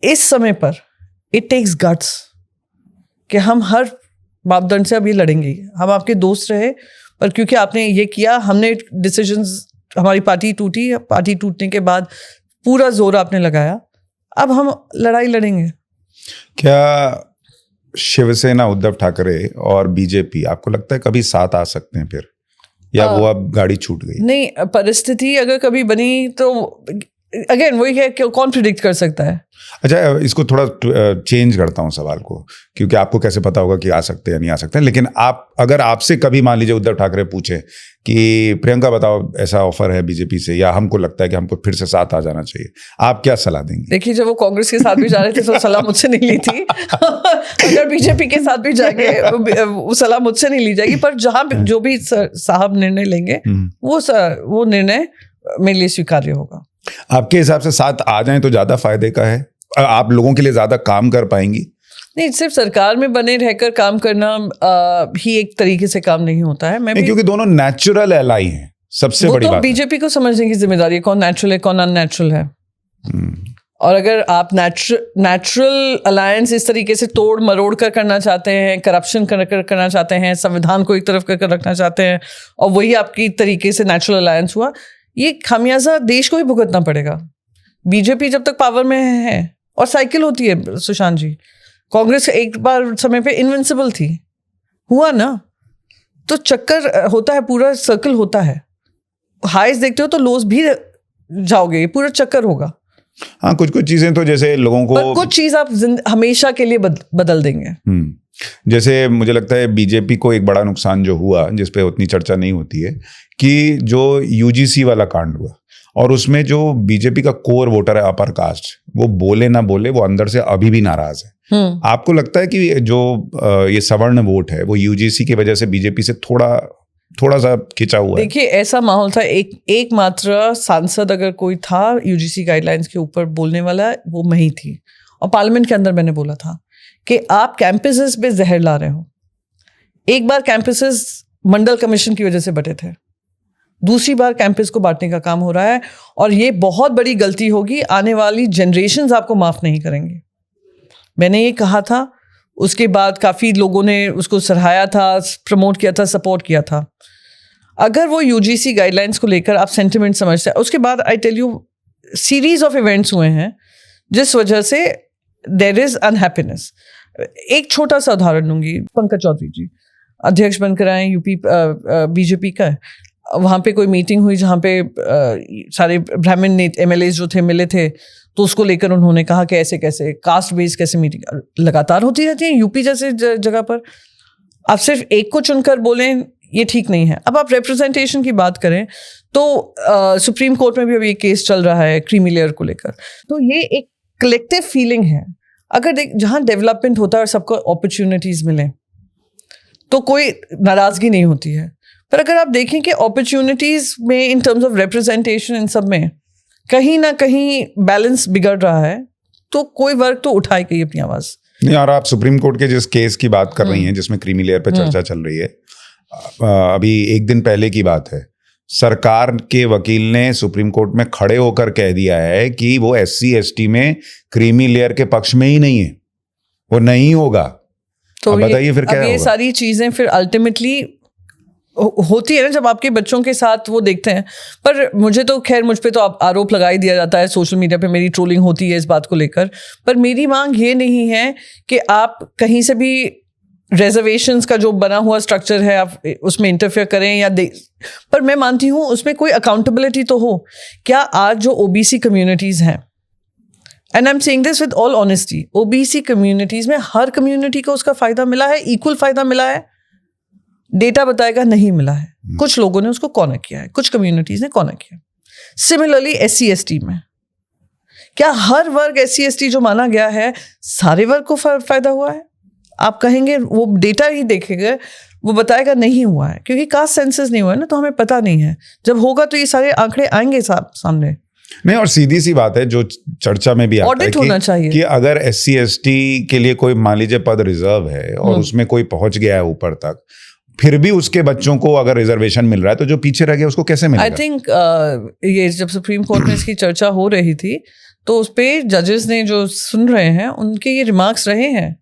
इस समय पर इट टेक्स गट्स कि हम हर मापदंड से अब ये लड़ेंगे। हम आपके दोस्त रहे, पर क्योंकि आपने ये किया, हमने डिसीजंस, हमारी पार्टी टूटी, पार्टी टूटने के बाद पूरा जोर आपने लगाया, अब हम लड़ाई लड़ेंगे। क्या शिवसेना, उद्धव ठाकरे और बीजेपी आपको लगता है कभी साथ आ सकते हैं फिर, या वो अब गाड़ी छूट गई? नहीं, परिस्थिति अगर कभी बनी तो अगेन वही है कि कौन प्रिडिक्ट कर सकता है। अच्छा, इसको थोड़ा चेंज करता हूँ सवाल को, क्योंकि आपको कैसे पता होगा कि आ सकते हैं या नहीं आ सकते हैं। लेकिन अगर आपसे कभी मान लीजिए उद्धव ठाकरे पूछे कि प्रियंका बताओ ऐसा ऑफर है बीजेपी से, या हमको लगता है कि हमको फिर से साथ आ जाना चाहिए, आप क्या सलाह देंगे? देखिए, जब वो कांग्रेस के साथ भी जा रहे थे तो सलाह मुझसे नहीं ली थी। अगर बीजेपी के साथ भी जाएंगे वो सलाह मुझसे नहीं ली जाएगी। पर जहां जो भी साहब निर्णय लेंगे वो निर्णय मेरे लिए स्वीकार्य होगा। आपके हिसाब से साथ आ जाएं तो ज्यादा फायदे का है? आप लोगों के लिए ज्यादा काम कर पाएंगी? नहीं, सिर्फ सरकार में बने रहकर काम करना ही एक तरीके से काम नहीं होता है। क्योंकि दोनों नेचुरल एलाई हैं, सबसे बड़ी बात। बीजेपी को समझने की जिम्मेदारी है, कौन नेचुरल है कौन अननेचुरल है। और अगर आप नेचुरल अलायंस इस तरीके से तोड़ मरोड़ कर करना चाहते हैं, करप्शन करना चाहते हैं, संविधान को एक तरफ कर रखना चाहते हैं, और वही आपकी तरीके से नेचुरल अलायंस हुआ, ये खामियाजा देश को ही भुगतना पड़ेगा। बीजेपी जब तक पावर में है, और साइकिल होती है सुशांत जी, कांग्रेस एक बार समय पे इनविंसिबल थी, हुआ ना, तो चक्कर होता है, पूरा सर्कल होता है। हाईज देखते हो तो लोज भी जाओगे, पूरा चक्कर होगा। हाँ, कुछ कुछ चीजें तो जैसे लोगों को, पर कुछ चीज आप हमेशा के लिए बदल देंगे। जैसे मुझे लगता है बीजेपी को एक बड़ा नुकसान जो हुआ, जिस पे उतनी चर्चा नहीं होती है, कि जो यूजीसी वाला कांड हुआ और उसमें जो बीजेपी का कोर वोटर है अपर कास्ट, वो बोले ना बोले वो अंदर से अभी भी नाराज है। आपको लगता है कि जो ये सवर्ण वोट है वो यूजीसी की वजह से बीजेपी से थोड़ा सा खिंचा हुआ है? देखिए, ऐसा माहौल था, एक मात्र सांसद अगर कोई था यूजीसी गाइडलाइंस के ऊपर बोलने वाला, वो मैं ही थी। और पार्लियामेंट के अंदर मैंने बोला था कि आप कैंपसेस पे जहर ला रहे हो। एक बार कैंपसेस मंडल कमीशन की वजह से बटे थे, दूसरी बार कैंपस को बांटने का काम हो रहा है, और ये बहुत बड़ी गलती होगी। आने वाली जनरेशन्स आपको माफ नहीं करेंगे। मैंने ये कहा था, उसके बाद काफ़ी लोगों ने उसको सराहाया था, प्रमोट किया था, सपोर्ट किया था। अगर वो यूजीसी गाइडलाइंस को लेकर आप सेंटिमेंट समझते हैं, उसके बाद I tell you series of events हुए हैं जिस वजह से देयर इज अनहैप्पीनेस। एक छोटा सा उदाहरण दूंगी। पंकज चौधरी जी अध्यक्ष बनकर आए यूपी बीजेपी का। वहाँ पे कोई मीटिंग हुई जहाँ पे सारे ब्राह्मण एमएलए जो थे मिले थे, तो उसको लेकर उन्होंने कहा कि ऐसे कैसे कास्ट बेस कैसे मीटिंग लगातार होती रहती है यूपी जैसे जगह पर। आप सिर्फ एक को चुनकर बोलें, ये ठीक नहीं है। अब आप रिप्रेजेंटेशन की बात करें तो सुप्रीम कोर्ट में भी अभी एक केस चल रहा है क्रीमी लेयर को लेकर। तो ये एक कलेक्टिव फीलिंग है। अगर जहाँ डेवलपमेंट होता है और सबको अपॉर्चुनिटीज मिले तो कोई नाराजगी नहीं होती है। पर अगर आप देखें कि अपॉर्चुनिटीज में इन टर्म्स ऑफ रिप्रेजेंटेशन इन सब में कहीं ना कहीं बैलेंस बिगड़ रहा है, तो कोई वर्ग तो उठाएगा ही अपनी आवाज। नहीं, और आप सुप्रीम कोर्ट के जिस केस की बात कर रही हैं जिसमें क्रीमी लेयर पे चर्चा चल रही है, अभी एक दिन पहले की बात है, सरकार के वकील ने सुप्रीम कोर्ट में खड़े होकर कह दिया है कि वो SC ST में क्रीमी लेयर के पक्ष में ही नहीं है, वो नहीं होगा। तो बताइए फिर क्या होगा? ये सारी चीजें फिर अल्टीमेटली होती है ना जब आपके बच्चों के साथ वो देखते हैं। पर मुझे तो खैर मुझ पे तो आरोप लगा ही दिया जाता है, सोशल मीडिया पे मेरी ट्रोलिंग होती है इस बात को लेकर। पर मेरी मांग ये नहीं है कि आप कहीं से भी रिजर्वेशंस का जो बना हुआ स्ट्रक्चर है आप उसमें इंटरफेयर करें या पर मैं मानती हूँ उसमें कोई अकाउंटेबिलिटी तो हो। क्या आज जो OBC कम्युनिटीज़ हैं, and I am saying this with all honesty, OBC communities में हर कम्युनिटी को उसका फ़ायदा मिला है, इक्वल फ़ायदा मिला है? डेटा बताएगा नहीं मिला है। कुछ लोगों ने उसको कॉर्नर किया है, कुछ कम्युनिटीज़ ने कॉर्नर किया। सिमिलरली SC ST में क्या हर वर्ग SC ST जो माना गया है सारे वर्ग को फ़ायदा हुआ है? आप कहेंगे, वो डेटा ही देखेंगे, वो बताएगा नहीं हुआ है, क्योंकि कास्ट सेंसस नहीं हुआ है ना, तो हमें पता नहीं है। जब होगा तो ये सारे आंकड़े आएंगे सामने। नहीं, और सीधी सी बात है जो चर्चा में भी आता है होना चाहिए कि अगर SC ST के लिए कोई मान लीजिए पद रिजर्व है और उसमें कोई पहुंच गया है ऊपर तक, फिर भी उसके बच्चों को अगर रिजर्वेशन मिल रहा है तो जो पीछे रह गया उसको कैसे मिलेगा? आई थिंक ये जब सुप्रीम कोर्ट में इसकी चर्चा हो रही थी तो उस पर जजेस ने जो सुन रहे हैं उनके ये रिमार्क्स रहे हैं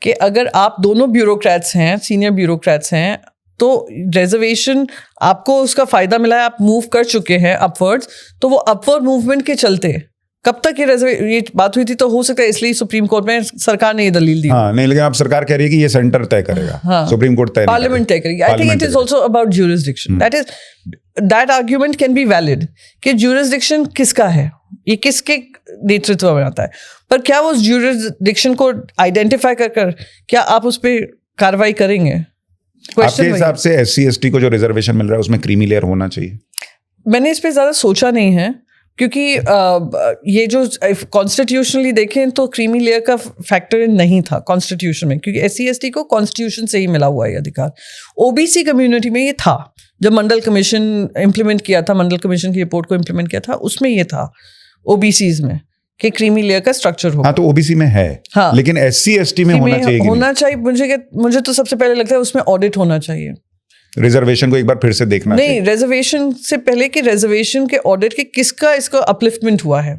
कि अगर आप दोनों ब्यूरोक्रेट्स हैं, सीनियर ब्यूरोक्रेट्स हैं, तो रिजर्वेशन आपको उसका फायदा मिला है, आप मूव कर चुके हैं अपवर्ड्स, तो वो अपवर्ड मूवमेंट के चलते कब तक ये बात हुई थी, तो हो सकता है इसलिए सुप्रीम कोर्ट में सरकार ने ये दलील दी। हाँ, नहीं, लेकिन अब सरकार कह रही है कि ये सेंटर तय करेगा। हाँ, सुप्रीम कोर्ट तय, पार्लियामेंट तय करेगी। I think it is also about jurisdiction. That argument can be valid कि ज्यूरिसडिक्शन किसका है, ये किसके नेतृत्व में आता है, पर क्या वो ज्यूरिसडिक्शन को आइडेंटिफाई कर क्या आप उस पर कार्रवाई करेंगे? आपके हिसाब से SC ST को जो रिजर्वेशन मिल रहा है उसमें क्रीमी लेयर होना चाहिए? मैंने इस पे ज़्यादा सोचा नहीं है, क्योंकि ये जो कॉन्स्टिट्यूशनली देखें तो क्रीमी लेयर का फैक्टर नहीं था कॉन्स्टिट्यूशन में, क्योंकि SC ST को कॉन्स्टिट्यूशन से ही मिला हुआ है अधिकार। OBC कम्युनिटी में ये था, जब मंडल कमीशन इम्प्लीमेंट किया था, मंडल कमीशन की रिपोर्ट को इम्प्लीमेंट किया था, उसमें ये था OBCs में कि क्रीमी लेयर का स्ट्रक्चर हो। हाँ, तो OBC में है। हाँ, लेकिन SC ST में होना चाहिए। मुझे तो सबसे पहले लगता है उसमें ऑडिट होना चाहिए। रिजर्वेशन को एक बार फिर से देखना नहीं, रिजर्वेशन से पहले कि रिजर्वेशन के ऑडिट के किसका इसका अपलिफ्टमेंट हुआ है,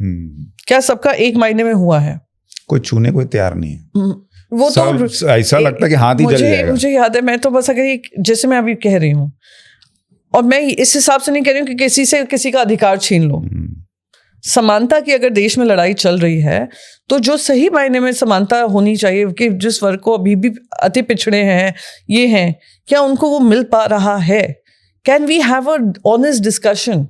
क्या सबका एक महीने में हुआ है? कोई छूने को तैयार नहीं है। वो तो ऐसा लगता है कि हाथ ही जल जाएगा। मुझे याद है, मैं तो बस अगर जैसे मैं अभी कह रही हूँ, और मैं इस हिसाब से नहीं कह रही हूँ कि किसी से किसी का अधिकार छीन लो। समानता की अगर देश में लड़ाई चल रही है तो जो सही मायने में समानता होनी चाहिए कि जिस वर्ग को अभी भी अति पिछड़े हैं, ये हैं, क्या उनको वो मिल पा रहा है? Can we have a honest discussion?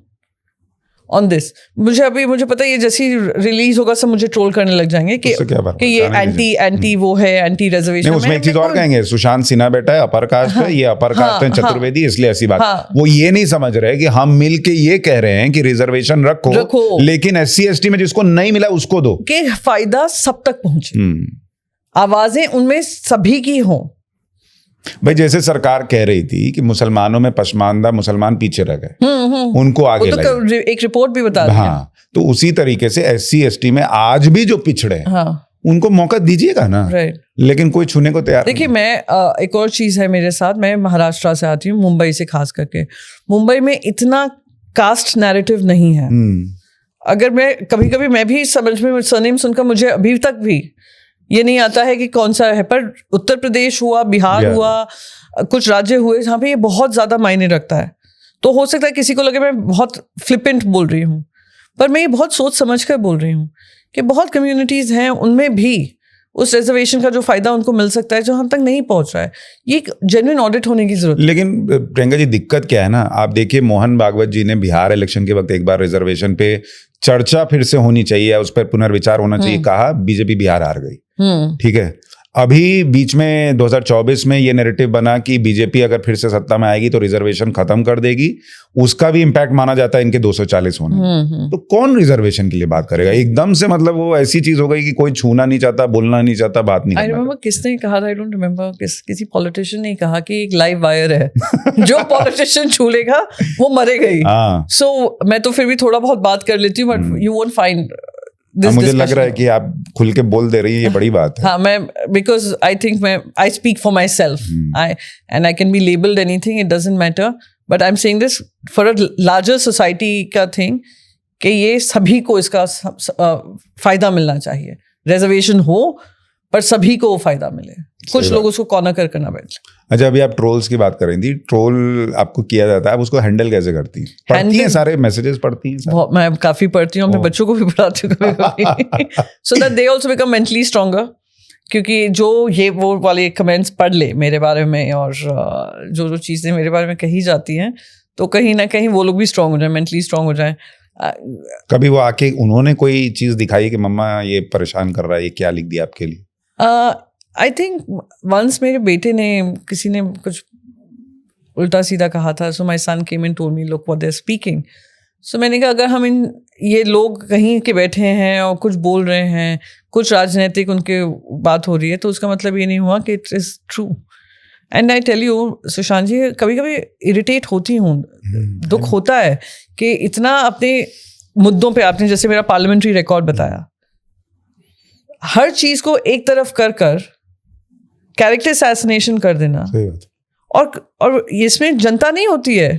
On this. मुझे पता है ये जैसी रिलीज होगा सब मुझे ट्रोल करने लग जाएंगे कि उससे क्या फर्क कि ये पड़ता है? एंटी वो है, एंटी रिजर्वेशन। नहीं, उसमें एक चीज और कहेंगे, सुशांत सिन्हा बेटा है अपर कास्ट है, ये अपर कास्ट है चतुर्वेदी, इसलिए ऐसी बात। वो ये नहीं समझ रहे कि हम मिल के ये कह रहे हैं कि रिजर्वेशन रखो, लेकिन SC ST में जिसको नहीं मिला उसको दो, कि फायदा सब तक पहुंचे, आवाजें उनमें सभी की हों। भाई जैसे सरकार कह रही थी कि मुसलमानों में पसमानदा मुसलमान पीछे रह गए, उनको आगे तो एक रिपोर्ट भी बता रही है। हाँ, तो उसी तरीके से SC ST में आज भी जो पिछड़े हैं, हाँ, उनको मौका दीजिएगा ना, लेकिन कोई छूने को तैयार। देखिए मैं एक और चीज है मेरे साथ, मैं महाराष्ट्र से आती हूँ, मुंबई से खास करके। मुंबई में इतना कास्ट नैरेटिव नहीं है। अगर मैं कभी मैं भी समझ में सरनेम सुनकर मुझे अभी तक भी ये नहीं आता है कि कौन सा है, पर उत्तर प्रदेश हुआ, बिहार हुआ, कुछ राज्य हुए जहाँ पे ये बहुत ज्यादा मायने रखता है। तो हो सकता है किसी को लगे मैं बहुत फ्लिपेंट बोल रही हूँ, पर मैं ये बहुत सोच समझ कर बोल रही हूँ कि बहुत कम्युनिटीज हैं उनमें भी उस रिजर्वेशन का जो फायदा उनको मिल सकता है जो हम तक नहीं पहुंच रहा है। ये एक जेन्युइन ऑडिट होने की जरूरत है। लेकिन प्रियंका जी दिक्कत क्या है ना, आप देखिए मोहन भागवत जी ने बिहार इलेक्शन के वक्त एक बार रिजर्वेशन पे चर्चा फिर से होनी चाहिए, उस पर पुनर्विचार होना चाहिए, कहा, बीजेपी बिहार हार गई। ठीक है, अभी बीच में 2024 में ये नैरेटिव बना कि बीजेपी अगर फिर से सत्ता में आएगी तो रिजर्वेशन खत्म कर देगी, उसका भी इम्पैक्ट माना जाता है इनके 240 होने। तो कौन रिजर्वेशन के लिए बात करेगा एकदम से? मतलब वो ऐसी चीज हो गई कि कोई छूना नहीं चाहता, बोलना नहीं चाहता, बात नहीं। आई रिमेंबर किसने कहा था, आई डोंट रिमेंबर, किसी पॉलिटिशियन ने कहा कि एक लाइव वायर है जो पॉलिटिशियन छू लेगा वो मरेगा ही। सो मैं तो फिर भी थोड़ा बहुत बात कर लेती हूँ, बट यू वोंट फाइंड। मुझे लग रहा है कि आप खुल के बोल दे रही है, ये बड़ी बात है। हाँ, मैं because I think I speak for my self, and I can be labelled anything, it doesn't matter, but I am saying this for a larger society का थिंग कि ये सभी को इसका फायदा मिलना चाहिए। रिजर्वेशन हो पर सभी को फायदा मिले, कुछ लोग उसको कॉर्नर करना बैठे। अच्छा, अभी आप ट्रोल्स की बात कर रही थी, ट्रोल आपको किया जाता है, आप उसको हैंडल कैसे करती हैं? पढ़ती हैं सारे मैसेजेस, पढ़ती हैं? मैं काफी पढ़ती हूँ, अपने बच्चों को भी पढ़ाती हूँ कभी-कभी, so that they also become mentally stronger. क्योंकि जो ये वो वाले कमेंट्स पढ़ ले मेरे बारे में और जो चीजें मेरे बारे में कही जाती हैं, तो कहीं ना कहीं वो लोग भी स्ट्रांग हो जाए, मेंटली स्ट्रांग हो जाए। कभी वो आके उन्होंने कोई चीज दिखाई कि मम्मा ये परेशान कर रहा है, ये क्या लिख दिया आपके लिए? आई थिंक वंस मेरे बेटे ने, किसी ने कुछ उल्टा सीधा कहा था, so my son came and told me look what they are speaking. So मैंने कहा अगर हम ये लोग कहीं के बैठे हैं और कुछ बोल रहे हैं, कुछ राजनीतिक उनके बात हो रही है, तो उसका मतलब ये नहीं हुआ कि it is true. And I tell you Sushant ji, कभी कभी इरिटेट होती हूँ, दुख होता है कि इतना अपने मुद्दों पे, आपने जैसे मेरा पार्लियामेंट्री रिकॉर्ड बताया, हर चीज को एक तरफ कर कैरेक्टर असैसिनेशन कर देना, और इसमें जनता नहीं होती है,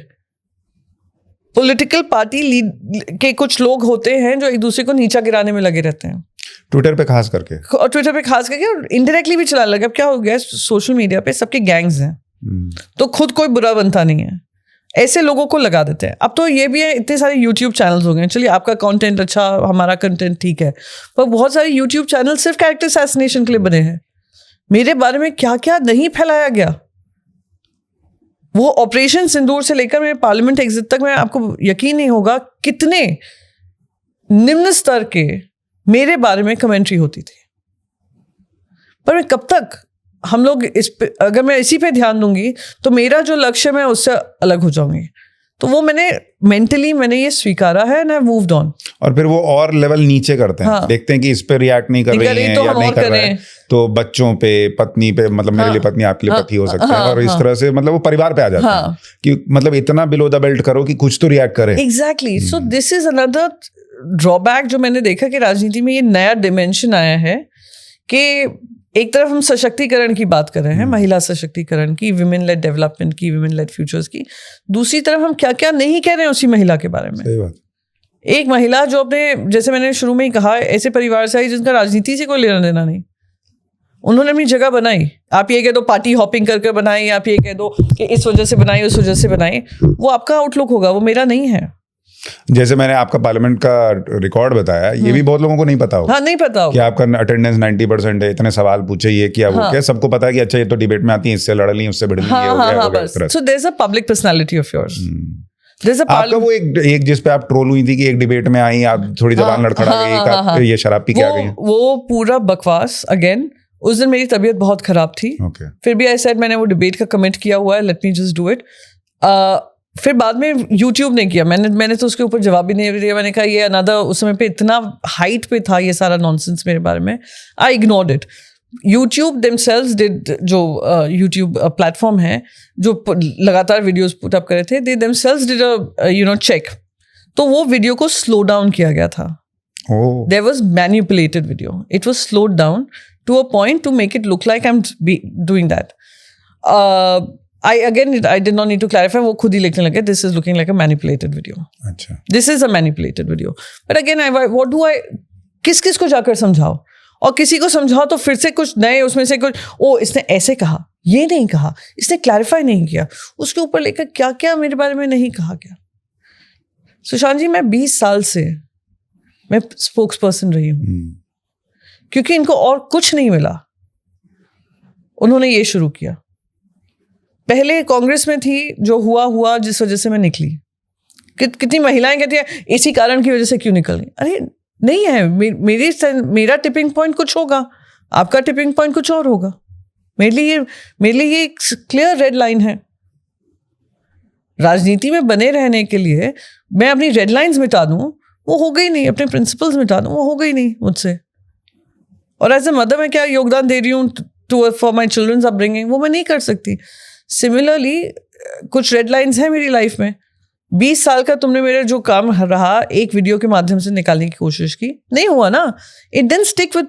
पॉलिटिकल पार्टी के कुछ लोग होते हैं जो एक दूसरे को नीचा गिराने में लगे रहते हैं, ट्विटर पे खास करके, और इनडायरेक्टली भी चलाने लगे। अब क्या हो गया, सोशल मीडिया पे सबके गैंग्स हैं, तो खुद कोई बुरा बनता नहीं है, ऐसे लोगों को लगा देते हैं। अब तो ये भी है, इतने सारे यूट्यूब चैनल्स हो गए, चलिए आपका कंटेंट अच्छा, हमारा कंटेंट ठीक है, पर बहुत सारे यूट्यूब चैनल सिर्फ कैरेक्टर असैसिनेशन के लिए बने हैं। मेरे बारे में क्या क्या नहीं फैलाया गया, वो ऑपरेशन सिंदूर से लेकर मेरे पार्लियामेंट एग्जिट तक, मैं आपको यकीन नहीं होगा कितने निम्न स्तर के मेरे बारे में कमेंट्री होती थी। पर मैं कब तक हम लोग इस पे, अगर मैं इसी पे ध्यान दूंगी तो मेरा जो लक्ष्य मैं उससे अलग हो जाऊंगी। तो वो मैंने ये स्वीकारा है, एंड आई मूव्ड ऑन। और फिर वो और लेवल नीचे करते हैं, हाँ। देखते हैं कि इस पे रिएक्ट नहीं कर रही हैं तो या नहीं कर रहे हैं, तो बच्चों पे, पत्नी पे, मतलब मेरे लिए पत्नी आपके लिए पति हो सकता है, और इस तरह से मतलब वो परिवार पे आ जाता है कि मतलब इतना बिलो द बेल्ट करो कि कुछ तो रिएक्ट करे। Exactly, so this is another drawback जो मैंने देखा कि राजनीति में ये नया डिमेंशन आया है कि एक तरफ हम सशक्तिकरण की बात कर रहे हैं, महिला सशक्तिकरण की, विमेन लेड डेवलपमेंट की, विमेन लेड फ्यूचर्स की, दूसरी तरफ हम क्या क्या नहीं कह रहे हैं उसी महिला के बारे में। सही बात। एक महिला जो अपने, जैसे मैंने शुरू में ही कहा, ऐसे परिवार से आई जिनका राजनीति से कोई लेना देना नहीं, उन्होंने अपनी जगह बनाई। आप ये कह दो पार्टी हॉपिंग करके बनाई, आप ये कह दो कि इस वजह से बनाई, उस वजह से बनाई, वो आपका आउटलुक होगा, वो मेरा नहीं है। जैसे मैंने आपका पार्लियामेंट का रिकॉर्ड बताया, ये भी बहुत लोगों को नहीं पता होगा। हाँ, नहीं पता होगा कि आपका अटेंडेंस 90% है, इतने सवाल पूछे, ये किया वो क्या, सबको पता है कि अच्छा ये तो डिबेट में आती है, इससे लड़ ली, उससे भिड़ ली, ये हो गया, बस। So there is a public personality of yours, There's a आपका वो एक जिस पे आप ट्रोल हुई थी कि एक डिबेट में आई, आप थोड़ी जबान लड़खड़ा गई, ये शराब पी के आ गई। वो पूरा बकवास। अगेन उस दिन मेरी तबीयत बहुत खराब थी, फिर भी आई सेड मैंने वो डिबेट का कमेंट किया हुआ है, let me just do it. फिर बाद में YouTube ने किया, मैंने तो उसके ऊपर जवाब भी नहीं दिया। मैंने कहा ये अनदर, उस समय पे इतना हाइट पे था ये सारा नॉनसेंस मेरे बारे में, I ignored it. YouTube themselves did, जो YouTube प्लेटफॉर्म है जो लगातार वीडियोस पुट अप करे थे, they themselves did a check, तो वो वीडियो को स्लो डाउन किया गया था। There was manipulated video, it was slowed down to a point to make it look like I'm doing that. I did not need to clarify, वो खुद ही लिखने लगे this is looking like a manipulated video. अच्छा, this is a manipulated video. But again what do I, किस को जाकर समझाओ, और किसी को समझाओ तो फिर से कुछ नए उसमें से कुछ, ओ इसने ऐसे कहा, ये नहीं कहा, इसने क्लैरिफाई नहीं किया, उसके ऊपर लेकर क्या क्या मेरे बारे में नहीं कहा गया। सुशांत जी, मैं 20 साल से मैं स्पोक्स पर्सन रही हूँ, क्योंकि इनको और कुछ नहीं मिला, उन्होंने ये शुरू किया। पहले कांग्रेस में थी, जो हुआ जिस वजह से मैं निकली। कितनी महिलाएं कहती हैं इसी कारण की वजह से क्यों निकल गई। अरे नहीं है, मेरा टिपिंग पॉइंट कुछ होगा, आपका टिपिंग पॉइंट कुछ और होगा। मेरे लिए ये एक क्लियर रेड लाइन है। राजनीति में बने रहने के लिए मैं अपनी रेड लाइंस मिटा दूं, वो हो गई नहीं, अपने प्रिंसिपल्स मिटा दूं, वो हो गई नहीं मुझसे। और एज ए मदर मैं क्या योगदान दे रही हूँ फॉर माई चिल्ड्रंस अपब्रिंगिंग, वो मैं नहीं कर सकती। सिमिलरली कुछ रेड लाइंस हैं मेरी लाइफ में। 20 साल का तुमने मेरा जो काम रहा एक वीडियो के माध्यम से निकालने की कोशिश की, नहीं हुआ ना। It didn't stick with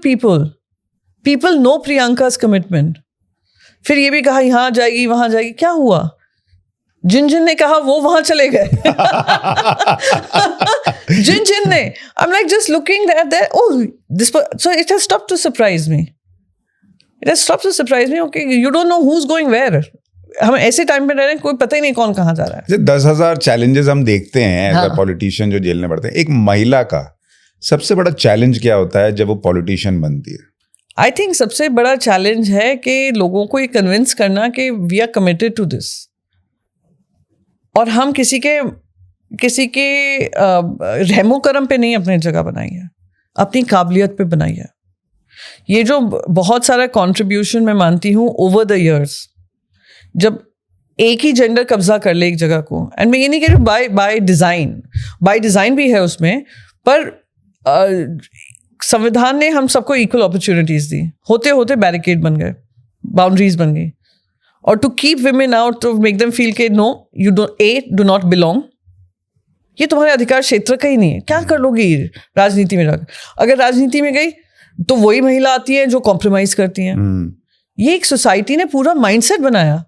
people no Priyanka's commitment. फिर ये भी कहा यहाँ जाएगी वहां जाएगी, क्या हुआ? जिन ने कहा वो वहां चले गए। जिन ने, I am like just looking that oh this, so it has stopped to surprise me, okay you don't know who is going where. हम ऐसे टाइम पे रह रहे हैं, कोई पता ही नहीं कौन कहाँ जा रहा है। 10,000 चैलेंजेस हम देखते हैं एज अ पॉलिटिशियन जो जेल में पड़ते हैं। एक महिला का सबसे बड़ा चैलेंज क्या होता है जब वो पॉलिटिशियन बनती है? आई थिंक सबसे बड़ा चैलेंज है कि लोगों को ये कन्विंस करना कि we are committed to this, और हम किसी के रहमो करम पे नहीं अपनी जगह बनाई है, अपनी काबिलियत पे बनाई है। ये जो बहुत सारा कंट्रीब्यूशन मैं मानती हूँ ओवर द इयर्स, जब एक ही जेंडर कब्जा कर ले एक जगह को, एंड मैं ये नहीं कह रही बाय डिज़ाइन भी है उसमें, पर संविधान ने हम सबको इक्वल अपॉर्चुनिटीज़ दी, होते होते बैरिकेड बन गए, बाउंड्रीज बन गई। और to keep women out, to make them feel के no you do not belong, ये तुम्हारे अधिकार क्षेत्र का ही नहीं है, क्या कर लोगी राजनीति में रख। अगर राजनीति में गई तो वही महिला आती है जो कॉम्प्रोमाइज करती हैं। ये एक सोसाइटी ने पूरा माइंडसेट बनाया,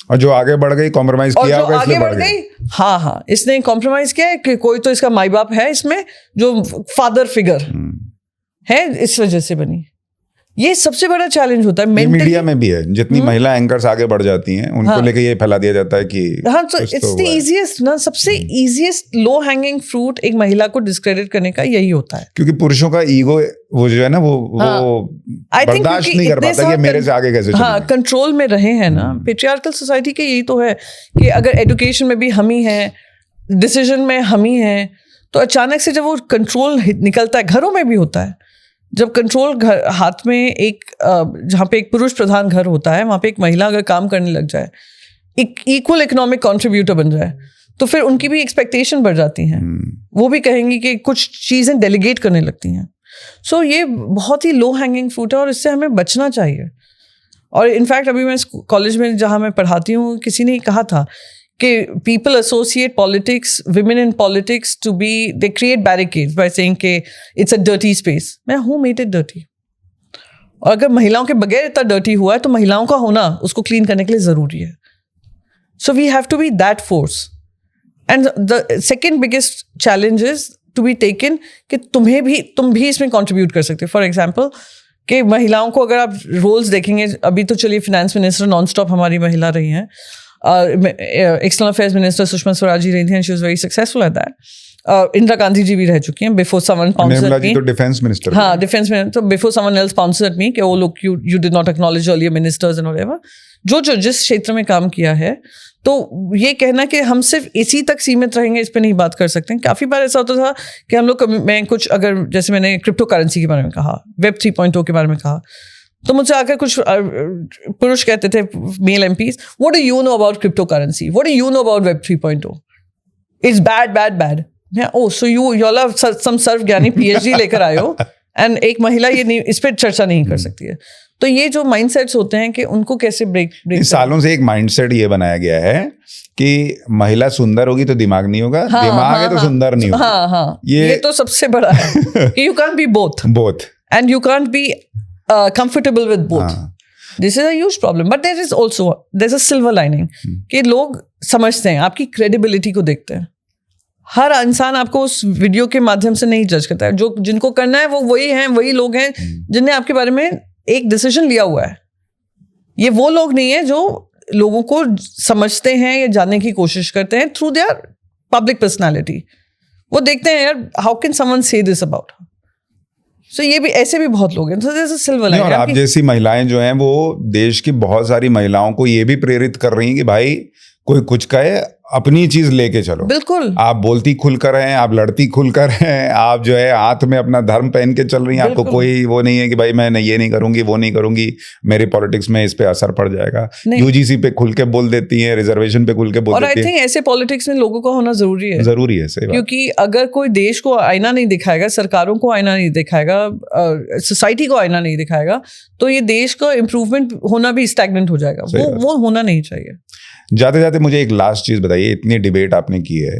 और जो आगे बढ़ गई कॉम्प्रोमाइज किया होगा, आगे बढ़ गई। हाँ, इसने कॉम्प्रोमाइज किया है कि कोई तो इसका माई बाप है इसमें जो फादर फिगर है, इस वजह से बनी। ये सबसे बड़ा चैलेंज होता है। मीडिया में भी है, जितनी महिला एंकर्स आगे बढ़ जाती हैं उनको लेके ये फैला दिया जाता है कि हाँ, तो इट्स द इजीएस्ट ना, सबसे इजीएस्ट लो हैंगिंग फ्रूट एक महिला को डिस्क्रेडिट करने का यही होता है। क्योंकि पुरुषों का ईगो वो जो है ना, वो बर्दाश्त नहीं कर पाता कि मेरे से आगे कैसे चलें। हाँ, कंट्रोल में रहे हैं ना। पेट्रियार्कल सोसाइटी के यही तो है कि अगर एजुकेशन में भी हम ही हैं, डिसीजन में हम ही हैं, तो अचानक से जब वो कंट्रोल निकलता है, घरों में भी होता है, जब कंट्रोल हाथ में एक जहाँ पे एक पुरुष प्रधान घर होता है, वहाँ पे एक महिला अगर काम करने लग जाए, एक इक्वल इकोनॉमिक कंट्रीब्यूटर बन जाए, तो फिर उनकी भी एक्सपेक्टेशन बढ़ जाती हैं। वो भी कहेंगी कि कुछ चीज़ें डेलीगेट करने लगती हैं। सो ये बहुत ही लो हैंगिंग फ्रूट है और इससे हमें बचना चाहिए। और इनफैक्ट अभी मैं कॉलेज में जहाँ मैं पढ़ाती हूँ, किसी ने कहा था कि people associate politics, women in politics to be, they create barricades by saying कि it's a dirty space. मैं who made it dirty? और अगर महिलाओं के बगैर इतना dirty हुआ है तो महिलाओं का होना उसको clean करने के लिए ज़रूरी है। So we have to be that force. And the second biggest challenge is to be taken कि तुम भी इसमें contribute कर सकते हो। For example, कि महिलाओं को अगर आप roles देखेंगे, अभी तो चलिए finance minister non-stop हमारी महिला रही हैं, external affairs minister Sushma Swaraj ji रही थी, and she was very successful at that. Indira Gandhi ji भी रह चुकी हैं before someone pounces at me. तो डिफेंस मिनिस्टर, हाँ, डिफेंस मिनिस्टर, तो before someone else pounces at me कि oh look you did not acknowledge earlier ministers and whatever, जो जिस क्षेत्र में काम किया है, तो ये कहना कि हम सिर्फ इसी तक सीमित रहेंगे, इस पे नहीं बात कर सकते हैं। काफ़ी बार ऐसा होता था कि हम लोग मैं कुछ, अगर जैसे मैंने क्रिप्टो करेंसी के बारे में कहा, वेब 3.0 के बारे में कहा, तो मुझसे आकर कुछ पुरुष कहते थे, male MPs, what do you know about crypto currency, what do you know about web 3.0, it's bad bad bad. Oh so you all some सर्वज्ञानी पीएचडी लेकर आए हो एंड एक महिला ये नहीं, इस पर चर्चा नहीं कर सकती है। तो ये जो माइंडसेट्स होते हैं कि उनको कैसे ब्रेक सालों से एक माइंडसेट ये बनाया गया है कि महिला सुंदर होगी तो दिमाग नहीं होगा, दिमाग है तो सुंदर नहीं होगा। हाँ, ये तो सबसे बड़ा है कि you can't be both and you can't be comfortable with both. This is a huge problem, but there's a silver lining कि लोग समझते हैं, आपकी credibility को देखते हैं। हर इंसान आपको उस वीडियो के माध्यम से नहीं जज करता है। जो जिनको करना है वो वही लोग हैं जिनने आपके बारे में एक डिसीजन लिया हुआ है। ये वो लोग नहीं है जो लोगों को समझते हैं या जानने की कोशिश करते हैं थ्रू देयर पब्लिक पर्सनालिटी। वो देखते हैं यार, हाउ कैन समवन से दिस अबाउट। So ये भी ऐसे भी बहुत लोग हैं। So there's a silver lining। और आप जैसी महिलाएं जो हैं वो देश की बहुत सारी महिलाओं को ये भी प्रेरित कर रही हैं कि भाई कोई कुछ कहे, अपनी चीज लेके चलो। बिल्कुल, आप बोलती खुलकर हैं, आप लड़ती खुलकर हैं, आप जो है हाथ में अपना धर्म पहन के चल रही हैं। आपको कोई वो नहीं है कि भाई मैं ये नहीं करूंगी, वो नहीं करूंगी, मेरी पॉलिटिक्स में इस पे असर पड़ जाएगा। यूजीसी पे खुल के बोल देती हैं, रिजर्वेशन पे खुल के बोल देती हैं। और आई थिंक ऐसे पॉलिटिक्स में लोगों का होना जरूरी है, सही बात। क्योंकि अगर कोई देश को आईना नहीं दिखाएगा, सरकारों को आईना नहीं दिखाएगा, सोसाइटी को आईना नहीं दिखाएगा, तो ये देश का इम्प्रूवमेंट होना भी स्टैग्नेंट हो जाएगा। वो होना नहीं चाहिए। जाते जाते मुझे एक लास्ट चीज बताइए, इतनी डिबेट आपने की है,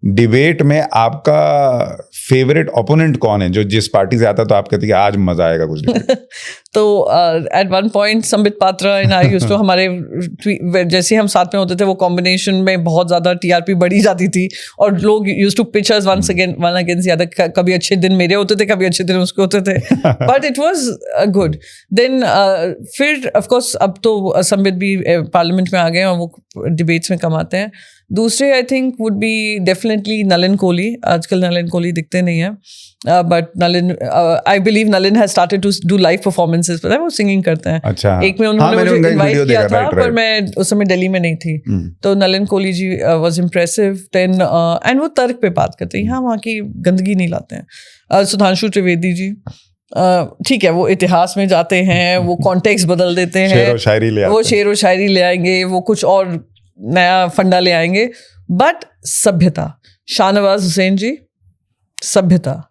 डिबेट में आपका फेवरेट ओपोनेंट कौन है? जो जिस पार्टी से आता तो आप कहते हैं आज मजा आएगा कुछ तो at one point Sambit Patra and I used to, हमारे जैसे हम साथ में होते थे वो कॉम्बिनेशन में बहुत ज्यादा टीआरपी बढ़ी जाती थी और लोग used to pitch us one against the other. कभी अच्छे दिन मेरे होते थे, कभी अच्छे दिन उसके होते थे, but it was good. Then फिर ऑफ कोर्स अब तो संबित भी पार्लियामेंट में आ गए और वो डिबेट्स में कम आते हैं। दूसरे I think would be definitely Nalin Kohli. आजकल नलिन कोहली दिखते नहीं है, but Nalin, I believe Nalin has started to do live performances. पता है वो सिंगिंग करते हैं। अच्छा। एक में उन्होंने मुझे इनवाइट किया था, पर मैं उस समय दिल्ली में नहीं थी। तो Nalin Kohli ji was impressive. Then and वो तर्क पे बात करते हैं, यहाँ वहाँ की गंदगी नहीं लाते हैं। सुधांशु त्रिवेदी जी, ठीक है, वो इतिहास में जाते हैं, वो कॉन्टेक्स्ट बदल देते हैं, शेर व शायरी ले आएंगे, वो कुछ और नया फंडा ले आएंगे। बट सभ्यता, शाहनवाज हुसैन जी, सभ्यता,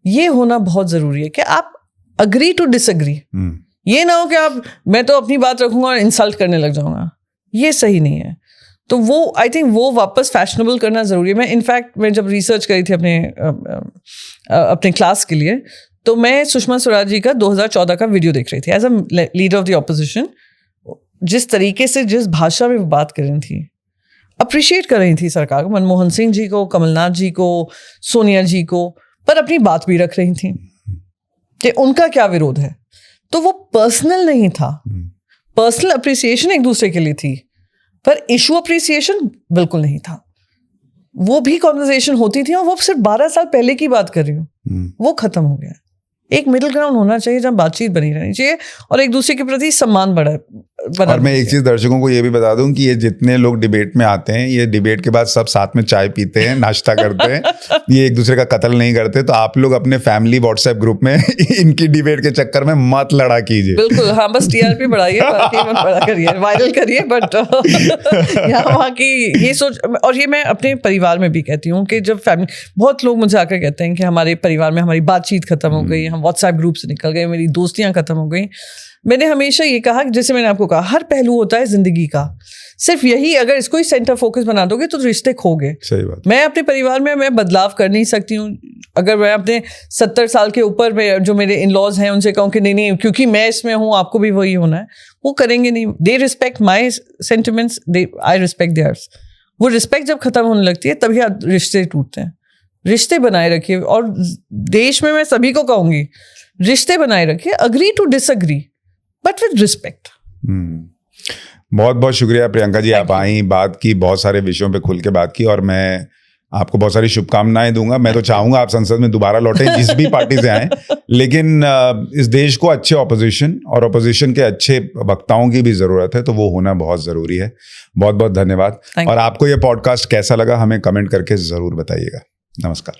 ये होना बहुत जरूरी है कि आप अग्री टू डिसएग्री। ये ना हो कि आप, मैं तो अपनी बात रखूंगा और इंसल्ट करने लग जाऊंगा, ये सही नहीं है। तो वो आई थिंक वो वापस फैशनेबल करना जरूरी है। मैं इनफैक्ट मैं जब रिसर्च करी थी अपने क्लास के लिए, तो मैं सुषमा स्वराज जी का 2014 का वीडियो देख रही थी as a leader of the opposition. जिस तरीके से, जिस भाषा में वो बात कर रही थी, अप्रिशिएट कर रही थी सरकार को, मनमोहन सिंह जी को, कमलनाथ जी को, सोनिया जी को, पर अपनी बात भी रख रही थी कि उनका क्या विरोध है। तो वो पर्सनल नहीं था, पर्सनल अप्रिसिएशन एक दूसरे के लिए थी, पर इशू अप्रिसिएशन बिल्कुल नहीं था। वो भी कॉन्वर्सेशन होती थी और वो सिर्फ 12 साल पहले की बात कर रही हूँ, वो खत्म हो गया। एक मिडिल ग्राउंड होना चाहिए जहाँ बातचीत बनी रहनी चाहिए और एक दूसरे के प्रति सम्मान बना। और मैं एक चीज दर्शकों को ये भी बता दूं कि ये जितने लोग डिबेट में आते हैं, ये डिबेट के बाद सब साथ में चाय पीते हैं, नाश्ता करते हैं, ये एक दूसरे का कत्ल नहीं करते। तो आप लोग अपने फैमिली व्हाट्सएप ग्रुप में इनकी डिबेट के चक्कर में मत लड़ा कीजिए। बिल्कुल, हाँ, बस टीआरपी बढ़ाइए, बाकी मत बड़ा करिए, वायरल करिए, बट यहाँ वहाँ की ये सोच। और ये मैं अपने परिवार में भी कहती हूँ कि जब फैमिली, बहुत लोग मुझे आकर कहते हैं कि हमारे परिवार में हमारी बातचीत खत्म हो गई, हम व्हाट्सएप ग्रुप से निकल गए, मेरी दोस्तियां खत्म हो गई। मैंने हमेशा ये कहा, जैसे मैंने आपको कहा, हर पहलू होता है जिंदगी का, सिर्फ यही अगर इसको ही सेंटर फोकस बना दोगे तो रिश्ते खो गए। सही बात। मैं अपने परिवार में मैं बदलाव कर नहीं सकती हूँ। अगर मैं अपने 70 साल के ऊपर में जो मेरे इन लॉज हैं उनसे कहूँ कि नहीं क्योंकि मैं इसमें हूँ आपको भी वही होना है, वो करेंगे नहीं। They respect my sentiments, I respect theirs. वो रिस्पेक्ट जब खत्म होने लगती है तभी रिश्ते टूटते हैं। रिश्ते बनाए रखिए, और देश में मैं सभी को कहूंगी, रिश्ते बनाए रखिए, agree to disagree but with respect. बहुत बहुत शुक्रिया प्रियंका जी, आप आई, बात की, बहुत सारे विषयों पे खुल के बात की, और मैं आपको बहुत सारी शुभकामनाएं दूंगा। मैं तो चाहूंगा आप संसद में दोबारा लौटें, जिस भी पार्टी से आए, लेकिन इस देश को अच्छे ऑपोजिशन और ऑपोजिशन के अच्छे वक्ताओं की भी ज़रूरत है, तो वो होना बहुत ज़रूरी है। बहुत बहुत धन्यवाद। और आपको ये पॉडकास्ट कैसा लगा हमें कमेंट करके ज़रूर बताइएगा। नमस्कार।